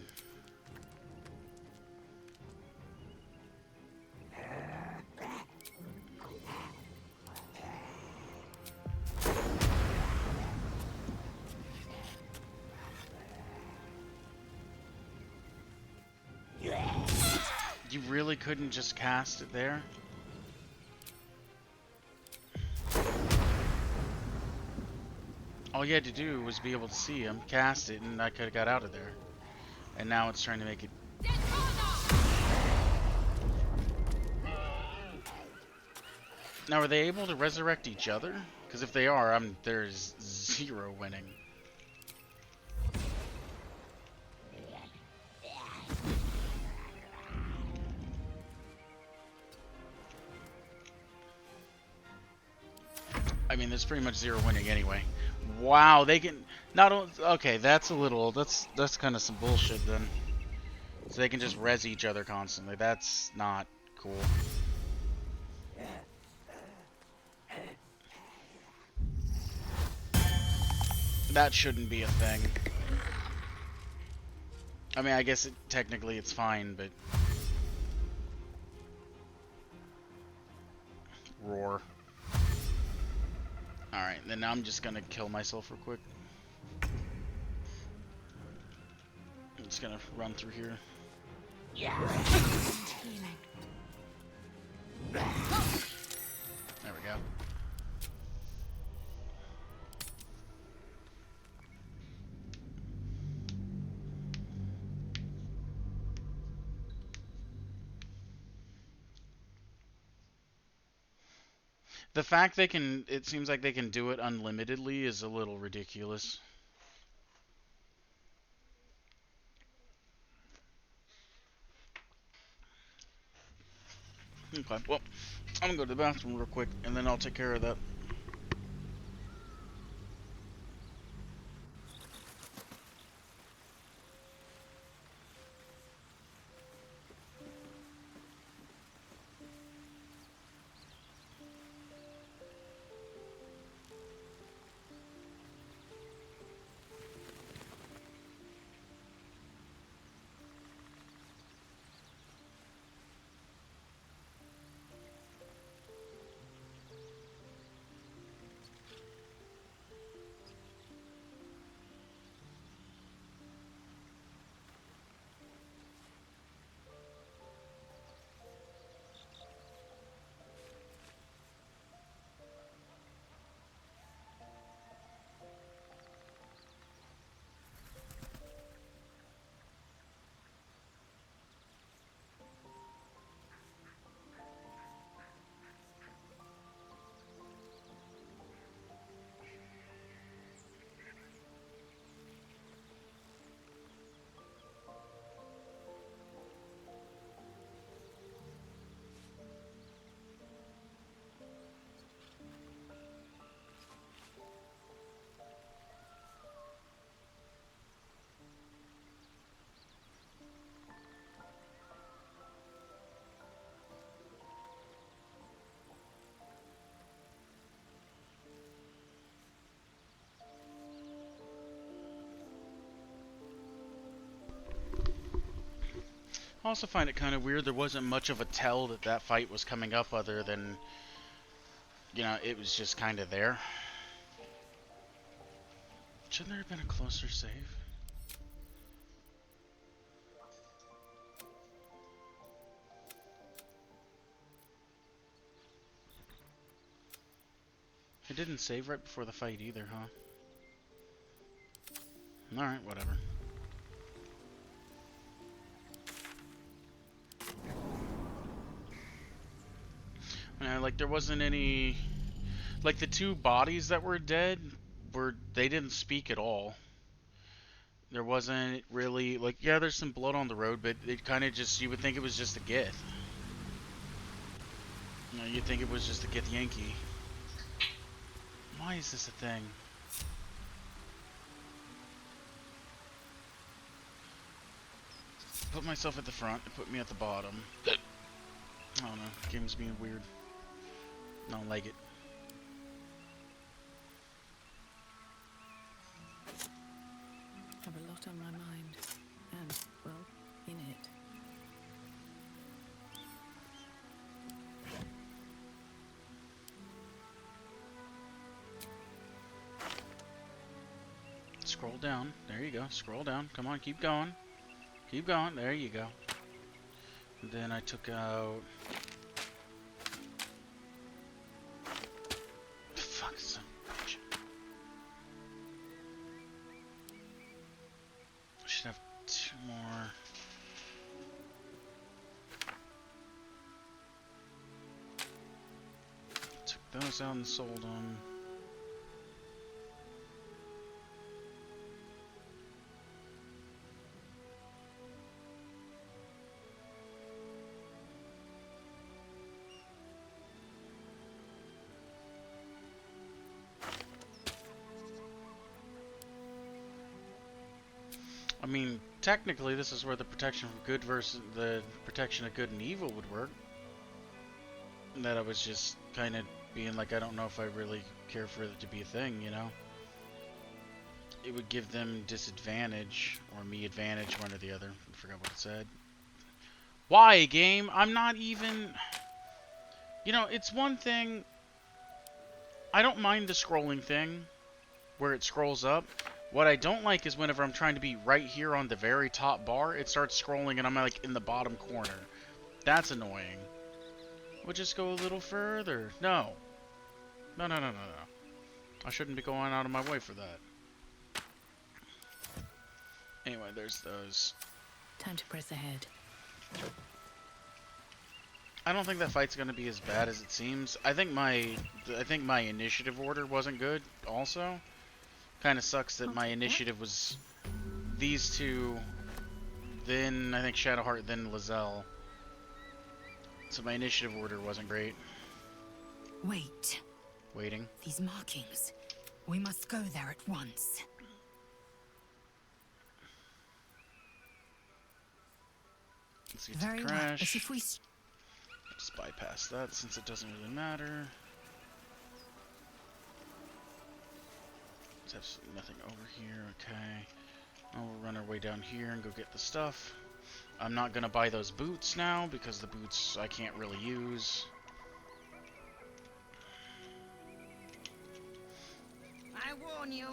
You really couldn't just cast it there? All you had to do was be able to see him, cast it, and I could have got out of there. And now it's trying to make it... Now, are they able to resurrect each other? Because if they are, there's 0 winning. I mean, there's pretty much 0 winning anyway. Wow, they can not only... Okay, that's a little... That's kind of some bullshit then. So they can just res each other constantly. That's not cool. That shouldn't be a thing. I mean, I guess technically it's fine, but... Roar. Alright, then I'm just gonna kill myself real quick. I'm just gonna run through here. Yeah. There we go. The fact it seems like they can do it unlimitedly is a little ridiculous. Okay, well, I'm gonna go to the bathroom real quick, and then I'll take care of that. I also find it kind of weird there wasn't much of a tell that fight was coming up other than, you know, it was just kind of there. Shouldn't there have been a closer save? It didn't save right before the fight either, huh? Alright, whatever. Like, there wasn't any... Like, the 2 bodies that were dead, they didn't speak at all. There wasn't really... Like, yeah, there's some blood on the road, but it kind of just... You would think it was just a gith. You know, you'd think it was just a gith Yankee. Why is this a thing? Put myself at the front and put me at the bottom. I don't know. The game's being weird. I don't like it.
Have a lot on my mind. And, well, in it.
Scroll down. There you go. Scroll down. Come on, keep going. Keep going. There you go. And then I took out... Fuck, son of a bitch. I should have 2. More. Took those out and sold them. I mean, technically, this is where the protection of good versus the protection of good and evil would work. And that I was just kind of being like, I don't know if I really care for it to be a thing, you know? It would give them disadvantage, or me advantage, one or the other. I forgot what it said. Why, game? I'm not even... You know, it's one thing... I don't mind the scrolling thing, where it scrolls up. What I don't like is whenever I'm trying to be right here on the very top bar, it starts scrolling and I'm like in the bottom corner. That's annoying. We'll just go a little further. No. No, no, no, no, no. I shouldn't be going out of my way for that. Anyway, there's those.
Time to press ahead.
I don't think that fight's gonna be as bad as it seems. I think my initiative order wasn't good also. Kind of sucks that my initiative was these two, then I think Shadowheart, then Lizelle. So my initiative order wasn't great.
Wait.
Waiting.
These markings. We must go there at once.
Let's get
Very
to
well.
crash.
As if we
Just bypass that since it doesn't really matter. There's nothing over here, okay. Oh, we'll run our way down here and go get the stuff. I'm not gonna buy those boots now because the boots I can't really use.
I warn you,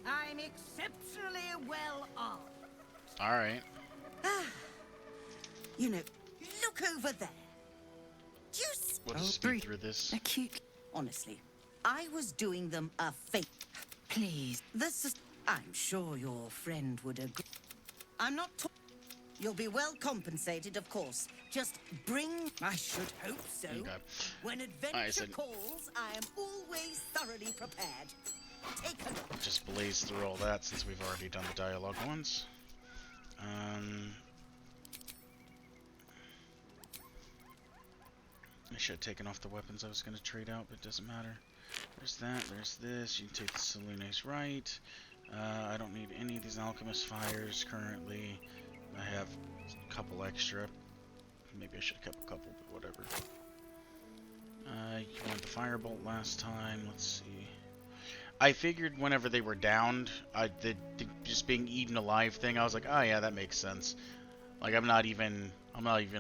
I'm exceptionally well armed.
Alright.
You know, look over there. Do you
We'll just speed through this.
Honestly, I was doing them a favor.
Please.
This is... I'm sure your friend would agree. I'm not talking... You'll be well compensated, of course. Just bring... I should hope so.
Okay.
When adventure calls, I am always thoroughly prepared. Take a...
Just blaze through all that since we've already done the dialogue once. I should have taken off the weapons I was going to trade out, but it doesn't matter. There's that, there's this. You can take the Saloon's right. I don't need any of these Alchemist Fires currently. I have a couple extra. Maybe I should have kept a couple, but whatever. You wanted the Firebolt last time. Let's see. I figured whenever they were downed, the just being eaten alive thing, I was like, oh yeah, that makes sense. Like, I'm not even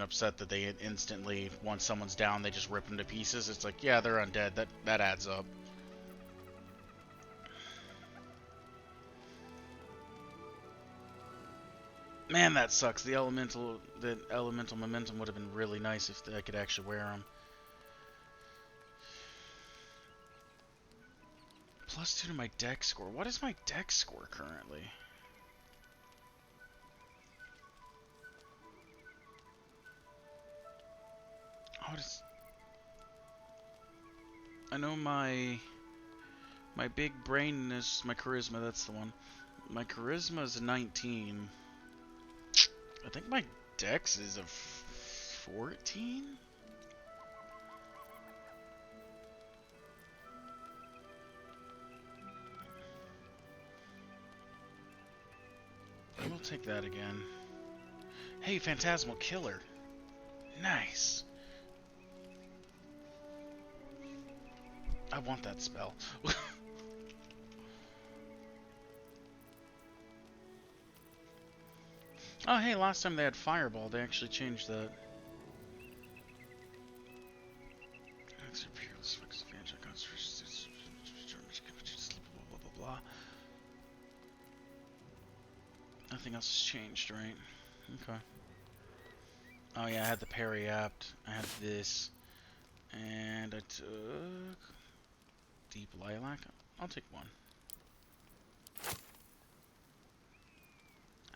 upset that they instantly, once someone's down, they just rip them to pieces. It's like, yeah, they're undead. That adds up. Man, that sucks. The elemental momentum would have been really nice if I could actually wear them. +2 to my dex score. What is my dex score currently? Oh, I know my big brainness, my charisma, that's the one. My charisma is 19. I think my dex is a 14? We'll take that again. Hey, Phantasmal Killer. Nice. I want that spell. Oh, hey, last time they had Fireball, they actually changed that. Nothing else has changed, right? Okay. Oh yeah, I had the parry apt. I had this. And I took... Deep Lilac. I'll take one.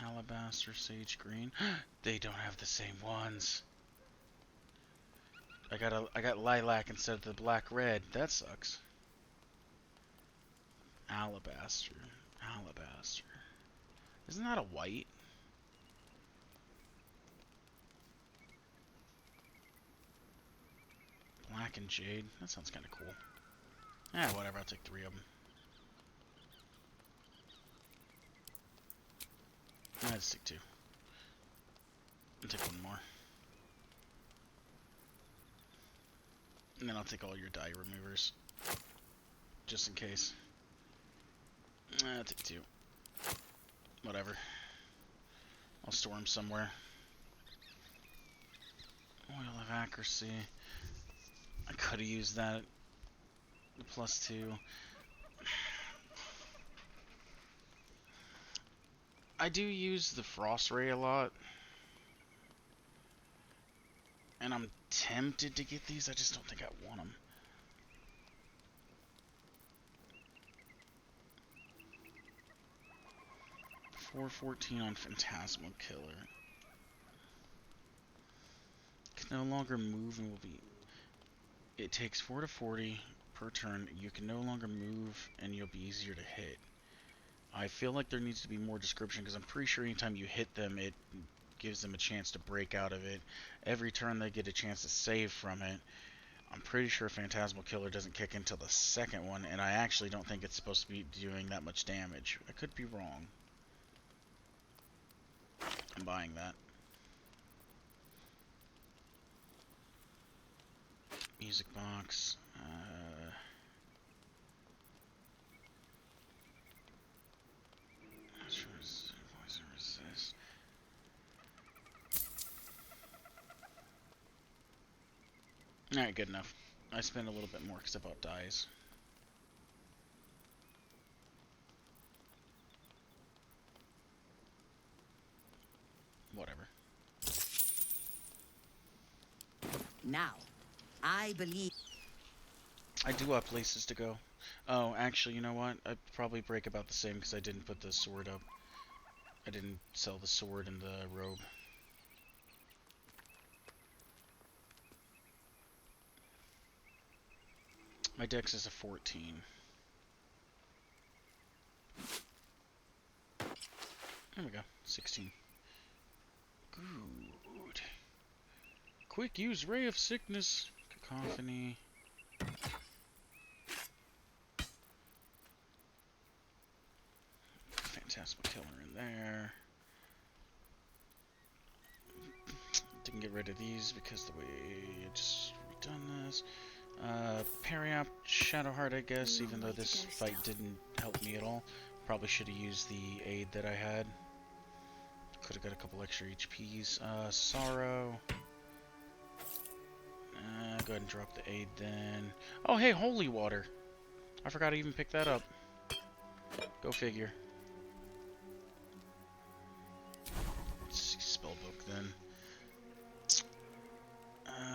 Alabaster, sage green. They don't have the same ones. I got lilac instead of the black red. That sucks. Alabaster. Alabaster. Isn't that a white? Black and jade. That sounds kind of cool. Yeah, whatever. I'll take 3 of them. I'd stick 2. I'll take 1 more. And then I'll take all your dye removers. Just in case. I'll take 2. Whatever. I'll store them somewhere. Oil of accuracy. I could have used that. The +2. I do use the frost ray a lot. And I'm tempted to get these. I just don't think I want them. $4.14 on Phantasmal Killer. Can no longer move and will be... It takes 4 to 40 per turn. You can no longer move and you'll be easier to hit. I feel like there needs to be more description because I'm pretty sure anytime you hit them, it gives them a chance to break out of it. Every turn they get a chance to save from it. I'm pretty sure Phantasmal Killer doesn't kick until the second one, and I actually don't think it's supposed to be doing that much damage. I could be wrong. I'm buying that. Music box. Poison resist. Alright, good enough. I spent a little bit more because I bought dyes. Whatever.
Now, I believe...
I do have places to go. Oh, actually, you know what? I'd probably break about the same because I didn't put the sword up. I didn't sell the sword and the robe. My dex is a 14. There we go. 16. Good. Quick use Ray of Sickness. Cacophony. Phantasmal Killer in there. Didn't get rid of these because the way I just redone this. Parry up Shadowheart, I guess, even though this fight didn't help me at all. Probably should have used the aid that I had. Could have got a couple extra HPs. Sorrow. Go ahead and drop the aid then. Oh, hey, Holy Water. I forgot to even pick that up. Go figure. Let's see, spellbook then.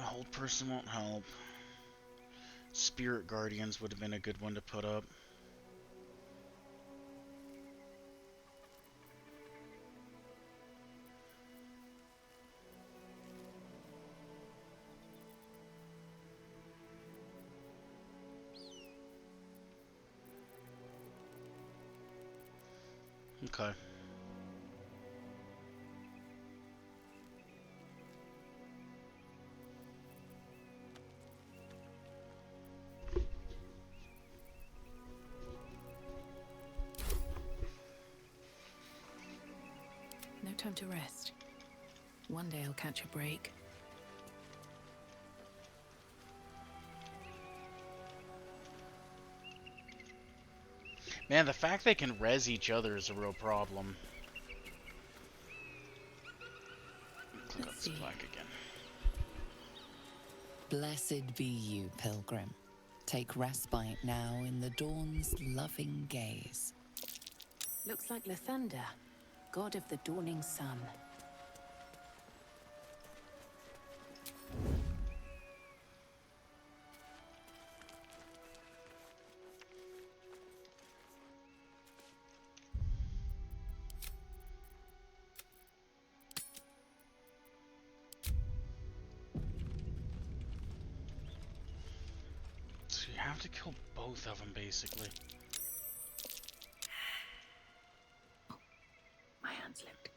Hold Person won't help. Spirit Guardians would have been a good one to put up. Okay.
No time to rest. One day I'll catch a break.
Man, the fact they can res each other is a real problem. Click on this plaque again.
Blessed be you, pilgrim. Take respite now in the dawn's loving gaze.
Looks like Lathander, god of the dawning sun.
have to kill both of them, basically.
My hand slipped.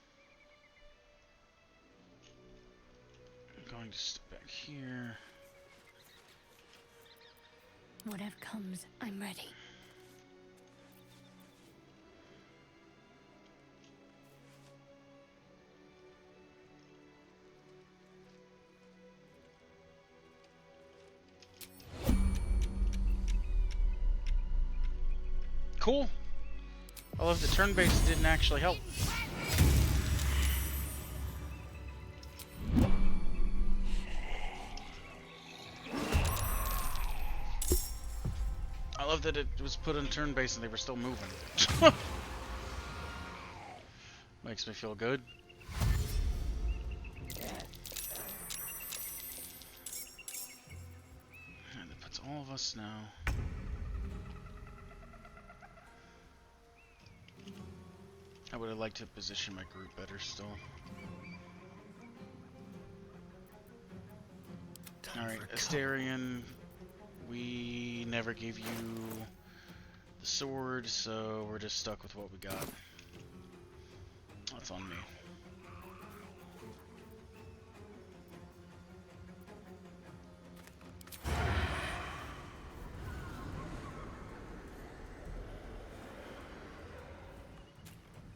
I'm going to step back here.
Whatever comes, I'm ready.
Cool. I love the turn-based didn't actually help. I love that it was put on turn-based and they were still moving. Makes me feel good. And that puts all of us now. I would have liked to position my group better still. Alright, Asterion, we never gave you the sword, so we're just stuck with what we got. That's on me.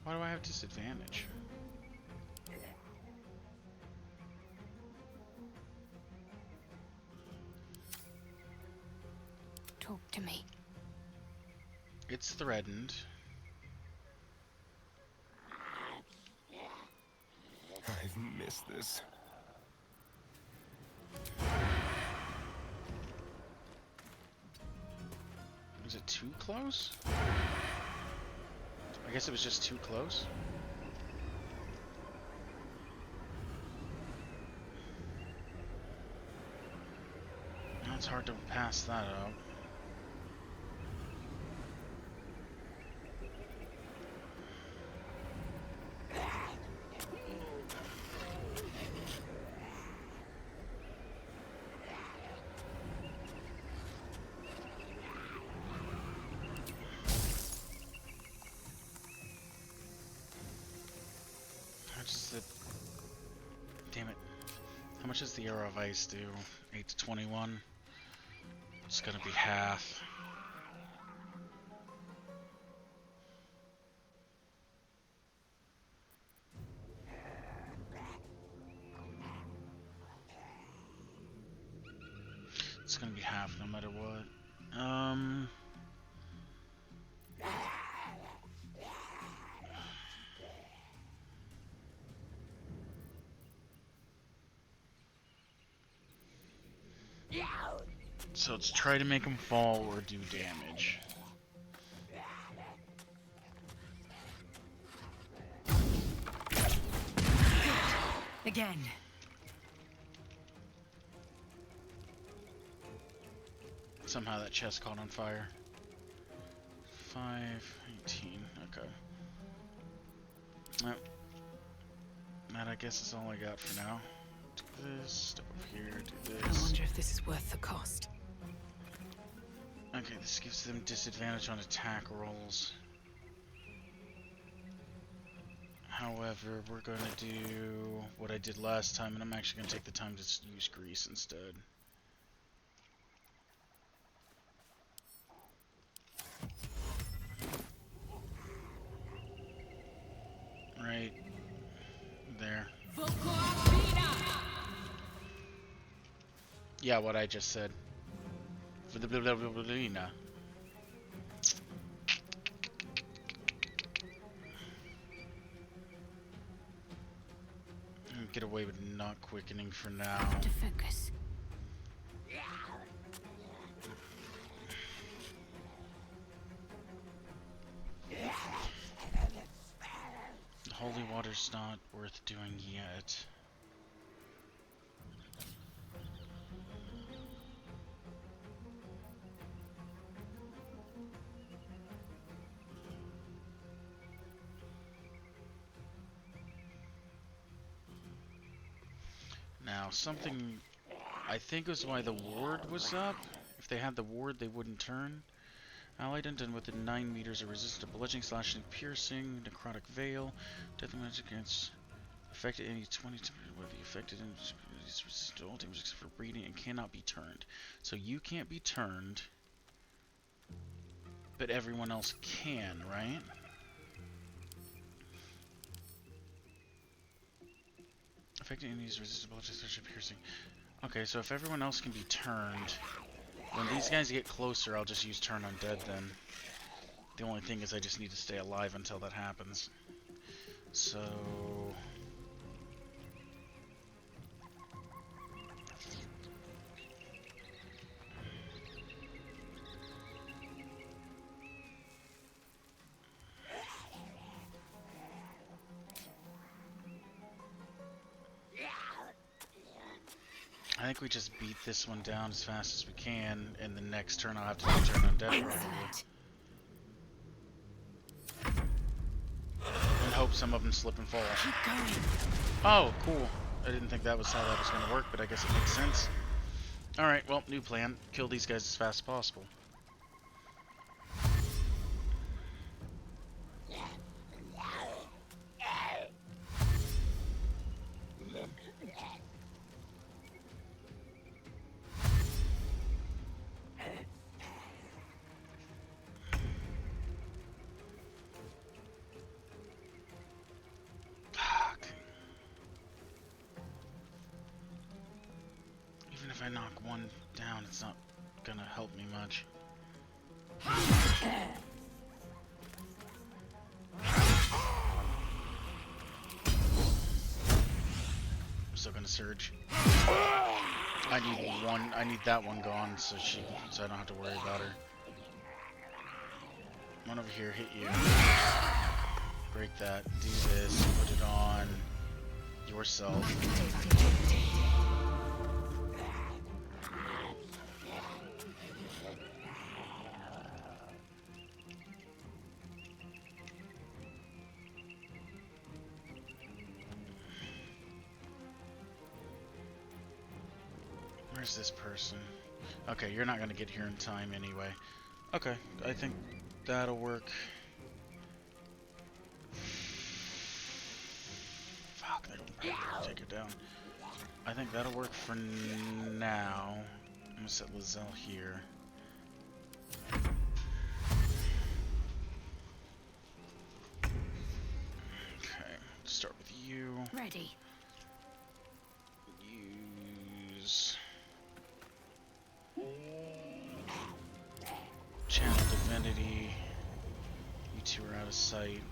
Why do I have disadvantage?
Talk to me.
It's threatened.
I've missed this.
Was it too close? I guess it was just too close. Now it's hard to pass that up. Damn it. How much does the Arrow of Ice do? 8 to 21? It's gonna be half. It's gonna be half no matter what. So let's try to make him fall or do damage.
Again.
Somehow that chest caught on fire. 5, 18, okay. Well, that I guess is all I got for now. Do this, step up here, do this.
I wonder if this is worth the cost.
Okay, this gives them disadvantage on attack rolls. However, we're going to do what I did last time, and I'm actually going to take the time to use grease instead. Right there. Yeah, what I just said. For the blah. Get away with not quickening for now.
To focus.
The holy water's not worth doing yet. Now, something I think was why the ward was up, If they had the ward, they wouldn't turn. Allied and done within 9 meters are resistant to bludgeoning, slashing, piercing, necrotic veil. Death magic against affected any 20 where the affected is resistant to all damage except for breeding and cannot be turned. So you can't be turned, but everyone else can, right? Affected enemies resistant to bludgeoning, slashing, piercing. Okay, so if everyone else can be turned, when these guys get closer, I'll just use turn undead then. The only thing is I just need to stay alive until that happens. So... I think we just beat this one down as fast as we can, and the next turn I'll have to do turn undead probably. And hope some of them slip and fall. Oh, cool. I didn't think that was how that was going to work, but I guess it makes sense. Alright, well, new plan. Kill these guys as fast as possible. If I knock one down, it's not gonna help me much. I'm still gonna surge. I need that one gone so I don't have to worry about her. One over here, hit you. Break that, do this, put it on yourself. Where's this person? Okay, you're not gonna get here in time anyway. Okay, I think that'll work. Fuck, I don't take it down. I think that'll work for now. I'm gonna set Lizelle here. Okay, start with you.
Ready.
Use Channel Divinity. You two are out of sight.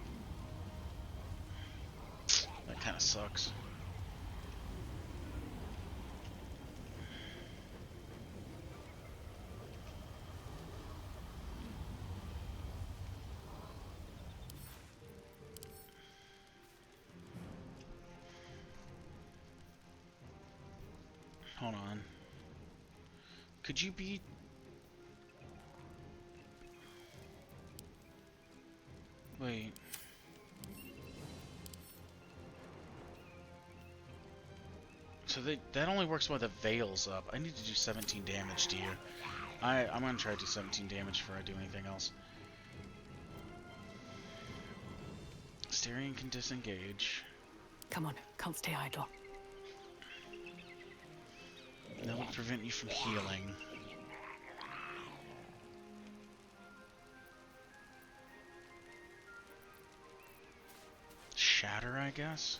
That kind of sucks. Hold on. Could you be... Wait. So that only works while the veil's up. I need to do 17 damage to you. I'm gonna try to do 17 damage before I do anything else. Styrian can disengage.
Come on, can't stay idle.
That would prevent you from healing. Shatter, I guess?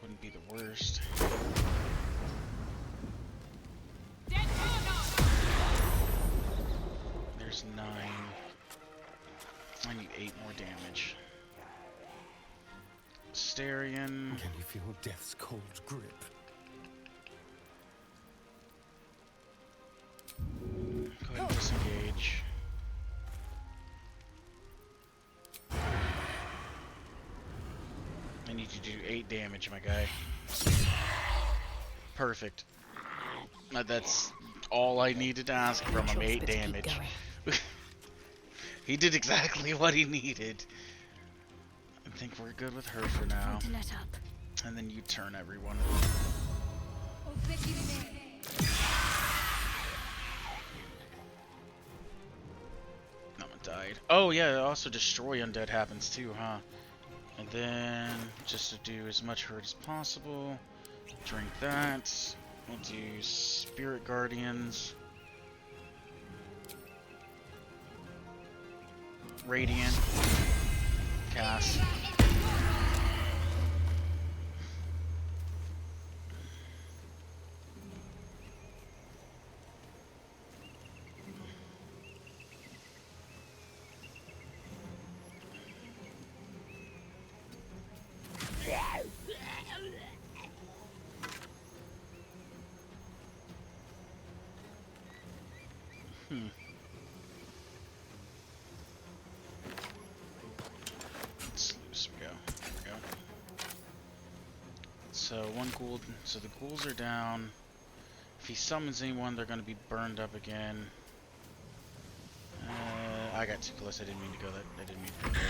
Wouldn't be the worst. There's 9. I need 8 more damage. Styrian.
Can you feel death's cold grip?
Go ahead and disengage. I need you to do 8 damage, my guy. Perfect. That's all I needed to ask from him, 8 damage. He did exactly what he needed. I think we're good with her for now. And then you turn everyone. died. Oh yeah, also destroy undead happens too, huh? And then, just to do as much hurt as possible, drink that. We'll do Spirit Guardians. Radiant. Cast. So one ghoul, so the ghouls are down. If he summons anyone, they're going to be burned up again. I got too close. I didn't mean to go that. I didn't mean to go there.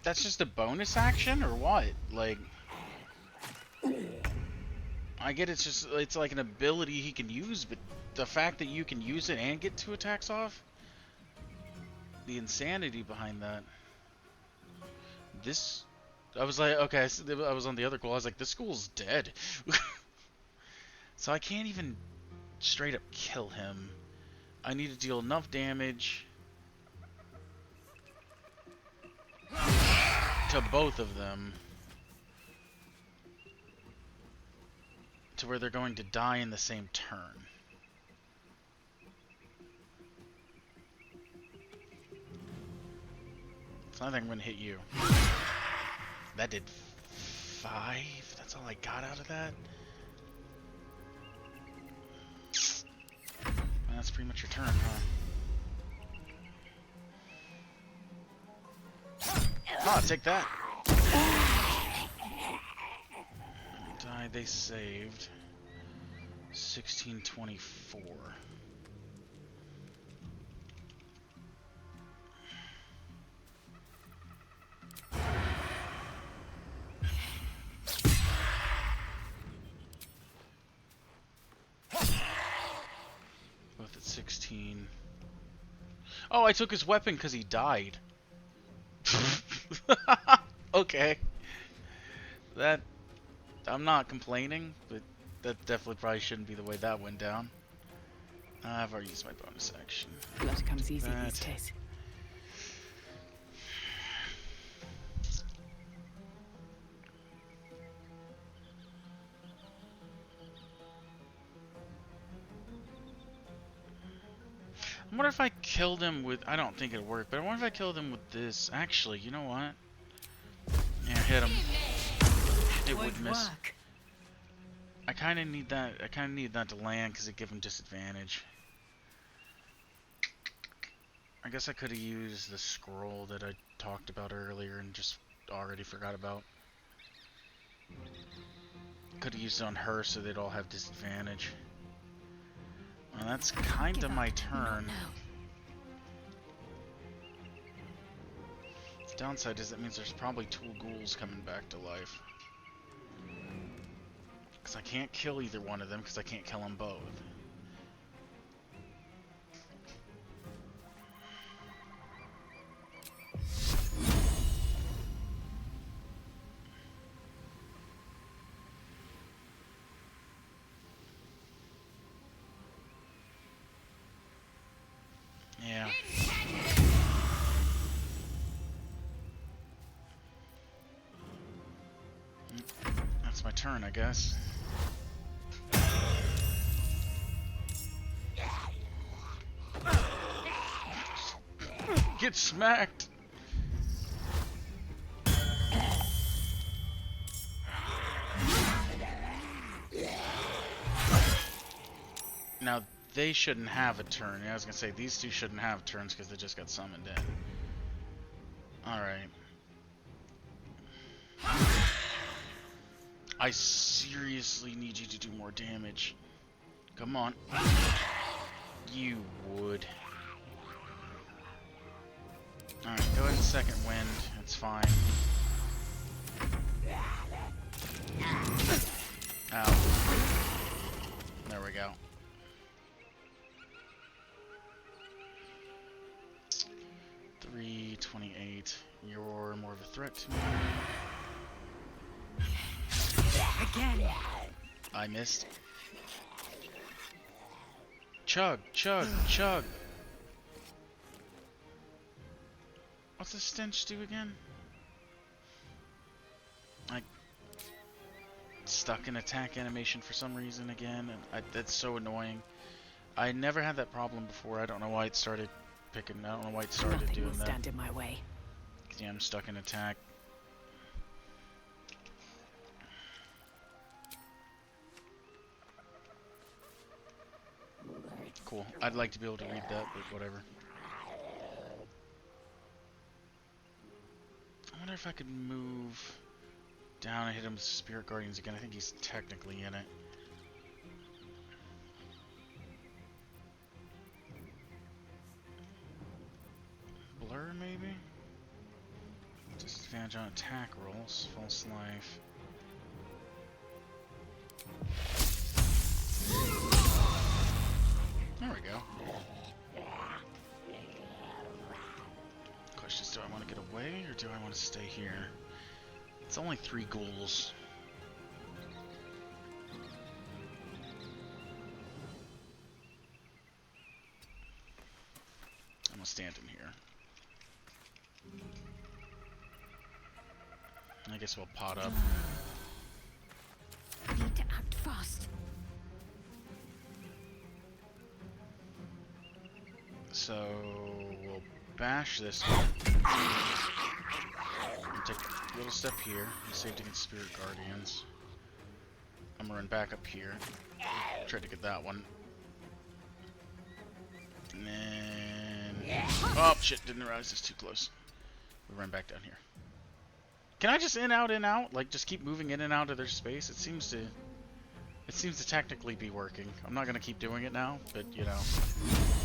That's just a bonus action, or what? Like, I get it's like an ability he can use, but the fact that you can use it and get 2 attacks off, the insanity behind that. This, I was like, okay, I was on the other goal. I was like, this ghoul's dead. So I can't even straight up kill him. I need to deal enough damage to both of them to where they're going to die in the same turn. So I think I'm going to hit you. That did 5? That's all I got out of that? Well, that's pretty much your turn, huh? Ah, take that! Died, they saved. 1624. Both at 16. Oh, I took his weapon because he died. Okay. That, I'm not complaining, but that definitely probably shouldn't be the way that went down. I've already used my bonus action.
Blood comes easy these days.
I wonder if I killed him with... I don't think it'll work, but I wonder if I killed him with this. Actually, you know what? Yeah, hit him. It would miss. I kind of need that. I kind of need that to land because it gives him disadvantage. I guess I could have used the scroll that I talked about earlier and just already forgot about. Could have used it on her so they'd all have disadvantage. Well, that's kind of my turn. The downside is that means there's probably 2 ghouls coming back to life. Because I can't kill either one of them because I can't kill them both. Yeah. That's my turn, I guess. Get smacked! Now, they shouldn't have a turn. I was gonna say, these 2 shouldn't have turns because they just got summoned in. Alright. I seriously need you to do more damage. Come on. You would. Alright, go ahead and second wind. It's fine. Ow. There we go. $328. You're more of a threat to me.
Again.
I missed. Chug, chug, chug. What's the stench do again? I stuck in attack animation for some reason again, and that's so annoying. I never had that problem before. I don't know why it started picking. I don't know why it started
Nothing
doing
will
that.
stand in my way.
Yeah, I'm stuck in attack. Cool. I'd like to be able to read that, but whatever. I wonder if I could move down and hit him with Spirit Guardians again. I think he's technically in it. Blur, maybe? Disadvantage on attack rolls. False life. There we go. Question is, do I want to get away or do I want to stay here? It's only 3 ghouls. I'm gonna stand in here. I guess we'll pot up.
Need to act fast.
So we'll bash this one. Take a little step here. We saved against Spirit Guardians. I'm gonna run back up here. Try to get that one. And then... Oh, shit, didn't realize it's too close. We run back down here. Can I just in, out? Like, just keep moving in and out of their space? It seems to technically be working. I'm not gonna keep doing it now, but, you know,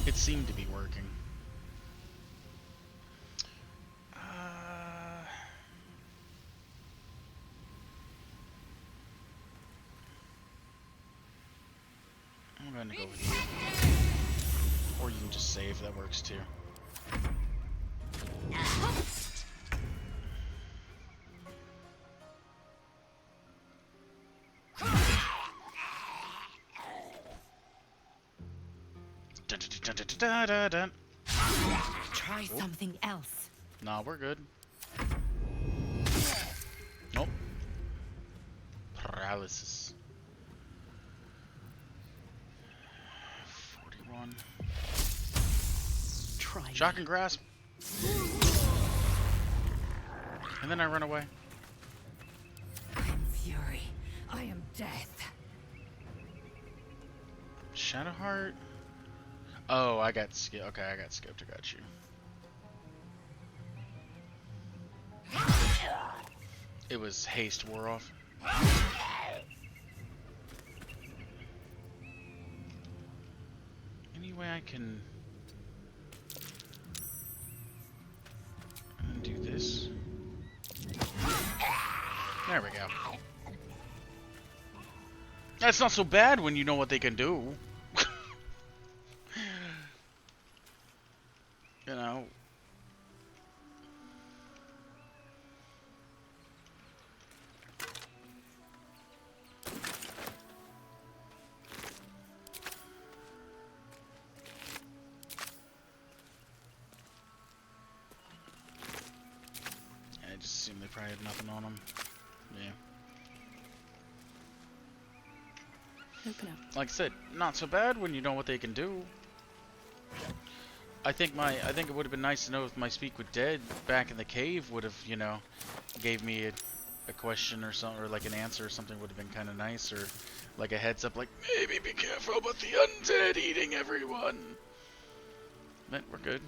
it seemed to be working. I'm going to go with you. Or you can just save, that works too.
Try something else.
Nah, we're good. Nope. Paralysis. 41.
Try.
Shock and grasp. And then I run away.
I am fury. I am death.
Shadowheart. Oh, I got skipped. Okay, I got skipped. I got you. It was haste wore off. Any way I can undo this? There we go. That's not so bad when you know what they can do. You know. I just assumed they probably had nothing on them. Yeah.
Open up.
Like I said, not so bad when you know what they can do. I think it would have been nice to know if my speak with Dead back in the cave would have, you know, gave me a question or something, or like an answer or something would have been kind of nice, or like a heads up, like maybe be careful about the undead eating everyone. But we're good.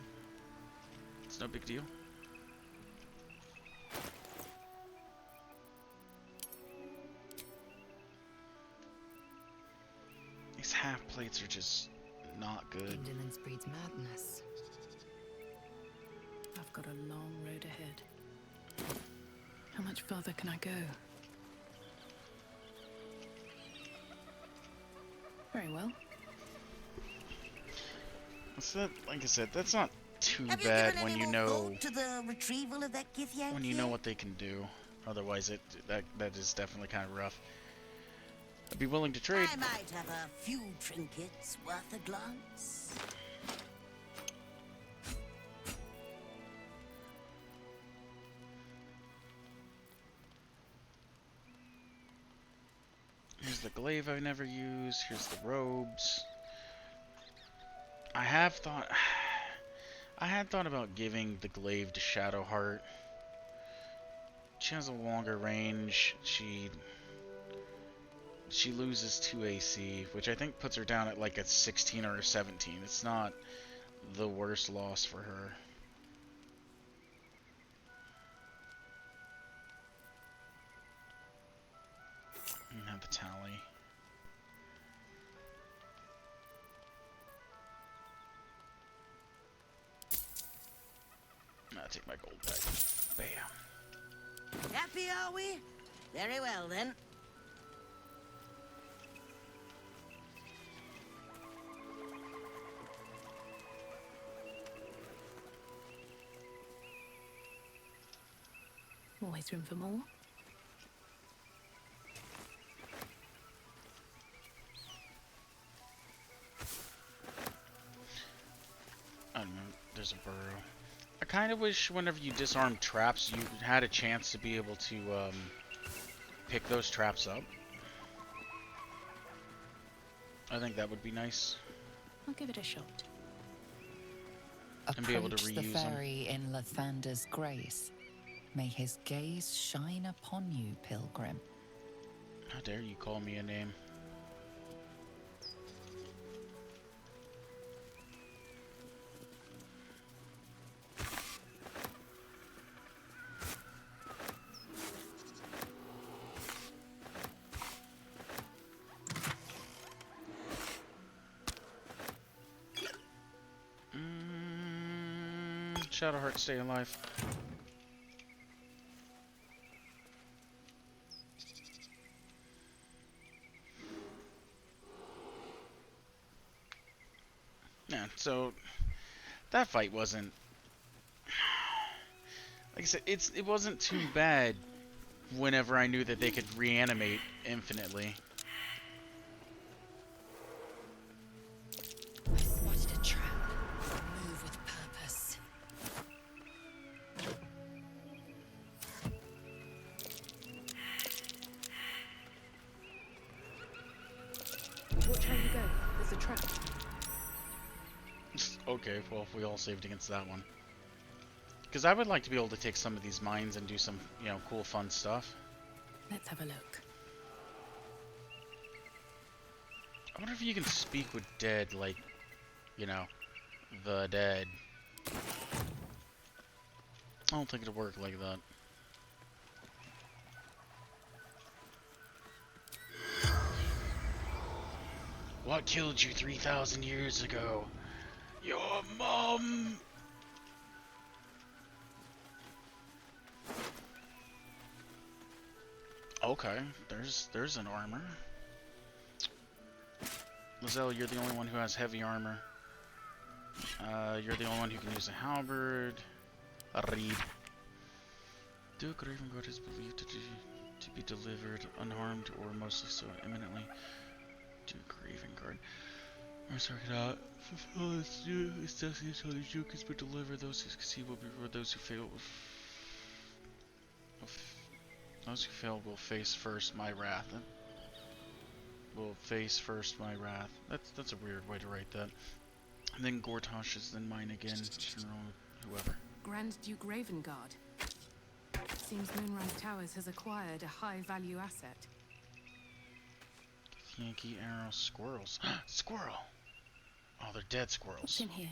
It's no big deal. These half plates are just not good.
Indolence breeds madness.
I've got a long road ahead. How much further can I go?
Very well.
So that, like I said, that's not too
Have you
bad
given
when
any
you
more
know
thought to the retrieval of that gith
when you know what they can do. Otherwise, that is definitely kind of rough. I'd be willing to trade.
I might have a few trinkets worth a glance.
Here's the glaive I never use. Here's the robes. I had thought about giving the glaive to Shadowheart. She has a longer range. She loses 2 AC, which I think puts her down at like a 16 or a 17. It's not the worst loss for her. And have the tally. I'll take my gold back. Bam.
Happy, are we? Very well, then.
Always room for more.
I don't know. There's a burrow. I kind of wish whenever you disarm traps, you had a chance to be able to pick those traps up. I think that would be nice.
I'll give it a shot.
And be able to
Approach
reuse
the
them.
ferry in Lathander's grace. May his gaze shine upon you, pilgrim.
How dare you call me a name? Shadowheart, stay alive. Yeah, so that fight wasn't, like I said, it wasn't too bad whenever I knew that they could reanimate infinitely.
I spotted a trap. Move with purpose.
Watch how you go. There's a trap.
Okay, well, if we all saved against that one. Because I would like to be able to take some of these mines and do some, you know, cool, fun stuff.
Let's have a look.
I wonder if you can speak with dead, like, you know, the dead. I don't think it'll work like that. What killed you 3,000 years ago? Your mom! Okay, there's an armor. Lizelle, you're the only one who has heavy armor. You're the only one who can use a halberd. Reed. Duke Ravengard is believed to be delivered unharmed or mostly so imminently. Duke Ravengard. I'm sorry, fulfill his destiny until the Duke has been delivered. Those who succeed will be rewarded. Those who fail will face first my wrath. Will face first my wrath. That's a weird way to write that. And then Gortosh is then mine again. General whoever.
Grand Duke Ravengard. Seems Moonrise Towers has acquired a high-value asset.
Yankee arrow squirrels. Squirrel! Oh, they're dead squirrels.
What's in here?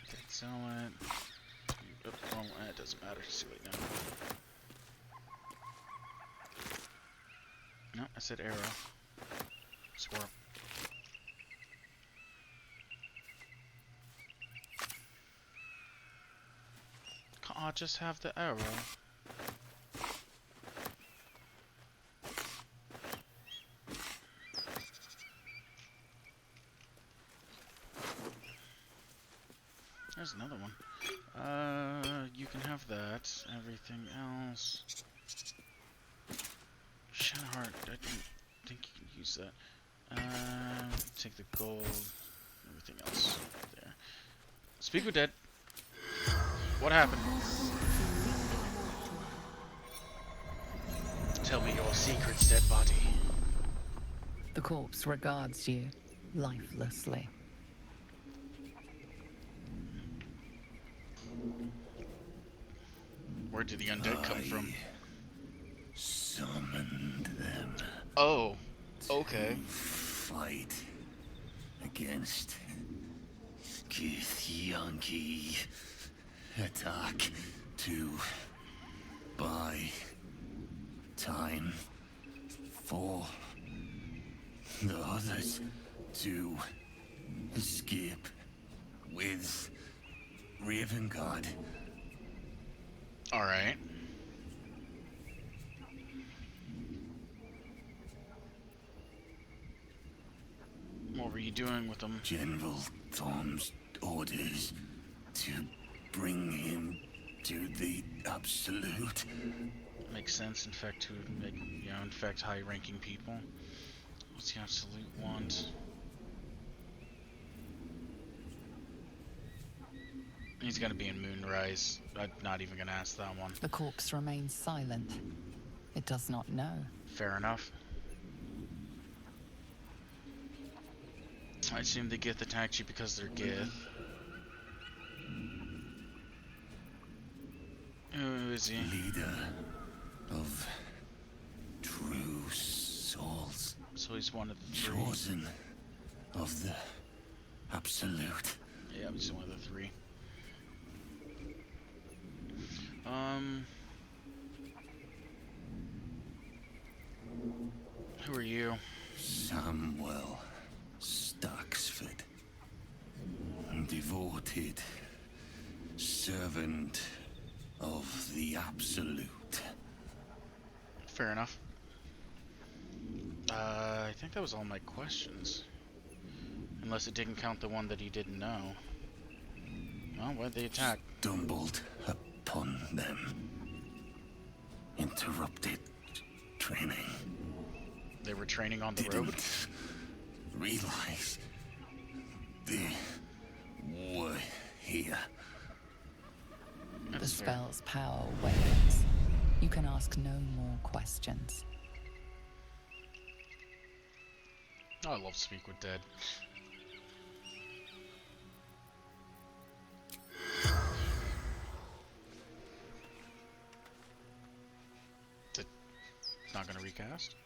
Okay, sell it. Oh, wrong one. It doesn't matter. Just do it now. No, I said arrow. Squirrel. I'll just have the arrow. there's another one. You can have that. Everything else. Shadowheart, I don't think you can use that. Take the gold. Everything else there. Speak with Dead. What happened? Tell me your secrets, dead body.
The corpse regards you lifelessly.
Where did the undead come from?
Summoned them.
Oh, okay.
Fight against Githyanki. Attack to buy time for the others to escape with Ravengard.
Alright. What were you doing with them?
General Tom's orders to bring him to the Absolute.
Makes sense, in fact, to make, infect high-ranking people. What's the Absolute want? He's gonna be in Moonrise. I'm not even gonna ask that one.
The corpse remains silent. It does not know.
Fair enough. I assume the Gith attacked you because they're Gith. Who is he?
Leader of true souls.
So he's one of the three.
Chosen of the Absolute.
Yeah, he's one of the three. Who are you?
Samuel Staxford. Devoted servant of the Absolute.
Fair enough. I think that was all my questions. Unless it didn't count the one that he didn't know. Well, why'd they attack?
Stumbled upon them. Interrupted training.
They were training on the road?
Realize they were here.
The spell's power wanes. You can ask no more questions.
Oh, I love Speak with Dead. Not gonna recast?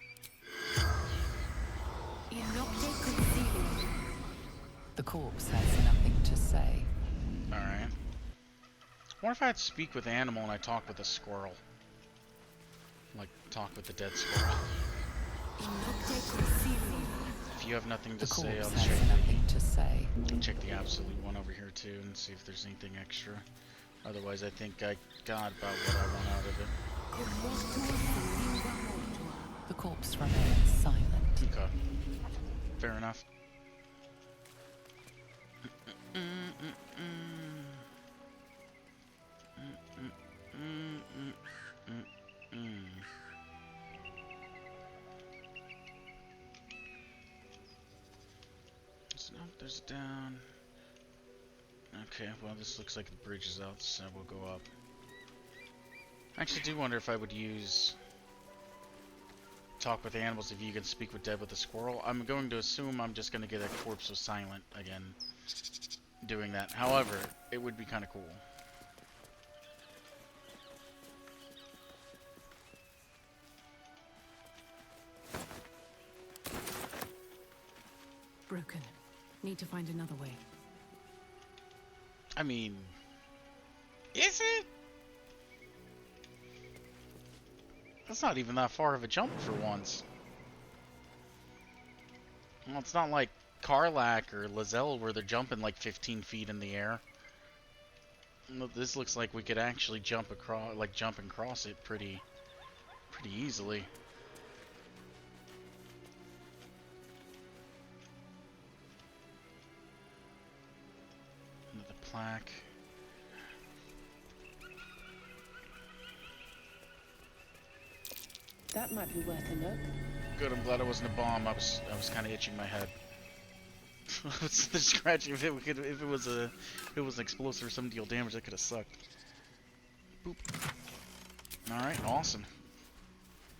The corpse has nothing to say.
Alright. What if I had to speak with animal and I talk with a squirrel? Like, talk with the dead squirrel. If you have nothing to say, I'll check the Absolute one over here too and see if there's anything extra. Otherwise, I think I got about what I want out of it.
The corpse remains silent.
Okay. Fair enough. So, there's down. Okay, well this looks like the bridge is out, so we'll go up. I actually do wonder if I would use talk with animals if you can speak with Dead with a squirrel. I'm going to assume I'm just going to get a corpse with silent again doing that. However, it would be kind of cool.
Broken. Need to find another way.
I mean, is it? That's not even that far of a jump for once. Well, it's not like Karlak or Lizelle where they're jumping like 15 feet in the air. This looks like we could actually jump across, like jump and cross it pretty easily. Another plaque.
That might be worth a look.
Good, I'm glad it wasn't a bomb. I was kind of itching my head. What's the scratching? If it was an explosive or some deal damage, that could have sucked. Boop. All right, awesome.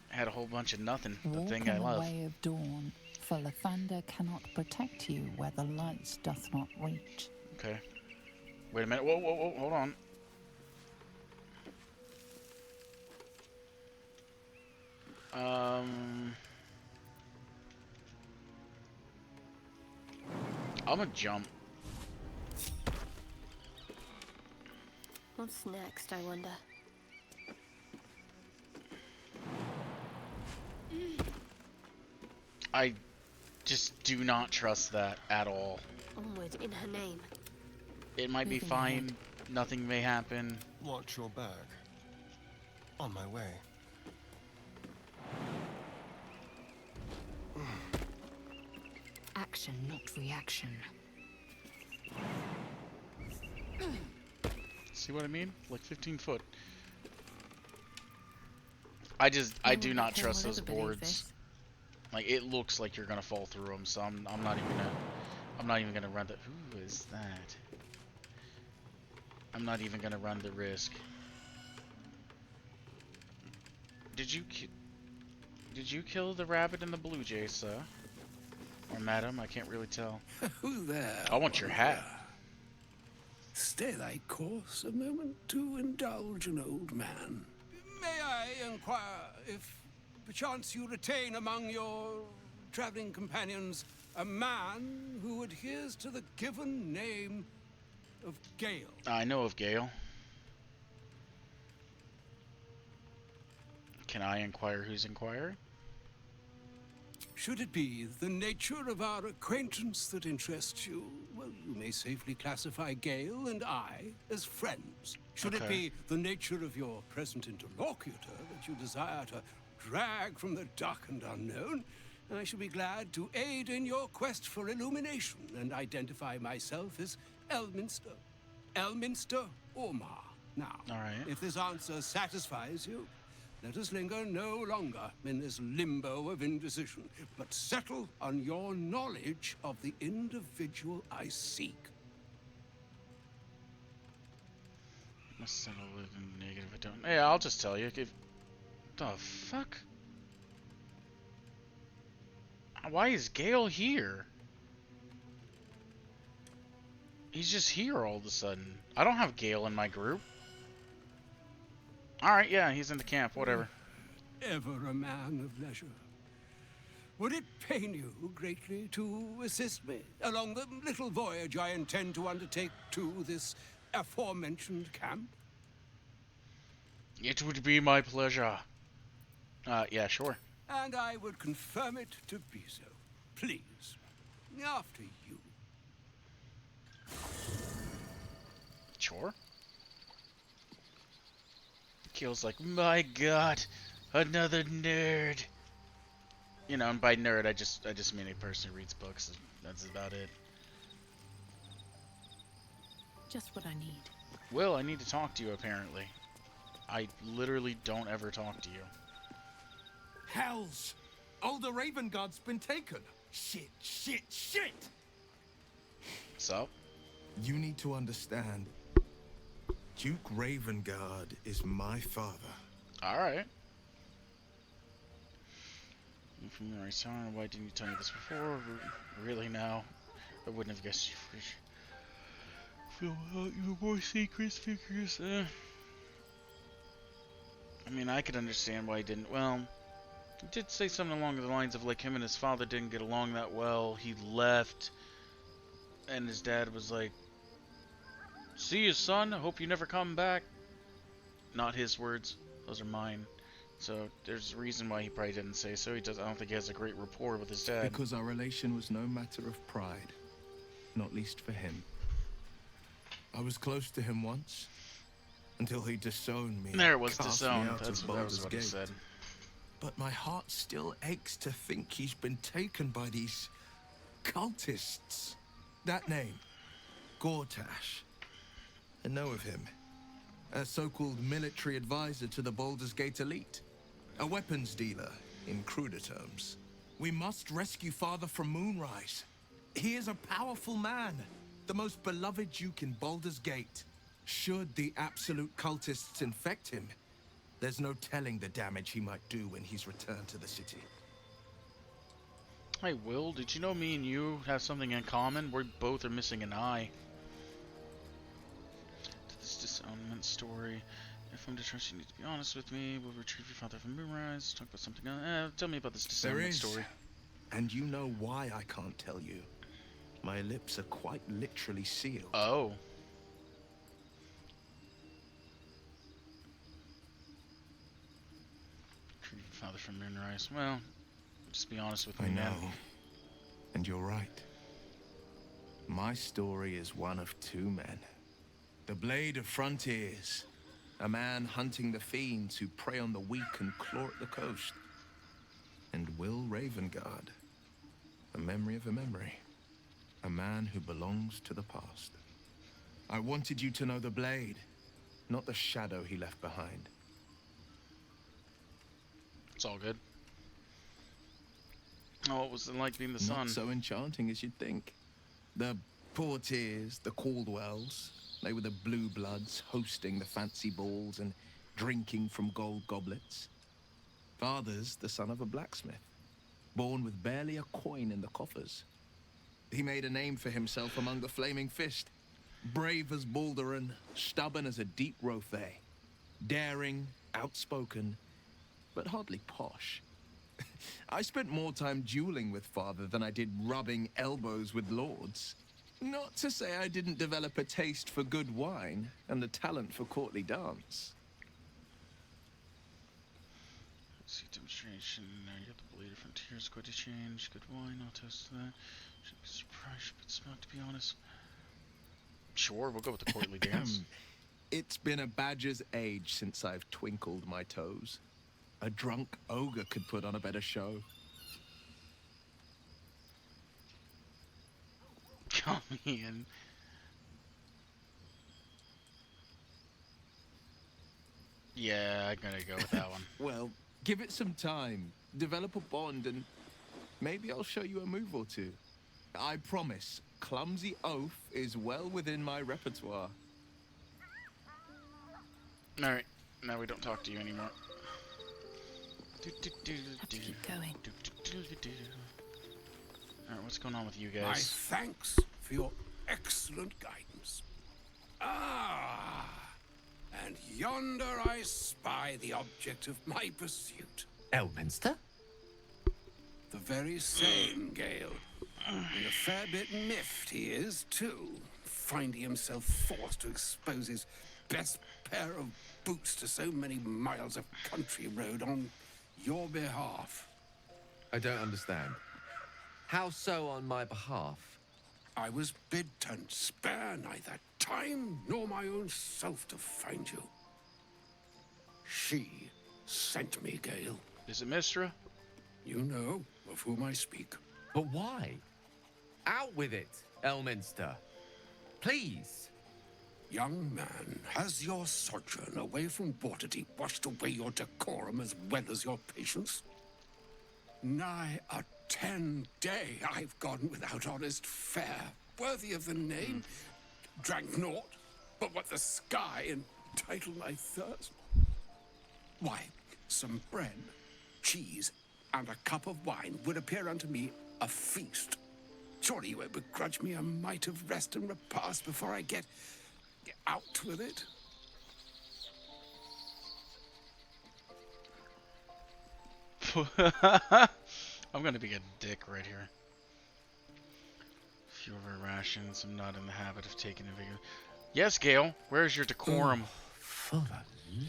Had a whole bunch of nothing. The
Walk
thing
in
I
the
love.
way of dawn, for Lathander cannot protect you where the light doth not reach.
Okay. Wait a minute. Whoa, whoa, whoa, hold on. I'm gonna jump.
What's next, I wonder?
I just do not trust that at all.
Onward in her name.
It might be fine. Nothing may happen.
Watch your back. On my way.
Action, not reaction.
See what I mean? Like 15 foot. I do not trust those boards. Like, it looks like you're gonna fall through them, so I'm not even gonna run the. Who is that? I'm not even gonna run the risk. Did you kill the rabbit and the blue jay, sir? Or madam? I can't really tell.
Who there?
I want your hat.
Stay thy course a moment to indulge an old man.
May I inquire if perchance you retain among your traveling companions a man who adheres to the given name of Gale?
I know of Gale. Can I inquire who's inquiring?
Should it be the nature of our acquaintance that interests you, well, you may safely classify Gale and I as friends. Should it be the nature of your present interlocutor that you desire to drag from the dark and unknown, I shall be glad to aid in your quest for illumination and identify myself as Elminster. Elminster Ormar. Now, if this answer satisfies you, let us linger no longer in this limbo of indecision, but settle on your knowledge of the individual I seek.
Must settle with a negative. I don't. Yeah, I'll just tell you. If the fuck? Why is Gale here? He's just here all of a sudden. I don't have Gale in my group. Alright, yeah, he's in the camp, whatever.
Ever a man of leisure. Would it pain you greatly to assist me along the little voyage I intend to undertake to this aforementioned camp?
It would be my pleasure. Yeah, sure.
And I would confirm it to be so. Please, after you.
Sure. Keel's like, my god, another nerd. You know, and by nerd, I just mean a person who reads books. That's about it.
Just what I need.
Will, I need to talk to you, apparently. I literally don't ever talk to you.
Hells! Oh, the Raven Guard's been taken. Shit, shit, shit!
So?
You need to understand. Duke Ravengard is my father.
Alright. From your son, why didn't you tell me this before? Really now? I wouldn't have guessed you for out your more secrets, figures. I mean, I could understand why he didn't. Well, he did say something along the lines of like him and his father didn't get along that well. He left, and his dad was like, "See you, son. I hope you never come back." Not his words; those are mine. So there's a reason why he probably didn't say so. He does. I don't think he has a great rapport with his dad.
Because our relation was no matter of pride, not least for him. I was close to him once, until he disowned me.
There it was,
cast me
disowned.
out of
That was
Baldur's
what he
Gate.
said.
But my heart still aches to think he's been taken by these cultists. That name, Gortash. I know of him. A so-called military advisor to the Baldur's Gate elite. A weapons dealer, in cruder terms. We must rescue Father from Moonrise. He is a powerful man, the most beloved duke in Baldur's Gate. Should the absolute cultists infect him, there's no telling the damage he might do when he's returned to the city.
Hey, Will, did you know me and you have something in common? We both are missing an eye. To this disownment story. If I'm to trust, you need to be honest with me. We'll retrieve your father from Moonrise. Talk about something else. Tell me about this disownment story.
And you know why I can't tell you. My lips are quite literally sealed.
Oh. Retrieve your father from Moonrise. Well, just be honest with me, man.
I know. And you're right. My story is one of two men. The Blade of Frontiers. A man hunting the fiends who prey on the weak and claw at the coast. And Will Ravengard. A memory of a memory. A man who belongs to the past. I wanted you to know the Blade, not the shadow he left behind.
It's all good. Oh, what was it like being the son?
Not so enchanting as you'd think. The Portiers, the Caldwells, they were the blue bloods hosting the fancy balls and drinking from gold goblets. Father's the son of a blacksmith, born with barely a coin in the coffers. He made a name for himself among the Flaming Fist. Brave as Balduran, stubborn as a deep Rothay. Daring, outspoken, but hardly posh. I spent more time dueling with Father than I did rubbing elbows with lords. Not to say I didn't develop a taste for good wine and a talent for courtly dance.
See demonstration. Now you have the Blade of Frontiers. Going to change. Good wine. I'll test that. Should be surprised, but smart to be honest. Sure, we'll go with the courtly dance.
It's been a badger's age since I've twinkled my toes. A drunk ogre could put on a better show.
Come in. Yeah, I'm gonna go with that one.
Well, give it some time. Develop a bond and maybe I'll show you a move or two. I promise, clumsy oath is well within my repertoire.
Alright, now we don't talk to you anymore.
Keep going.
Alright, what's going on with you
My
guys?
thanks for your excellent guidance. Ah, and yonder I spy the object of my pursuit.
Elminster?
The very same, Gale. And a fair bit miffed he is, too, finding himself forced to expose his best pair of boots to so many miles of country road on your behalf.
I don't understand. How so on my behalf?
I was bid to spare neither time nor my own self to find you. She sent me, Gale.
Is it Mistra?
You know of whom I speak.
But why? Out with it, Elminster. Please.
Young man, has your sojourn away from Waterdeep washed away your decorum as well as your patience? Nigh a 10-day I've gone without honest fare, worthy of the name. Drank naught, but what the sky entitled my thirst. Why, some bread, cheese, and a cup of wine would appear unto me a feast. Surely you won't begrudge me a mite of rest and repast before I get out with it.
I'm gonna be a dick right here. Fewer rations. I'm not in the habit of taking a vigor. Yes, Gale. Where's your decorum?
For the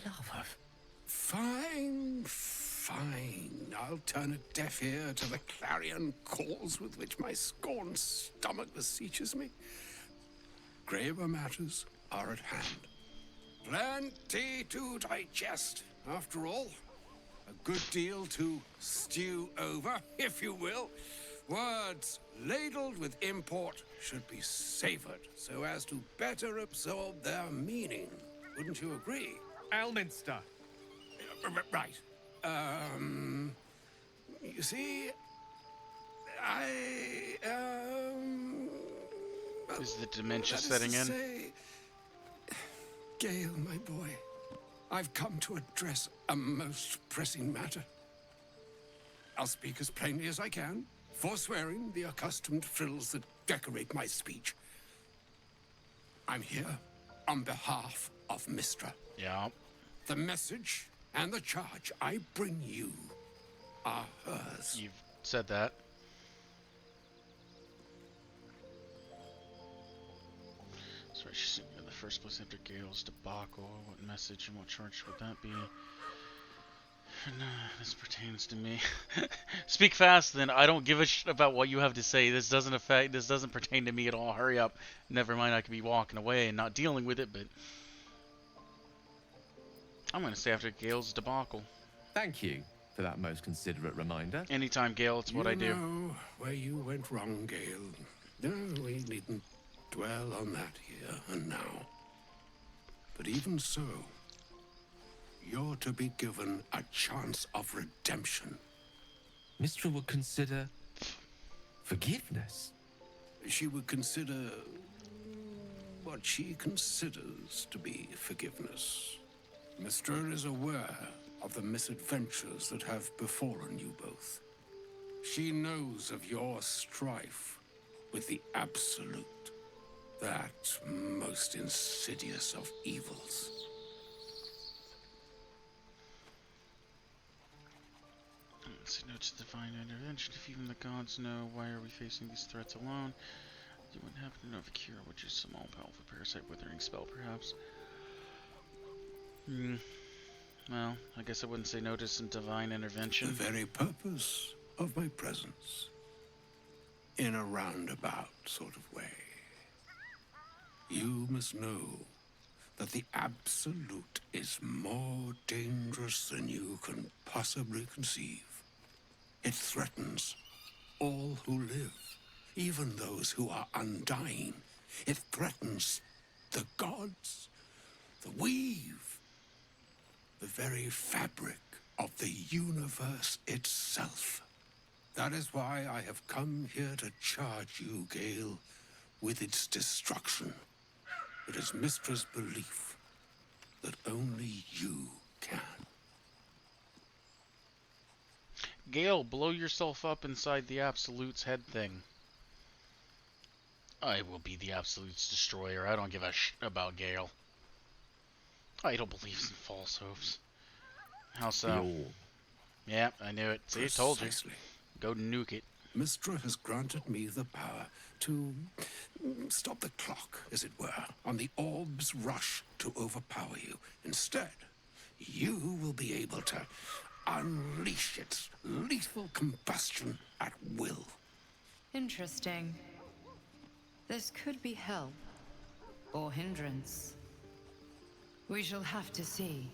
love of...
Fine, fine. I'll turn a deaf ear to the clarion calls with which my scorned stomach beseeches me. Graver matters are at hand. Plenty to digest, after all. A good deal to stew over, if you will. Words ladled with import should be savored so as to better absorb their meaning. Wouldn't you agree?
Elminster.
Right.
You see,
Is the dementia
that is
setting
to
in?
say, Gale, my boy, I've come to address a most pressing matter. I'll speak as plainly as I can, forswearing the accustomed frills that decorate my speech. I'm here on behalf of Mistra.
Yeah.
The message and the charge I bring you are hers.
You've said that. Sorry, she's sent me in the first place after Gale's debacle. What message and what charge would that be? No, this pertains to me. Speak fast, then. I don't give a shit about what you have to say. This doesn't pertain to me at all. Hurry up. Never mind, I could be walking away and not dealing with it, but I'm gonna say after Gale's debacle.
Thank you for that most considerate reminder.
Anytime, Gale, it's what I do.
You know where you went wrong, Gale. No, we needn't dwell on that here and now. But even so, you're to be given a chance of redemption.
Mistra would consider forgiveness.
She would consider what she considers to be forgiveness. Mistra is aware of the misadventures that have befallen you both. She knows of your strife with the Absolute, that most insidious of evils.
Notes to divine intervention. If even the gods know, why are we facing these threats alone? You wouldn't happen to know of a cure, which is some all-powerful parasite withering spell, perhaps? Well, I guess I wouldn't say notice and divine intervention.
The very purpose of my presence. In a roundabout sort of way. You must know that the Absolute is more dangerous than you can possibly conceive. It threatens all who live, even those who are undying. It threatens the gods, the weave, the very fabric of the universe itself. That is why I have come here to charge you, Gale, with its destruction. It is Mistra's belief that only you can.
Gale, blow yourself up inside the Absolute's head thing. I will be the Absolute's destroyer. I don't give a shit about Gale. Idol believes in false hopes. How so? Yeah, I knew it. See, I told you. Go nuke it.
Mistra has granted me the power to stop the clock, as it were, on the orb's rush to overpower you. Instead, you will be able to unleash its lethal combustion at will.
Interesting. This could be help or hindrance. We shall have to see.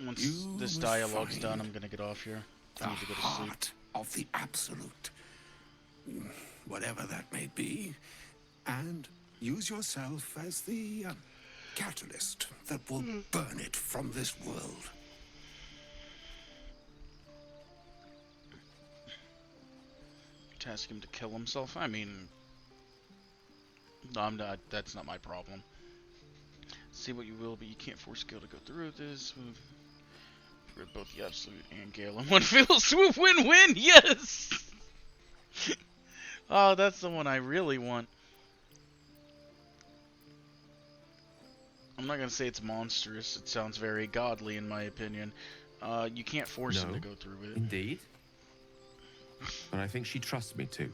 Once this dialogue's done, I'm gonna get off here. I need to go to sleep.
Heart of the Absolute, whatever that may be, and use yourself as the catalyst that will burn it from this world.
To ask him to kill himself? I mean, no, I'm not. That's not my problem. Say what you will, but you can't force Gale to go through with this. For both the Absolute and Gale in one fell swoop. Win-win. Yes. Oh, that's the one I really want. I'm not gonna say it's monstrous. It sounds very godly, in my opinion. You can't force him to go through with it.
Indeed. But I think she trusts me too.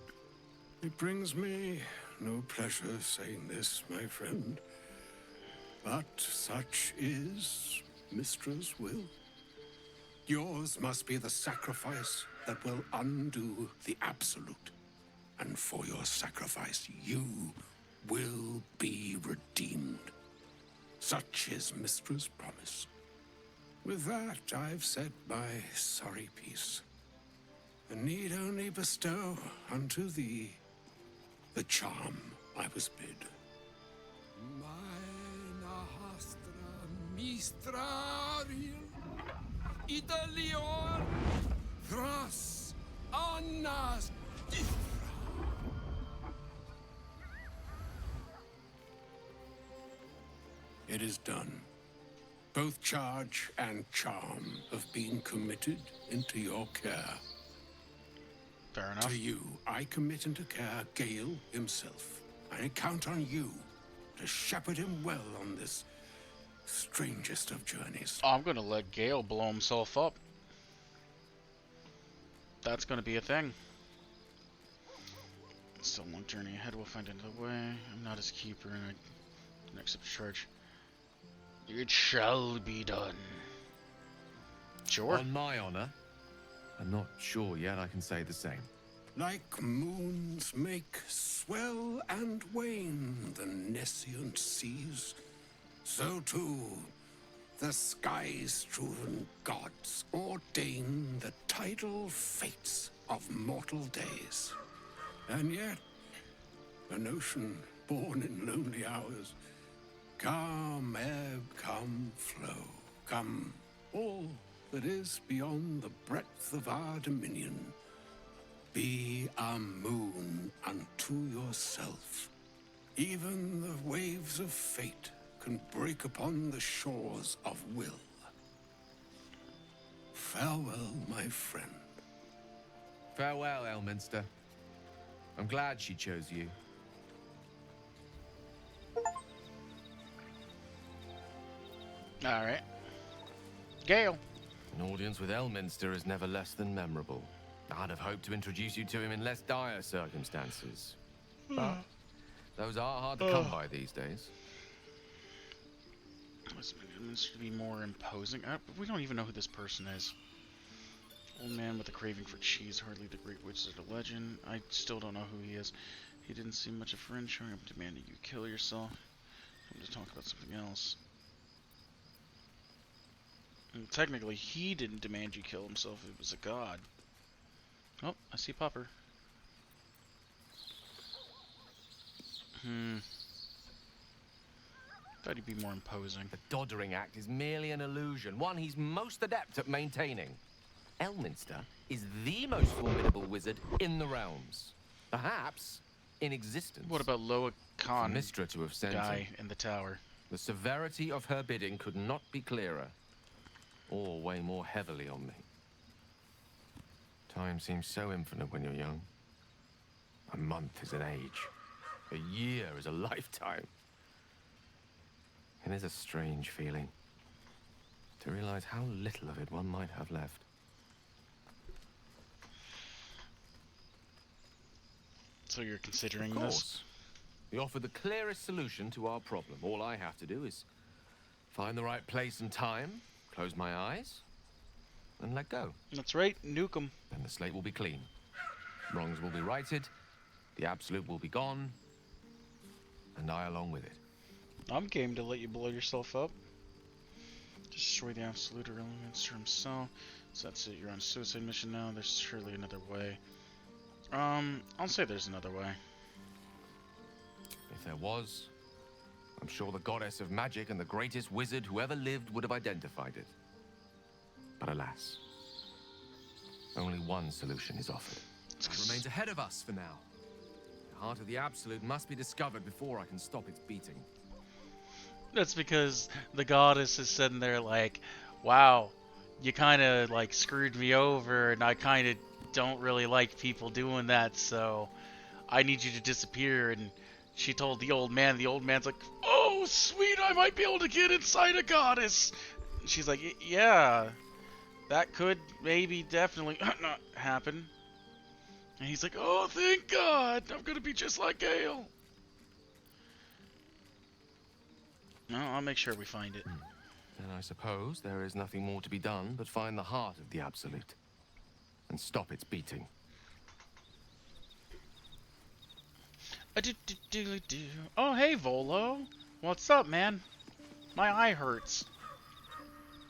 It brings me no pleasure saying this, my friend. But such is Mistra's will. Yours must be the sacrifice that will undo the Absolute. And for your sacrifice, you will be redeemed. Such is Mistra's promise. With that, I've said my sorry piece. And need only bestow unto thee the charm I was bid.
Idalior Thras Annas It is done. Both charge and charm have been committed into your care.
Fair enough.
To you, I commit into care Gale himself. I count on you to shepherd him well on this strangest of journeys.
I'm gonna let Gale blow himself up. That's gonna be a thing. Still a long journey ahead. We'll find another way. I'm not his keeper, and I don't accept charge. It shall be done. Sure.
On my honor, I'm not sure yet I can say the same.
Like moons make swell and wane the nescient seas, so too the skies-strewn gods ordain the tidal fates of mortal days. And yet, an ocean born in lonely hours, come ebb, come flow, come all that is beyond the breadth of our dominion. Be a moon unto yourself. Even the waves of fate can break upon the shores of will. Farewell, my friend.
Farewell, Elminster. I'm glad she chose you.
Alright. Gale.
An audience with Elminster is never less than memorable. I'd have hoped to introduce you to him in less dire circumstances. But those are hard to come by these days.
This needs to be more imposing. We don't even know who this person is. Old man with a craving for cheese, hardly the great wizard of legend. I still don't know who he is. He didn't seem much a friend, showing up demanding you kill yourself. I'm to talk about something else. And technically, he didn't demand you kill himself. It was a god. Oh, I see Popper. Thought he'd be more imposing.
The Doddering Act is merely an illusion, one he's most adept at maintaining. Elminster is the most formidable wizard in the realms. Perhaps in existence.
What about Loa Khan,
Mistra to have sent
guy
him.
in the tower?
The severity of her bidding could not be clearer, or weigh more heavily on me. Time seems so infinite when you're young. A month is an age. A year is a lifetime. It is a strange feeling to realize how little of it one might have left.
So you're considering
Of course.
this?
We offer the clearest solution to our problem. All I have to do is find the right place and time, close my eyes, and let go.
That's right, nuke 'em.
Then the slate will be clean. Wrongs will be righted, the absolute will be gone, and I along with it.
I'm game to let you blow yourself up. Destroy the absolute or elements to himself. So that's it, you're on a suicide mission now. There's surely another way. I'll say there's another way.
If there was, I'm sure the goddess of magic and the greatest wizard who ever lived would have identified it. But alas, only one solution is offered.
It remains ahead of us for now.
The heart of the absolute must be discovered before I can stop its beating.
That's because the goddess is sitting there like, wow, you kind of like screwed me over, and I kind of don't really like people doing that, so I need you to disappear. And she told the old man. The old man's like, oh, sweet, I might be able to get inside a goddess. And she's like, yeah, that could maybe definitely not happen. And he's like, oh, thank God, I'm going to be just like Gale. No, I'll make sure we find it.
Then I suppose there is nothing more to be done but find the heart of the absolute and stop its beating.
Oh, hey, Volo. What's up, man? My eye hurts.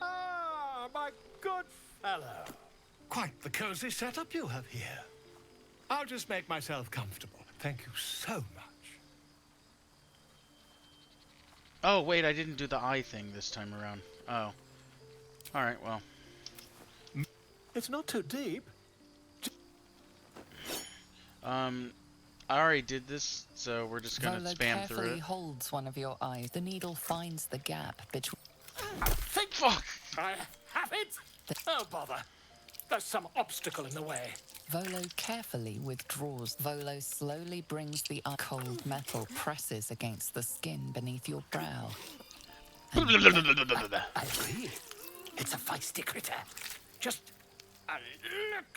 Ah, my good fellow. Quite the cozy setup you have here. I'll just make myself comfortable. Thank you so much.
Oh, wait, I didn't do the eye thing this time around. Oh. Alright, well.
It's not too deep.
I already did this, so we're just gonna
Volo
spam through
carefully
it.
holds one of your eyes. The needle finds the gap between...
Fuck!
I have it! Oh, bother. There's some obstacle in the way.
Volo carefully withdraws. Volo slowly brings the cold metal presses against the skin beneath your brow.
I agree. It's a feisty critter. Just a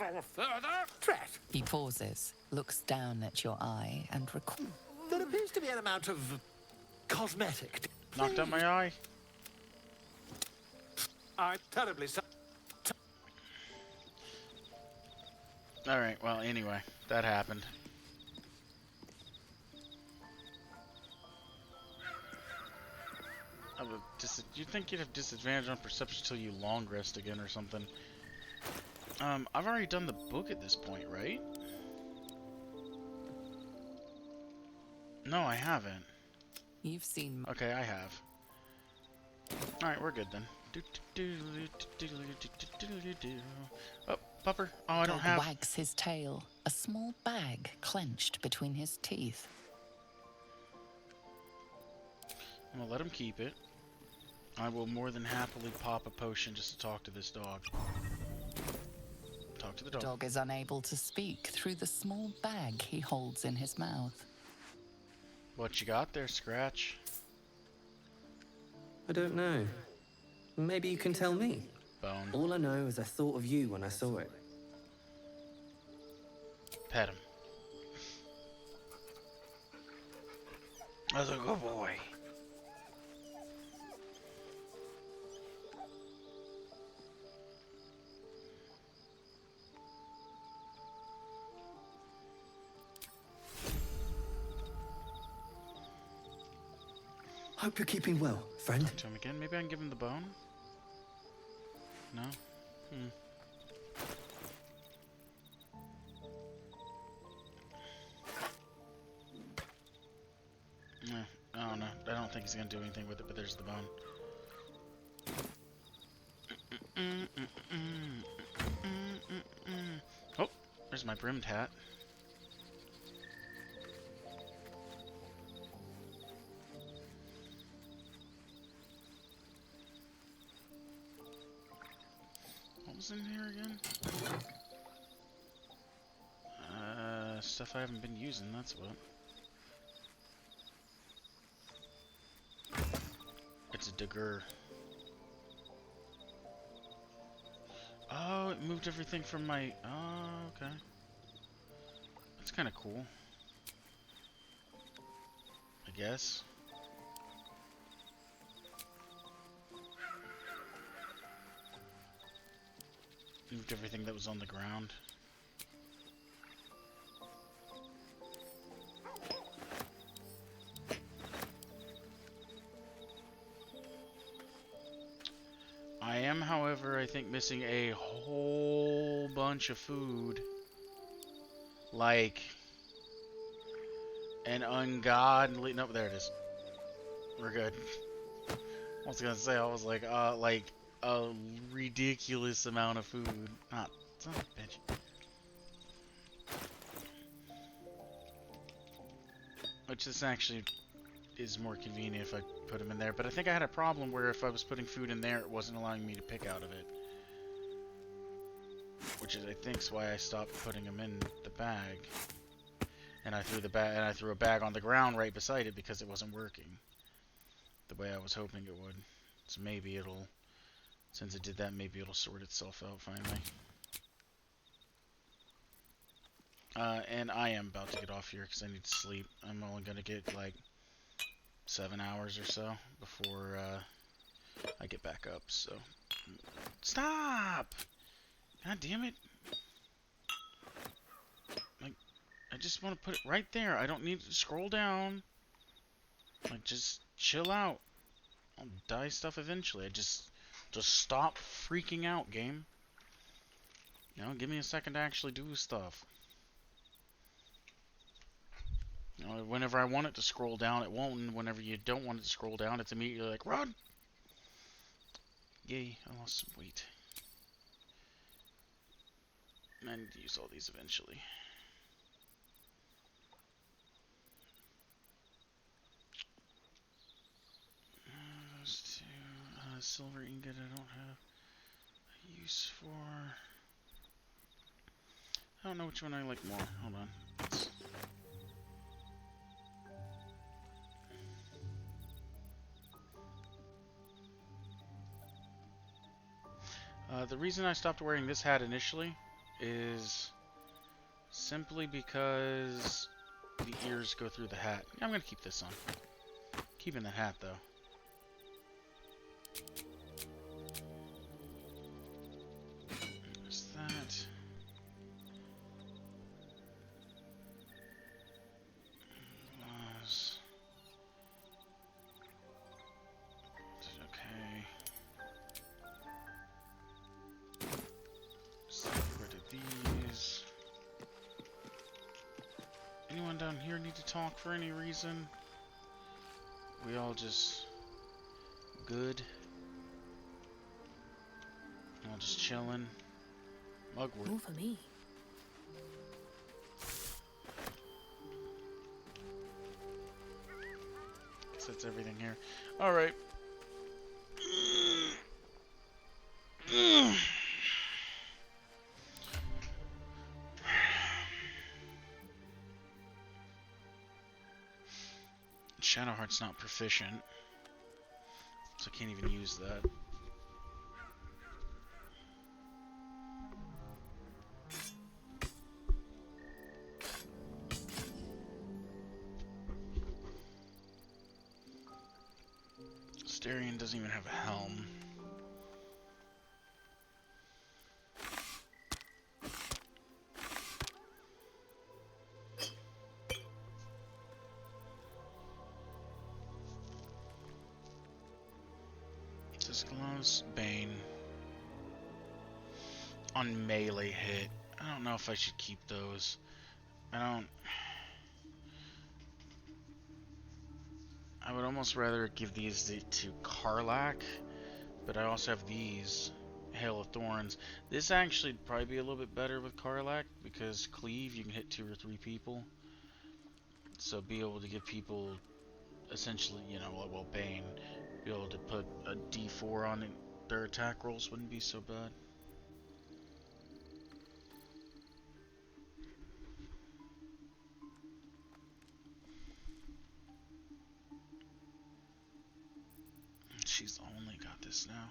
little further tread.
He pauses, looks down at your eye, and records.
There appears to be an amount of cosmetic.
Knocked out my eye.
I'm terribly sorry.
Alright, well, anyway, that happened. You'd think you'd have disadvantage on perception until you long rest again or something. I've already done the book at this point, right? No, I haven't.
You've seen...
Okay, I have. Alright, we're good then. Oh, pupper. Oh, I don't have...
wags his tail, a small bag clenched between his teeth.
I'm gonna let him keep it. I will more than happily pop a potion just to talk to this dog. Talk to the dog.
Dog is unable to speak through the small bag he holds in his mouth.
What you got there, Scratch?
I don't know. Maybe you can tell me.
Bone.
All I know is I thought of you when I saw it.
Pet him. That's a good boy.
Hope you're keeping well, friend.
Talk to him again. Maybe I can give him the bone? No? I don't know. I don't think he's gonna do anything with it, but there's the bone. Oh, there's my brimmed hat. What was in here again? Stuff I haven't been using, that's what. It's a dagger. Oh, it moved everything from my... Oh, okay. That's kind of cool. I guess. Moved everything that was on the ground. I am, however, I think missing a whole bunch of food. Like an ungodly... Nope, there it is. We're good. I was gonna say, I was like a ridiculous amount of food. Not son of a bitch. Which this actually is more convenient if I put them in there. But I think I had a problem where if I was putting food in there, it wasn't allowing me to pick out of it. Which is, I think, is why I stopped putting them in the bag. And I threw a bag on the ground right beside it because it wasn't working the way I was hoping it would. So maybe it'll, since it did that, maybe it'll sort itself out finally. And I am about to get off here because I need to sleep. I'm only going to get like 7 hours or so before I get back up, so... Stop! God damn it. Like, I just want to put it right there. I don't need to scroll down. Like, just chill out. I'll die stuff eventually. Just stop freaking out, game. You know, give me a second to actually do stuff. You know, whenever I want it to scroll down, it won't, and whenever you don't want it to scroll down, it's immediately like, run! Yay, I lost some weight. I need to use all these eventually. Those two. Silver ingot I don't have a use for. I don't know which one I like more. Hold on. The reason I stopped wearing this hat initially is simply because the ears go through the hat. I'm going to keep this on. Keeping the hat, though. There's that. Okay. Just get rid of these. Anyone down here need to talk for any reason? We all just good. All just chilling. Mugwort.
More for me.
Guess that's everything here. Alright. Shadowheart's not proficient, so I can't even use that. Starion doesn't even have a helm. Gloves, Bane. On melee hit. I don't know if I should keep those. I would almost rather give these to Karlach, but I also have these. Hail of Thorns. This actually would probably be a little bit better with Karlach, because Cleave, you can hit 2 or 3 people. So be able to give people, essentially, you know, well, Bane, be able to put a D4 on their attack rolls wouldn't be so bad. She's only got this now.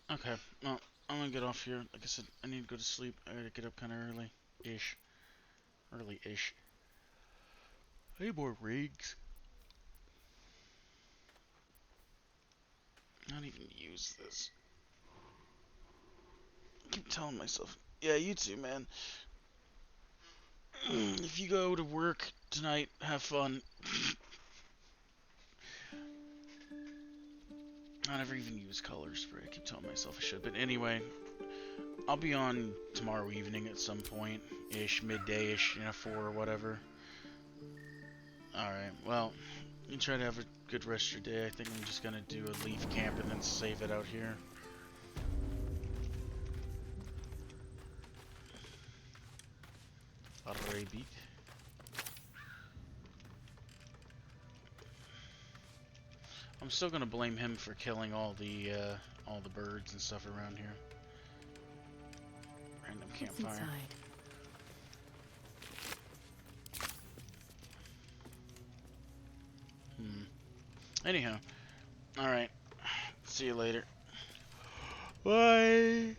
Okay, well, I'm gonna get off here. Like I said, I need to go to sleep. I gotta get up kind of early-ish. Early-ish. I need more rigs. Not even use this. I keep telling myself, yeah, you too, man. If you go to work tonight, have fun. I never even use color spray. I keep telling myself I should. But anyway, I'll be on tomorrow evening at some point-ish, midday-ish, 4 or whatever. Alright, well, you try to have a good rest of your day. I think I'm just going to do a leave camp and then save it out here. Arabic. I'm still gonna blame him for killing all the birds and stuff around here. Random campfire. Anyhow. Alright. See you later. Bye.